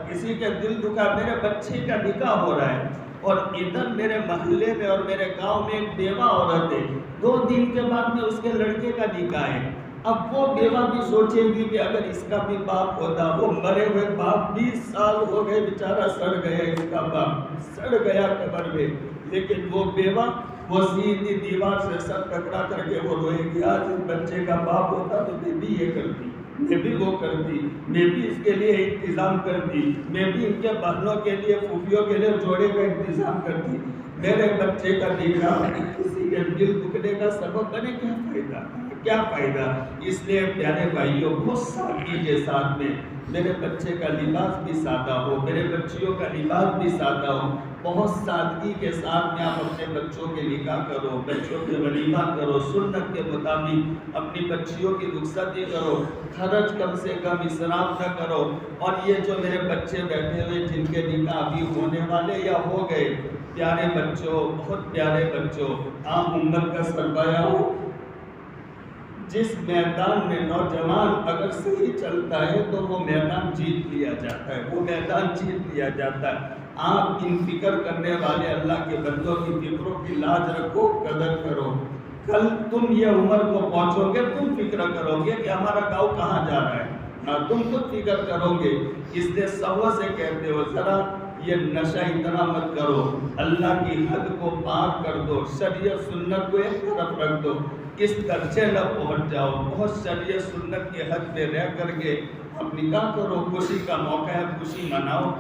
Speaker 1: کسی کا دل دکھا، میرے بچے کا نکاح ہو رہا ہے اور ادھر میرے محلے میں اور میرے گاؤں میں ایک بیوہ عورت ہے، 2 دن کے بعد میں اس کے لڑکے کا نکاح ہے۔ اب وہ بیوہ بھی سوچے گی کہ اگر اس کا بھی باپ ہوتا، وہ مرے ہوئے باپ 20 سال ہو گئے، بیچارہ سڑ گیا، اس کا باپ سڑ گیا قبر میں، لیکن وہ بیوہ وہ سیدھی دیوار سے سر ٹکرا کر کے وہ روئے گی، آج اس بچے کا باپ ہوتا تو میں بھی یہ کرتی، میں بھی وہ کرتی، میں بھی اس کے لیے انتظام کرتی، میں بھی ان کے بہنوں کے لیے، پھوپھیوں کے لیے جوڑے کا انتظام کرتی۔ میرے بچے کا نکاح کسی کے دل دکھنے کا سبب بنے، کیا فائدہ، کیا فائدہ؟ اس لیے پیارے بھائیوں، بہت سادگی کے ساتھ میں میرے بچے کا لباس بھی سادہ ہو، میرے بچیوں کا لباس بھی سادہ ہو، بہت سادگی کے ساتھ میں آپ اپنے بچوں کے نکاح کرو، بچوں کے ولیمہ کرو، سنت کے مطابق اپنی بچیوں کی رخصتی کرو، خرچ کم سے کم اسراف نہ کرو۔ اور یہ جو میرے بچے بیٹھے ہوئے جن کے نکاح ابھی ہونے والے یا ہو گئے، پیارے بچوں، بہت پیارے بچوں، عام امت کا سرمایہ ہو، جس میدان میں نوجوان اگر صحیح چلتا ہے تو وہ میدان جیت لیا جاتا ہے، وہ میدان جیت لیا جاتا ہے۔ آپ ان فکر کرنے والے اللہ کے بندوں کی فکروں کی لاج رکھو، قدر کرو۔ کل تم یہ عمر کو پہنچو گے، تم فکر کرو گے کہ ہمارا گاؤں کہاں جا رہا ہے، تم خود فکر کرو گے۔ اس لیے سوا سے کہتے ہو ذرا یہ نشہ اتنا مت کرو، اللہ کی حد کو پار کر دو، شریعت سنت کو ایک طرف رکھ دو، اس درجے نہ پہنچ جاؤ۔ بہت شریعت سنت کے حد میں رہ کر کے اب نکاح کرو، خوشی کا موقع ہے، خوشی مناؤ،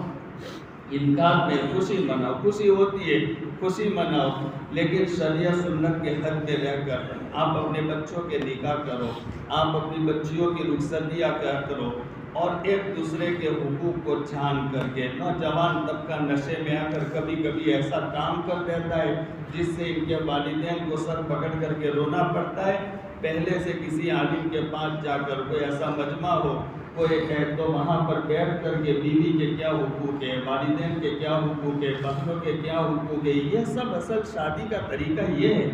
Speaker 1: انکار میں خوشی مناؤ، خوشی ہوتی ہے، خوشی مناؤ، لیکن شریعت سنت کے حد میں رہ کر آپ اپنے بچوں کے نکاح کرو، آپ اپنی بچیوں کی رخصتیاں کرو، اور ایک دوسرے کے حقوق کو جان کر کے۔ نوجوان طبقہ نشے میں آ کر کبھی کبھی ایسا کام کر دیتا ہے جس سے ان کے والدین کو سر پکڑ کر کے رونا پڑتا ہے۔ پہلے سے کسی عالم کے پاس جا کر کوئی ایسا مجمع ہو، کوئی ہے تو وہاں پر بیٹھ کر کے بیوی کے کیا حقوق ہے، والدین کے کیا حقوق ہے، بہنوں کے کیا حقوق ہے، یہ سب اصل شادی کا طریقہ یہ ہے،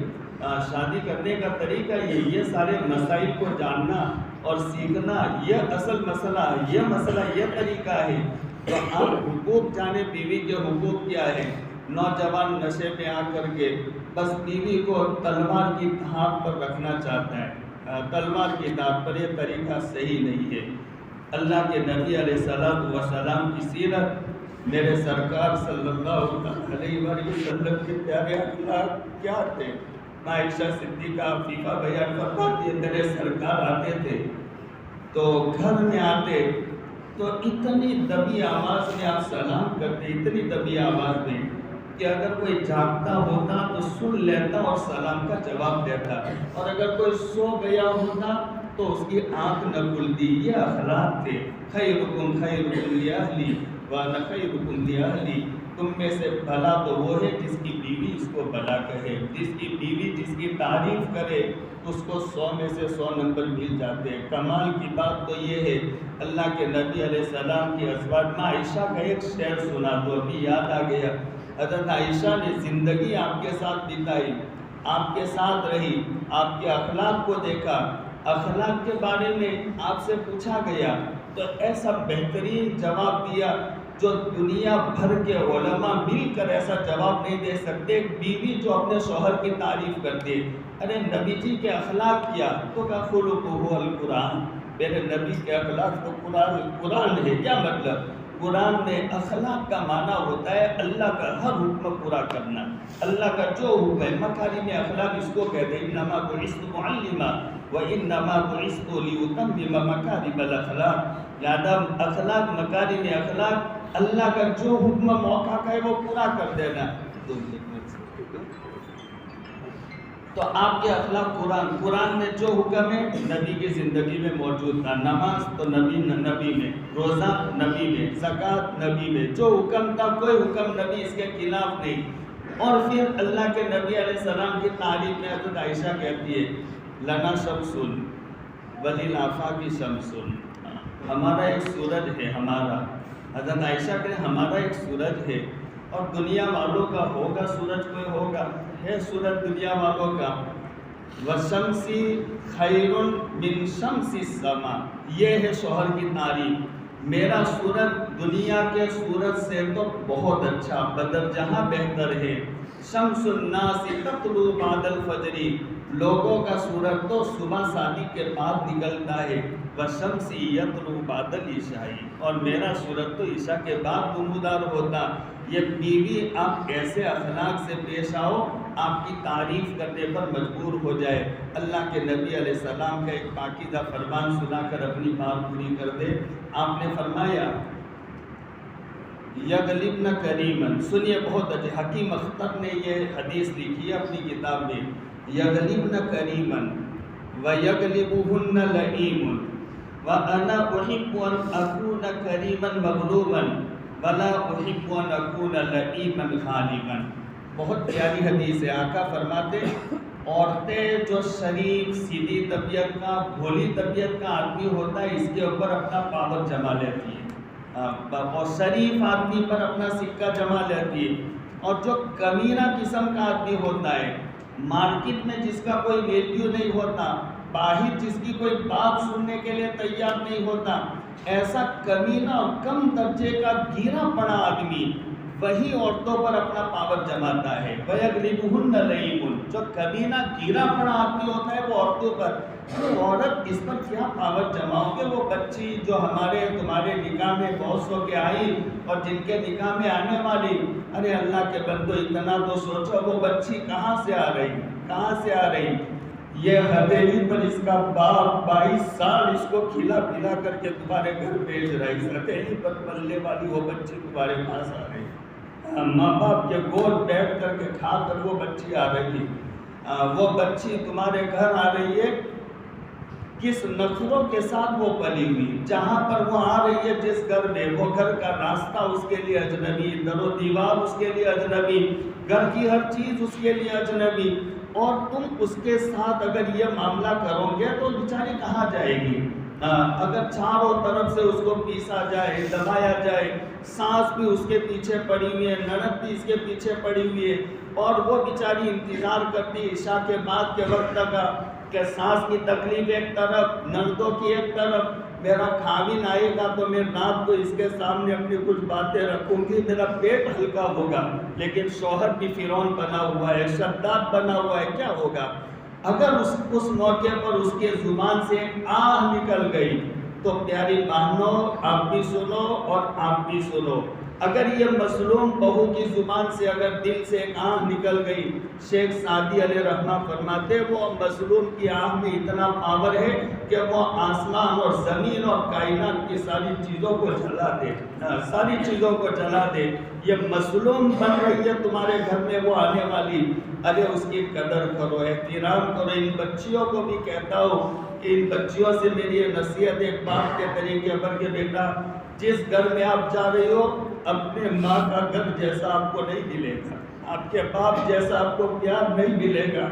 Speaker 1: شادی کرنے کا طریقہ یہ سارے مسائل کو جاننا اور سیکھنا، یہ اصل مسئلہ ہے، یہ طریقہ ہے۔ تو آپ حقوق جانے، بیوی کے حقوق کیا ہے۔ نوجوان نشے میں آ کر کے بس بیوی کو تلوار کی دھار پر رکھنا چاہتا ہے، تلوار کی دھار پر، یہ طریقہ صحیح نہیں ہے۔ اللہ کے نبی علیہ الصلوۃ والسلام کی سیرت، میرے سرکار صلی اللہ علیہ وسلم کے پیارے اخلاق کیا تھے؟ عائشہ صدیقہ عفیفہ بیان فرماتی ہے، میرے سرکار آتے تھے تو گھر میں آتے تو اتنی دبی آواز میں آپ سلام کرتے، اتنی دبی آواز میں کہ اگر کوئی جاگتا ہوتا تو سن لیتا اور سلام کا جواب دیتا، اور اگر کوئی سو گیا ہوتا تو اس کی آنکھ نہ کھلتی۔ یہ اخلاق تھے۔ خیرکم خیرکم لأہلی وانا خیرکم لأہلی، تم میں سے بھلا تو وہ ہے جس کی بیوی اس کو بھلا کہے، جس کی بیوی جس کی تعریف کرے اس کو 100 میں سے 100 نمبر مل جاتے ہیں۔ کمال کی بات تو یہ ہے، اللہ کے نبی علیہ السلام کی ازواج میں عائشہ کا ایک شعر سنا تو ابھی یاد آ گیا۔ حضرت عائشہ نے زندگی آپ کے ساتھ بتائی، آپ کے ساتھ رہی، آپ کے اخلاق کو دیکھا، اخلاق کے بارے میں آپ سے پوچھا گیا تو ایسا بہترین جواب دیا جو دنیا بھر کے علماء مل کر ایسا جواب نہیں دے سکتے۔ بیوی جو اپنے شوہر کی تعریف کرتے، ارے نبی جی کے اخلاق کیا؟ تو کہا خلقہ القرآن، میرے نبی کے اخلاق تو قرآن ہے۔ کیا مطلب؟ قرآن میں اخلاق کا معنی ہوتا ہے اللہ کا ہر حکم پورا کرنا، اللہ کا جو حکم ہے، مکارم اخلاق اس کو کہتے ہیں، انما بعثت معلما، وَإِنَّمَا بُعِثْتُ لِأُتَمِّمَ مَكَارِمَ الْأَخْلَاقِ، لہذا اخلاق، مکارم اخلاق، اللہ کا جو حکم موقع کا ہے وہ پورا کر دینا۔ تو آپ کے اخلاق قرآن میں جو حکم ہے نبی کی زندگی میں موجود تھا۔ نماز تو نبی میں، روزہ نبی میں، زکوٰۃ نبی میں، جو حکم تھا کوئی حکم نبی اس کے خلاف نہیں۔ اور پھر اللہ کے نبی علیہ السلام کی تعریف میں حضرت عائشہ کہتی ہے لنا شمسن وللآفاق شمسن، ہمارا ایک سورج ہے، ہمارا، حضرت عائشہ کہ ہمارا ایک سورج ہے، اور دنیا والوں کا ہوگا سورج، کوئی ہوگا ہے سورج دنیا والوں کا۔ وَشَمْسِ خَيْرٌ مِّن شَمْسِ السَّمَاءِ، یہ ہے شوہر کی تعریف، میرا سورج دنیا کے سورج سے تو بہت اچھا، بدر جہاں بہتر ہے۔ شمس الناس تطلع بعد الفجر، لوگوں کا سورج تو صبح صادق کے بعد نکلتا ہے۔ وَشَمْسِ يَطْلُعُ بَعْدَ الْعِشَاءِ، اور میرا سورج تو عشاء کے بعد نمودار ہوتا۔ یہ بیوی آپ ایسے اخلاق سے پیش آؤ آپ کی تعریف کرنے پر مجبور ہو جائے۔ اللہ کے نبی علیہ السلام کا ایک پاکیزہ فرمان سنا کر اپنی بات پوری کر دے۔ آپ نے فرمایا یغلبن کریمن، سنیے بہت اچھے، حکیم اختر نے یہ حدیث لکھی ہے اپنی کتاب میں، یغلبن کریمن ویغلبہن لئیم وانا احب ان اکون کریما مغلوبا ولا احب ان اکون لئیما غالبا۔ بہت پیاری حدیث ہے۔ آقا فرماتے عورتیں جو شریف سیدھی طبیعت کا، بھولی طبیعت کا آدمی ہوتا ہے اس کے اوپر اپنا پاور جما لیتی ہے، اور شریف آدمی پر اپنا سکہ جما لیتی ہے۔ اور جو کمینہ قسم کا آدمی ہوتا ہے، مارکیٹ میں جس کا کوئی ویلیو نہیں ہوتا، باہر جس کی کوئی بات سننے کے لیے تیار نہیں ہوتا، ایسا کمینہ اور کم درجے کا گرا پڑا آدمی وہی عورتوں پر اپنا پاور جماتا ہے۔ وَيَغْلِبُهُنَّ لَئِيمٌ، جو کمینہ گرا پڑا آدمی ہوتا ہے وہ عورتوں پر، تو عورت اس پر کیا پاور جماؤ گے؟ وہ بچی جو ہمارے تمہارے نکاح میں بہت ہو کے آئی اور جن کے نکاح میں آنے والی، ارے اللہ کے بندو اتنا تو سوچو وہ بچی کہاں سے آ رہی، کہاں سے آ رہی؟ یہ ہتھیلی پر اس کا باپ 22 سال اس کو کھلا پلا کر کے تمہارے گھر بھیج رہا ہے، اس ہتھیلی پر پلنے والی وہ بچی تمہارے پاس آ رہی، ماں باپ کے گود بیٹھ کر کے کھا کر وہ بچی آ رہی، وہ بچی تمہارے گھر آ رہی ہے، کس نخروں کے ساتھ وہ پلی ہوئی، جہاں پر وہ آ رہی ہے جس گھر میں، وہ گھر کا راستہ اس کے لیے اجنبی، در و دیوار اس کے لیے اجنبی، گھر کی ہر چیز اس کے لیے اجنبی، اور تم اس کے ساتھ اگر یہ معاملہ کرو گے تو بیچاری کہاں جائے گی؟ اگر چاروں طرف سے اس کو پیسا جائے، دبایا جائے، سانس بھی اس کے پیچھے پڑی ہوئی ہے، نند بھی اس کے پیچھے پڑی ہوئی ہے، اور وہ بیچاری انتظار کرتی عشاء کے بعد کے وقت تک کہ سانس کی تکلیف ایک طرف، نندوں کی ایک طرف، میرا خاوند آئے گا تو میں رات کو اس کے سامنے اپنی کچھ باتیں رکھوں گی، میرا پیٹ ہلکا ہوگا، لیکن شوہر بھی فرعون بنا ہوا ہے، شداد بنا ہوا ہے، کیا ہوگا؟ اگر اس موقع پر اس کے زبان سے آہ نکل گئی تو پیاری بہنوں آپ بھی سنو اور آپ بھی سنو، اگر یہ مظلوم بہو کی زبان سے اگر دل سے ایک آہ نکل گئی، شیخ سعدی علیہ رحمہ فرماتے وہ مظلوم کی آہ میں اتنا پاور ہے کہ وہ آسمان اور زمین اور کائنات کی ساری چیزوں کو جلا دے، ساری چیزوں کو جلا دے۔ یہ مظلوم بن رہی ہے تمہارے گھر میں وہ آنے والی، ارے اس کی قدر کرو، احترام کرو۔ ان بچیوں کو بھی کہتا ہوں کہ ان بچیوں سے میری یہ نصیحت ایک باپ کے طریقے پر کہ بیٹا جس گھر میں آپ جا رہے ہو اپنے ماں کا گھر جیسا آپ کو نہیں ملے گا، آپ کے باپ جیسا آپ کو پیار نہیں ملے گا،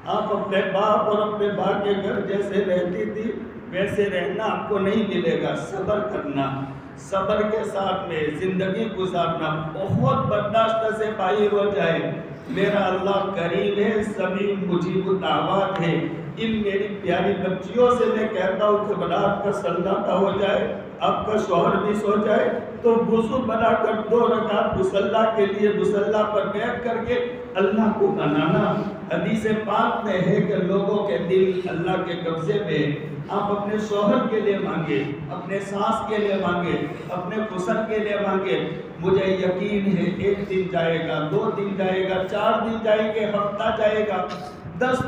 Speaker 1: آپ اپنے باپ اور اپنے ماں کے گھر جیسے رہتی تھی ویسے رہنا آپ کو نہیں ملے گا۔ صبر کرنا، صبر کے ساتھ میں زندگی گزارنا، بہت برداشت سے باہر ہو جائے، میرا اللہ کریم ہے، سبھی مجیب دعوات ہے۔ ان میری پیاری بچیوں سے میں کہتا ہوں کہ رات کا سناٹا ہو جائے، آپ کا شوہر بھی سو جائے تو وضو بنا کر 2 رکعت مصلی کے لیے مصلی پر بیٹھ کر کے اللہ کو منانا۔ حدیث پاک میں ہے کہ لوگوں کے دل اللہ کے قبضے میں، آپ اپنے شوہر کے لیے مانگے، اپنے ساس کے لیے مانگے، اپنے خسر کے لیے مانگے، مجھے یقین ہے 1 دن جائے گا، 2 دن جائے گا، 4 دن جائیں گے، ہفتہ جائے گا، 10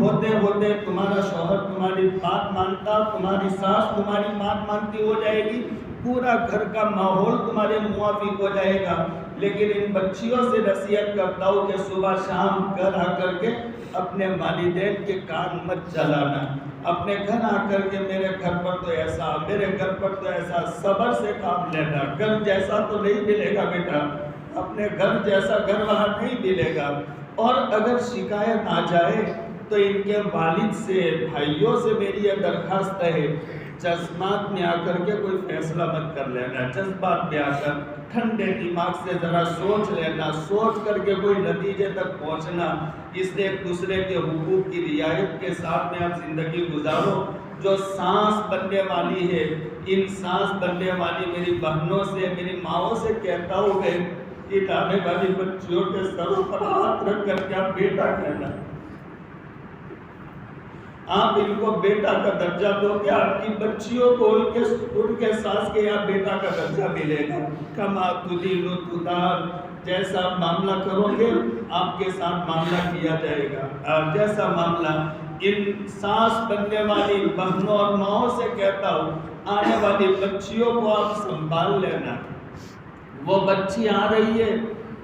Speaker 1: ہوتے ہوتے تمہارا شوہر تمہاری بات مانتا، تمہاری ساس تمہاری بات مانتی ہو جائے گی، پورا گھر کا ماحول تمہارے موافق ہو جائے گا۔ لیکن ان بچیوں سے نصیحت کرتا ہوں کہ صبح شام گھر آ کر کے اپنے والدین کے کان مت چلانا، اپنے گھر آ کر کے میرے گھر پر تو ایسا، میرے گھر پر تو ایسا، صبر سے کام لینا۔ گھر جیسا تو نہیں ملے گا بیٹا، اپنے گھر جیسا گھر وہاں نہیں ملے گا۔ اور اگر شکایت آ جائے تو ان کے والد سے، بھائیوں سے میری یہ درخواست ہے، جذبات میں آ کر کے کوئی فیصلہ مت کر لینا، جذبات میں آ کر ٹھنڈے دماغ سے ذرا سوچ لینا، سوچ کر کے کوئی نتیجے تک پہنچنا۔ اس لیے ایک دوسرے کے حقوق کی رعایت کے ساتھ میں آپ زندگی گزارو۔ جو سانس بننے والی ہے، ان سانس بننے والی میری بہنوں سے، میری ماؤں سے کہتا ہوں کہ ان آنے والی بچیوں کے سروں پر ہاتھ رکھ کر کے آپ بیٹا کہنا، آپ ان کو بیٹا کا درجہ دو کہ آپ کی بچیوں کو ان کے ساس کے یہاں بیٹا کا درجہ ملے گا۔ کما تدین تدان، جیسا معاملہ کرو گے آپ کے ساتھ معاملہ کیا جائے گا۔ جیسا معاملہ ان ساس بننے والی بہنوں اور ماؤں سے کہتا ہوں، آنے والی بچیوں کو آپ سنبھال لینا۔ وہ بچی آ رہی ہے،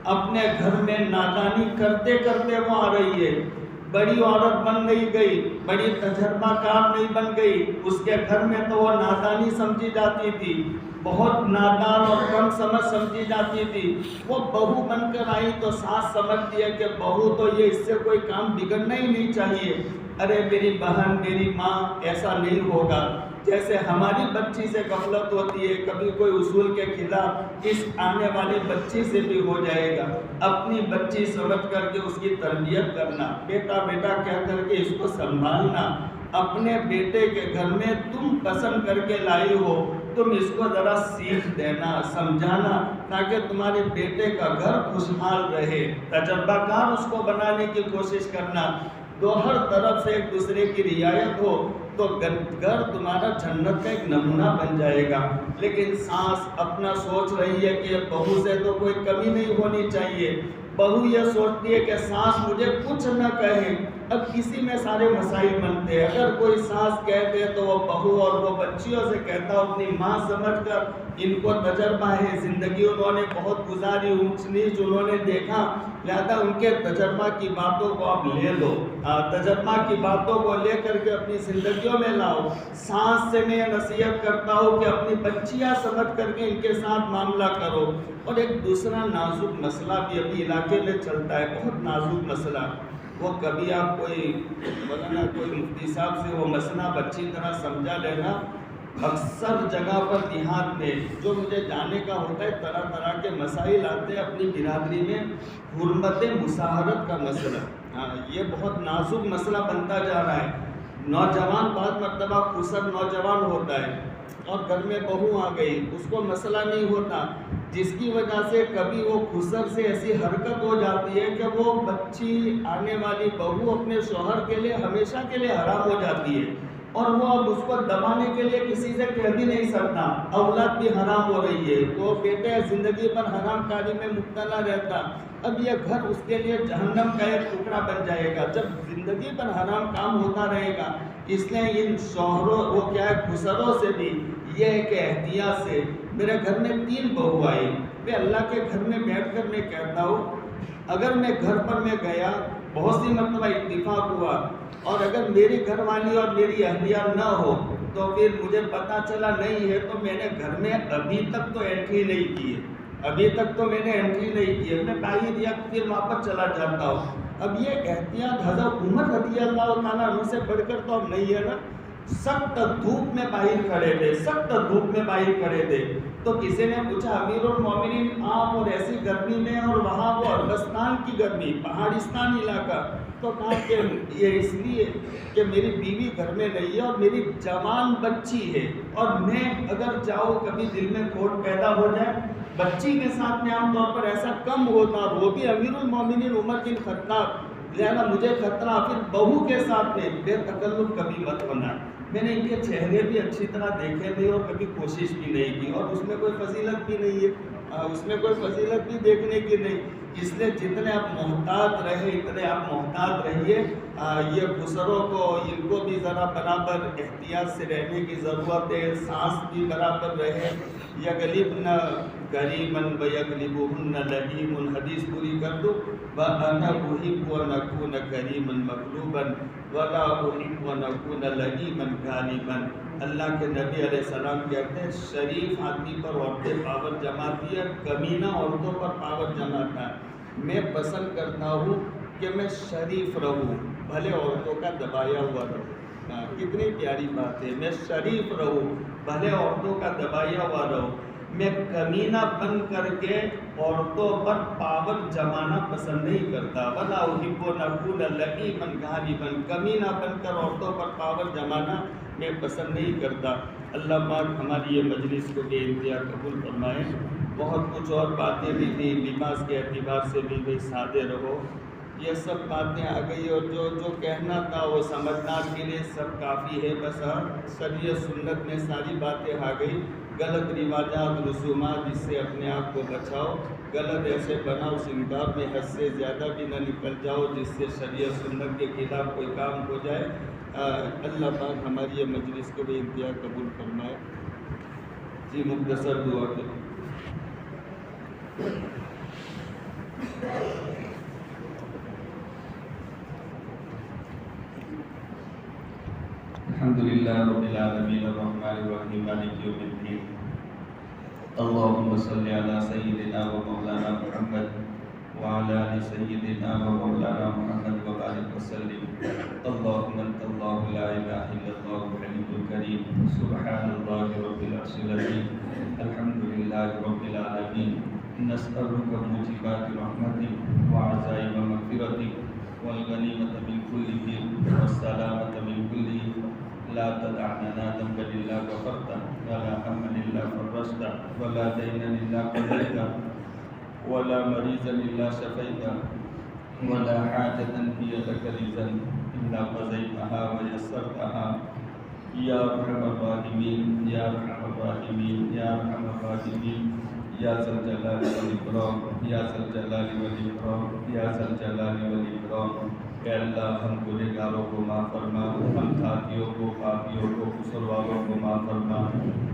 Speaker 1: اپنے گھر میں نادانی کرتے کرتے وہ آ رہی ہے، بڑی عورت بن نہیں گئی، بڑی تجربہ کار نہیں بن گئی۔ اس کے گھر میں تو وہ نادانی سمجھی جاتی تھی، بہت نادان اور کم سمجھ سمجھی جاتی تھی۔ وہ بہو بن کر آئی تو ساس سمجھتی ہے کہ بہو تو یہ، اس سے کوئی کام بگڑنا ہی نہیں چاہیے۔ ارے میری بہن، میری ماں، ایسا نہیں ہوگا۔ جیسے ہماری بچی سے غفلت ہوتی ہے، کبھی کوئی اصول کے خلاف، اس آنے والی بچی سے بھی ہو جائے گا۔ اپنی بچی سمجھ کر کے اس کی تربیت کرنا، بیٹا بیٹا کہہ کر کے اس کو سنبھالنا۔ اپنے بیٹے کے گھر میں تم پسند کر کے لائی ہو، تم اس کو ذرا سیکھ دینا، سمجھانا، تاکہ تمہارے بیٹے کا گھر خوشحال رہے۔ تجربہ کار اس کو بنانے کی کوشش کرنا، دو ہر طرف سے ایک دوسرے کی رعایت ہو تو گھر تمہارا جنت کا ایک نمونہ بن جائے گا۔ لیکن ساس اپنا سوچ رہی ہے کہ بہو سے تو کوئی کمی نہیں ہونی چاہیے، بہو یہ سوچتی ہے کہ ساس مجھے کچھ نہ کہے۔ اب کسی میں سارے مسائل بنتے ہیں۔ اگر کوئی ساس کہہ دے تو وہ بہو اور وہ بچیوں سے کہتا ہوں اپنی ماں سمجھ کر، ان کو تجربہ ہے، زندگی انہوں نے بہت گزاری، اونچ نیچ انہوں نے دیکھا، لہذا ان کے تجربہ کی باتوں کو آپ لے لو، تجربہ کی باتوں کو لے کر کے اپنی زندگیوں میں لاؤ۔ ساس سے میں نصیحت کرتا ہوں کہ اپنی بچیاں سمجھ کر کے ان کے ساتھ معاملہ کرو۔ اور ایک دوسرا نازک مسئلہ بھی ابھی علاقے میں چلتا ہے، بہت نازک مسئلہ، وہ کبھی آپ کوئی مولانا کوئی مفتی صاحب سے وہ مسئلہ اچھی طرح سمجھا لینا۔ اکثر جگہ پر دیہات میں جو مجھے جانے کا ہوتا ہے، طرح طرح کے مسائل آتے ہیں اپنی برادری میں۔ حرمت مصاہرت کا مسئلہ، یہ بہت نازک مسئلہ بنتا جا رہا ہے۔ نوجوان بعض مرتبہ خسر نوجوان ہوتا ہے اور گھر میں بہو آ گئی، اس کو مسئلہ نہیں ہوتا، جس کی وجہ سے کبھی وہ خسر سے ایسی حرکت ہو جاتی ہے کہ وہ بچی، آنے والی بہو اپنے شوہر کے لیے ہمیشہ کے لیے حرام ہو جاتی ہے، اور وہ اب اس کو دبانے کے لیے کسی سے کہہ بھی نہیں سکتا۔ اولاد بھی حرام ہو رہی ہے، وہ بیٹے زندگی پر حرام کاری میں مبتلا رہتا، اب یہ گھر اس کے لیے جہنم کا ایک ٹکڑا بن جائے گا جب زندگی پر حرام کام ہوتا رہے گا۔ اس لیے ان شوہروں، وہ کیا ہے، خسروں سے بھی یہ ہے کہ احتیاط سے۔ میرے گھر میں 3 بہو آئی، میں اللہ کے گھر میں بیٹھ کر میں کہتا ہوں، اگر میں گھر پر میں گیا، بہت سی مرتبہ اتفاق ہوا، اور اگر میری گھر والی اور میری اہلیہ نہ ہو تو پھر مجھے پتا چلا نہیں ہے تو میں نے گھر میں ابھی تک تو انٹری نہیں کی ہے، ابھی تک تو میں نے انٹری نہیں کی ہے، میں باہر یا پھر واپس چلا جاتا ہوں۔ اب یہ احتیاط حضرت عمر رضی اللہ تعالیٰ عنہ سے بڑھ کر تو اب نہیں ہے نا۔ سخت دھوپ میں باہر کھڑے تھے، سخت دھوپ میں باہر کھڑے تھے، تو کسی نے پوچھا امیر المومنین آپ اور ایسی گرمی میں، اور وہاں وہ ارغستان کی گرمی، پہاڑستان علاقہ، تو کہا کہ یہ اس لیے کہ میری بیوی گھر میں نہیں ہے اور میری جوان بچی ہے، اور میں اگر جاؤں کبھی دل میں کھوٹ پیدا ہو جائے، بچی کے ساتھ میں عام طور پر ایسا کم ہوتا، اور وہ بھی امیر المومنین عمر بن خطاب، لہذا مجھے خطرہ، پھر بہو کے ساتھ میں بے تکلف کبھی مت ہونا۔ میں نے ان کے چہرے بھی اچھی طرح دیکھے نہیں اور کبھی کوشش بھی نہیں کی، اور اس میں کوئی فضیلت بھی نہیں ہے۔ اس میں کوئی فضیلت بھی دیکھنے کی نہیں۔ اس لیے جتنے آپ محتاط رہے اتنے آپ محتاط رہیے۔ یہ خسروں کو ان کو بھی ذرا برابر احتیاط سے رہنے کی ضرورت ہے، سانس بھی برابر رہے۔ یغلبن کریما ویغلبہن لئیم، حدیث پوری کر دو۔ وَأَنَا أُحِبُّ أَنْ أَكُونَ كَرِيمًا مَغْلُوبًا وَلَا أُحِبُّ أَنْ أَكُونَ لَئِيمًا غَالِبًا۔ اللہ کے نبی علیہ السلام کہتے ہیں شریف آدمی پر عورتیں پاور جماتی ہے، کمینہ عورتوں پر پاور جماتا ہے۔ میں پسند کرتا ہوں کہ میں شریف رہوں، بھلے عورتوں کا دبایا ہوا رہوں۔ کتنی پیاری بات ہے، میں شریف رہوں بھلے عورتوں کا دبایا ہوا رہوں۔ میں کمینہ بن کر کے عورتوں پر پاور جمانا پسند نہیں کرتا۔ وَلَا أُحِبُّ أَنْ أَكُونَ لَئِيمًا غَالِبًا، کمینہ بن کر عورتوں پر پاور جمانا میں پسند نہیں کرتا۔ اللہ پاک ہماری یہ مجلس کو بے انتہا قبول فرمائے۔ بہت کچھ اور باتیں بھی تھیں، لباس کے اعتبار سے بھی بھائی سادے رہو، یہ سب باتیں آ گئی، اور جو کہنا تھا وہ سمجھدار کے لیے سب کافی ہے۔ بس شریعت سنت میں ساری باتیں آ گئی۔ غلط رواجات رسومات اس سے اپنے آپ کو بچاؤ، غلط ایسے بناؤ سنگار میں حد سے زیادہ بھی نہ نکل جاؤ جس سے شریعت سنت کے خلاف کوئی کام ہو جائے۔ اللہ پاک ہماری یہ مجلس کو بھی انتہا قبول فرمائے۔ جی مختصر دعا کریں۔ الحمدللہ رب العالمین الرحمن الرحیم مالک یوم الدین، اللہم صلی علی سیدنا و مولانا محمد وعلی آل سیدنا و مولانا محمد وبارک وسلم۔ اللہم انت اللہ لا الہ الا اللہ الحی الکریم، سبحان اللہ رب العرش العظیم، الحمدللہ رب العالمین، نسألک موجبات رحمتک وعزائم مغفرتک والغنیمۃ من کل بر والسلامۃ من کل لا تدع لنا ذنبا الا غفرته ولا هما الا فرجته ولا دينا الا قضيته ولا مريضا الا شفيته ولا حاجة هي لك رضا الا قضيتها ويسرتها يا ارحم الراحمين يا ارحم الراحمين يا ارحم الراحمين یا ذا الجلال والاکرام یا ذا الجلال والاکرام یا ذا الجلال والاکرام۔ اے اللہ ہم گنہگاروں کو معاف فرما، ہم خاطیوں کو، پاپیوں کو، قصورواروں کو معاف فرما۔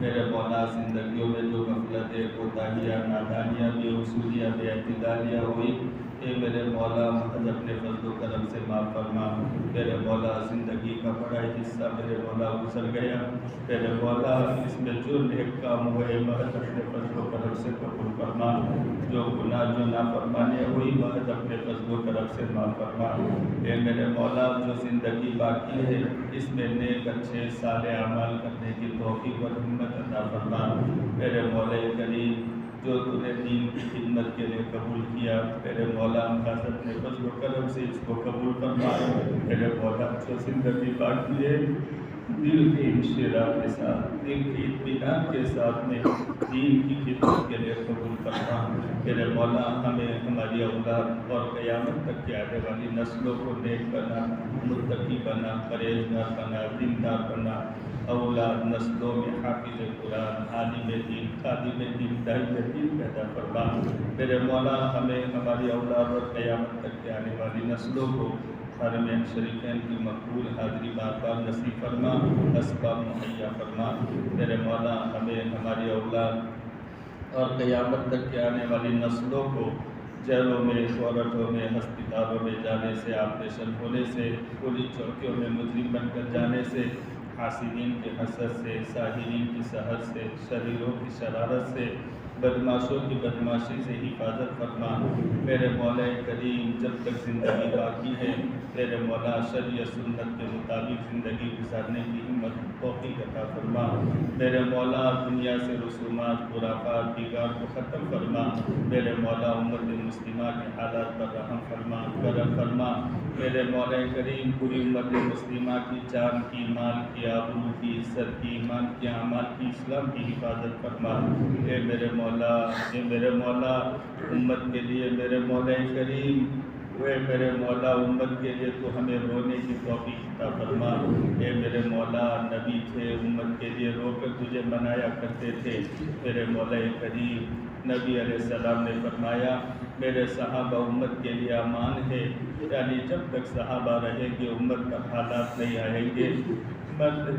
Speaker 1: میرے مولا زندگیوں میں جو غفلتیں، کوتاہیاں، نادانیاں، بے اصولیاں، بے اعتدالیاں ہوئی، اے میرے مولا محض اپنے فضل و کرم سے معاف فرما۔ میرے مولا زندگی کا بڑا حصہ میرے مولا گزر گیا، میرے مولا اس میں جو نیک کام ہوئے محض اپنے فضل و کرم سے قبول فرما، جو گناہ جو نافرمانیاں ہوئی محض اپنے فضل و کرم سے معاف فرما۔ اے میرے مولا جو زندگی باقی ہے اس میں نیک اچھے صالح اعمال کرنے کی توفیق اور ہمت عطا فرما۔ میرے مولا کریم جو تو نے دین کی خدمت کے لیے قبول کیا، میرے مولا خاص اپنے فضل و کرم سے اس کو قبول فرما۔ میرے مولا جو زندگی باقی ہے دل کے انشراح کے ساتھ، دل کی اطمینان کے ساتھ میں دین کی خدمت کے لیے قبول فرما۔ میرے مولا ہمیں، ہماری اولاد اور قیامت تک کی آنے والی نسلوں کو نیک بنا، متقی بنا، پرہیزگار بنا، دیندار بنا۔ اولاد نسلوں میں حافظ قرآن، عالم دین، خادم دین، داعی دین پیدا فرما۔ میرے مولا ہمیں، ہماری اولاد اور قیامت تک کی آنے والی نسلوں کو حرمین شریفین کی مقبول حاضری بار بار نصیب فرما، اسباب مہیا فرما۔ میرے مولا ہمیں، ہماری اولاد اور قیامت تک کے آنے والی نسلوں کو جیلوں میں، کورٹوں میں، ہسپتالوں میں جانے سے، آپریشن ہونے سے، پولیس چوکیوں میں مجرم بن کر جانے سے، حاسدین کے حسد سے، ساحرین کی سحر سے، شریروں کی شرارت سے، بدماشوں کی بدماشی سے حفاظت فرما۔ میرے مولا کریم جب تک زندگی باقی ہے میرے مولا شریعت سنت کے مطابق زندگی گزارنے کی ہمت توفیق عطا فرما۔ میرے مولا دنیا سے رسومات، خرافات، بگاڑ کو ختم فرما۔ میرے مولا امت مسلمہ کے حالات پر رحم فرما، کرم فرما۔ میرے مولا کریم پوری امت مسلمہ کی جان کی، مال کی، آبرو کی، عزت کی، ایمان کی، اعمال کی، اسلام کی حفاظت فرما۔ اے میرے مولا، اے میرے مولا امت کے لیے میرے مولا کریم اے میرے مولا امت کے لیے تو ہمیں رونے کی توفیق عطا فرما۔ اے میرے مولا نبی تھے، امت کے لیے رو کر تجھے منایا کرتے تھے۔ میرے مولا کریم نبی علیہ السلام نے فرمایا میرے صحابہ امت کے لیے امان ہے، یعنی جب تک صحابہ رہیں گے امت کا حالات نہیں آئیں گے۔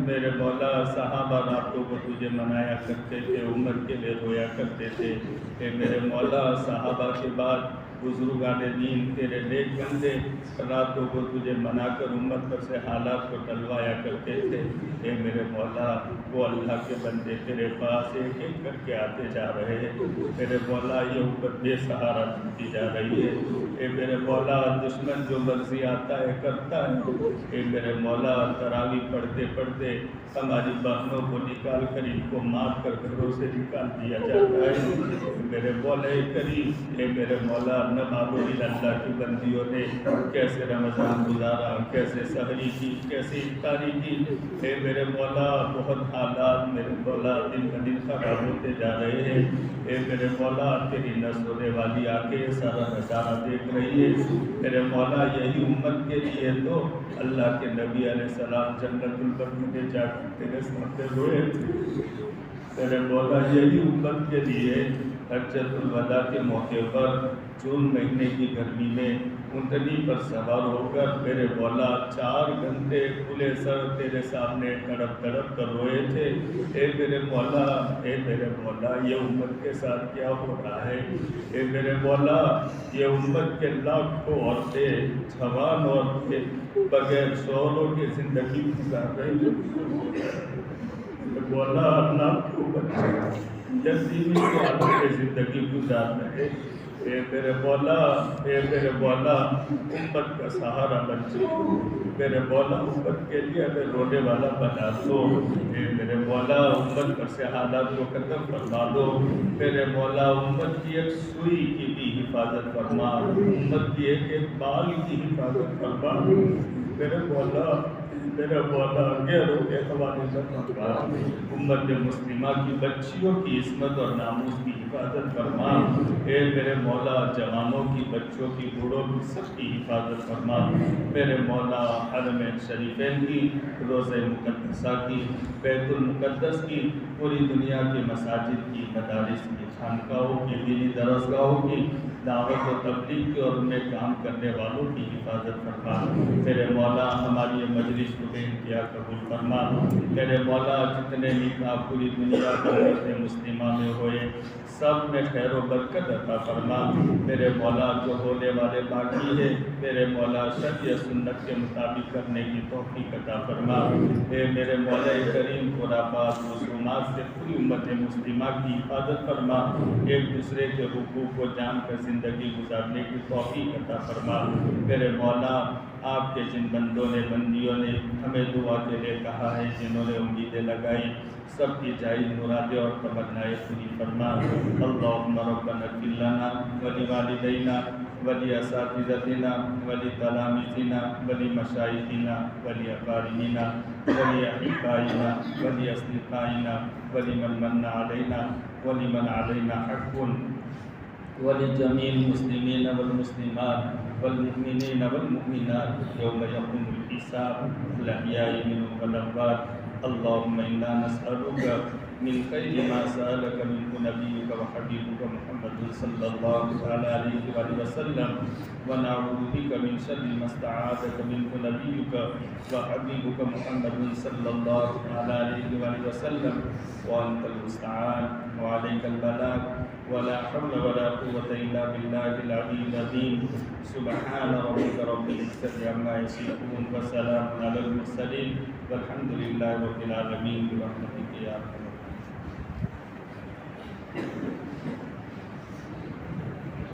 Speaker 1: میرے مولا صحابہ راتوں کو تجھے منایا کرتے تھے، امت کے لیے رویا کرتے تھے۔ کہ میرے مولا صحابہ کے بعد بزرگان دین تیرے نیک بندے راتوں کو تجھے منا کر امت پر سے حالات کو ٹلوایا کرتے تھے۔ اے میرے مولا وہ اللہ کے بندے تیرے پاس ایک ایک کر کے آتے جا رہے ہیں۔ میرے مولا یہ امت بے سہارا بنتی جا رہی ہے۔ اے میرے مولا دشمن جو مرضی آتا ہے کرتا ہے۔ اے میرے مولا تراویح پڑھتے پڑھتے ہماری بہنوں کو نکال کر ان کو مار کر گھروں سے نکال دیا جاتا ہے۔ میرے مولا کریم اے میرے مولا نہ معلوم اللہ کی بندیوں نے کیسے رمضان گزارا، کیسے سحری کی، کیسے افطاری کی۔ اے میرے مولا بہت حالات میرے مولا دن بدن خراب ہوتے جا رہے ہیں۔ اے میرے مولا تیری نہ سونے والی آنکھیں سارا نظارہ دیکھ رہی ہے۔ میرے مولا یہی امت کے لیے تو اللہ کے نبی علیہ السلام جنت البقیع میں جا کر تیرے سامنے روئے تھے۔ میرے مولا یہی امت کے لیے حجۃ الوداع کے موقع پر جون مہینے کی گرمی میں اونٹنی پر سوار ہو کر میرے مولا 4 گھنٹے کھلے سر تیرے سامنے تڑپ تڑپ کر روئے تھے۔ اے میرے مولا یہ امت کے ساتھ کیا ہو رہا ہے؟ اے میرے مولا یہ امت کے لاکھوں عورتیں، جوان عورتیں بغیر شوہروں کی زندگی گزار رہی ہیں۔ مولا لاکھوں بچے یتیمی کی حالت میں زندگی گزار رہے۔ اے میرے مولا امت کا سہارا بن جائے۔ میرے مولا امت کے لیے ہمیں رونے والا بنا دو۔ اے میرے مولا امت پر سے حالات کو ختم فرما دو۔ میرے مولا امت کی ایک سوئی کی بھی حفاظت فرما، امت کی ایک ایک بال کی حفاظت فرما۔ میرے مولا غیروں کے حوالے سے فرما، امت مسلمہ کی بچیوں کی عصمت اور ناموس کی حفاظت فرما۔ اے میرے مولا جوانوں کی، بچوں کی، بوڑھوں کی، سب کی حفاظت فرما۔ میرے مولا حرم شریفین کی، روضہ مقدسہ کی، بیت المقدس کی، پوری دنیا کے مساجد کی، مدارس کی، خانقاہوں کی، دینی درسگاہوں کی، دعوت و تبلیغ کی اور ان میں کام کرنے والوں کی حفاظت فرما۔ میرے مولا ہماری یہ مجلس کو بے انتہا قبول فرما۔ میرے مولا جتنے نکاح پوری دنیا میں مسلمہ میں ہوئے سب میں خیر و برکت عطا فرما۔ میرے مولا جو ہونے والے باقی ہے میرے مولا شرع سنت کے مطابق کرنے کی توفیق عطا فرما۔ اے میرے مولا کریم خرافات رسومات سے پوری امت مسلمہ کی حفاظت فرما۔ ایک دوسرے کے حقوق کو جان کر زندگی گزارنے کی توفیق عطا فرما۔ میرے مولا آپ کے جن بندوں نے بندیوں نے ہمیں دعا کے لیے کہا ہے، جنہوں نے امیدیں لگائی، سب کی جائز مرادیں اور تمنائیں پوری فرما۔ اللہم ربنا اغفر لنا ولوالدینا ولاساتذتنا ولتلامذینا ولمشائخنا ولاقاربینا ولاحبائنا ولاصدقائنا ولمن من علینا ولمن علینا حق ولجميع المسلمين والمسلمات والمؤمنين والمؤمنات يوم يقوم الحساب الأحياء منهم والأموات۔ اللهم إنا نسألك من خير ما سألك منه نبيك وحبيبك محمد صلى الله عليه وسلم، ونعوذ بك من شر ما استعاذك منه نبيك وحبيبك محمد صلى الله عليه وسلم، وأنت المستعان وعليك البلاغ، ولا حول ولا قوة إلا بالله العلي العظيم۔ سبحان ربك رب العزة عما يصفون وسلام على المرسلين والحمد لله رب العالمين برحمتك يا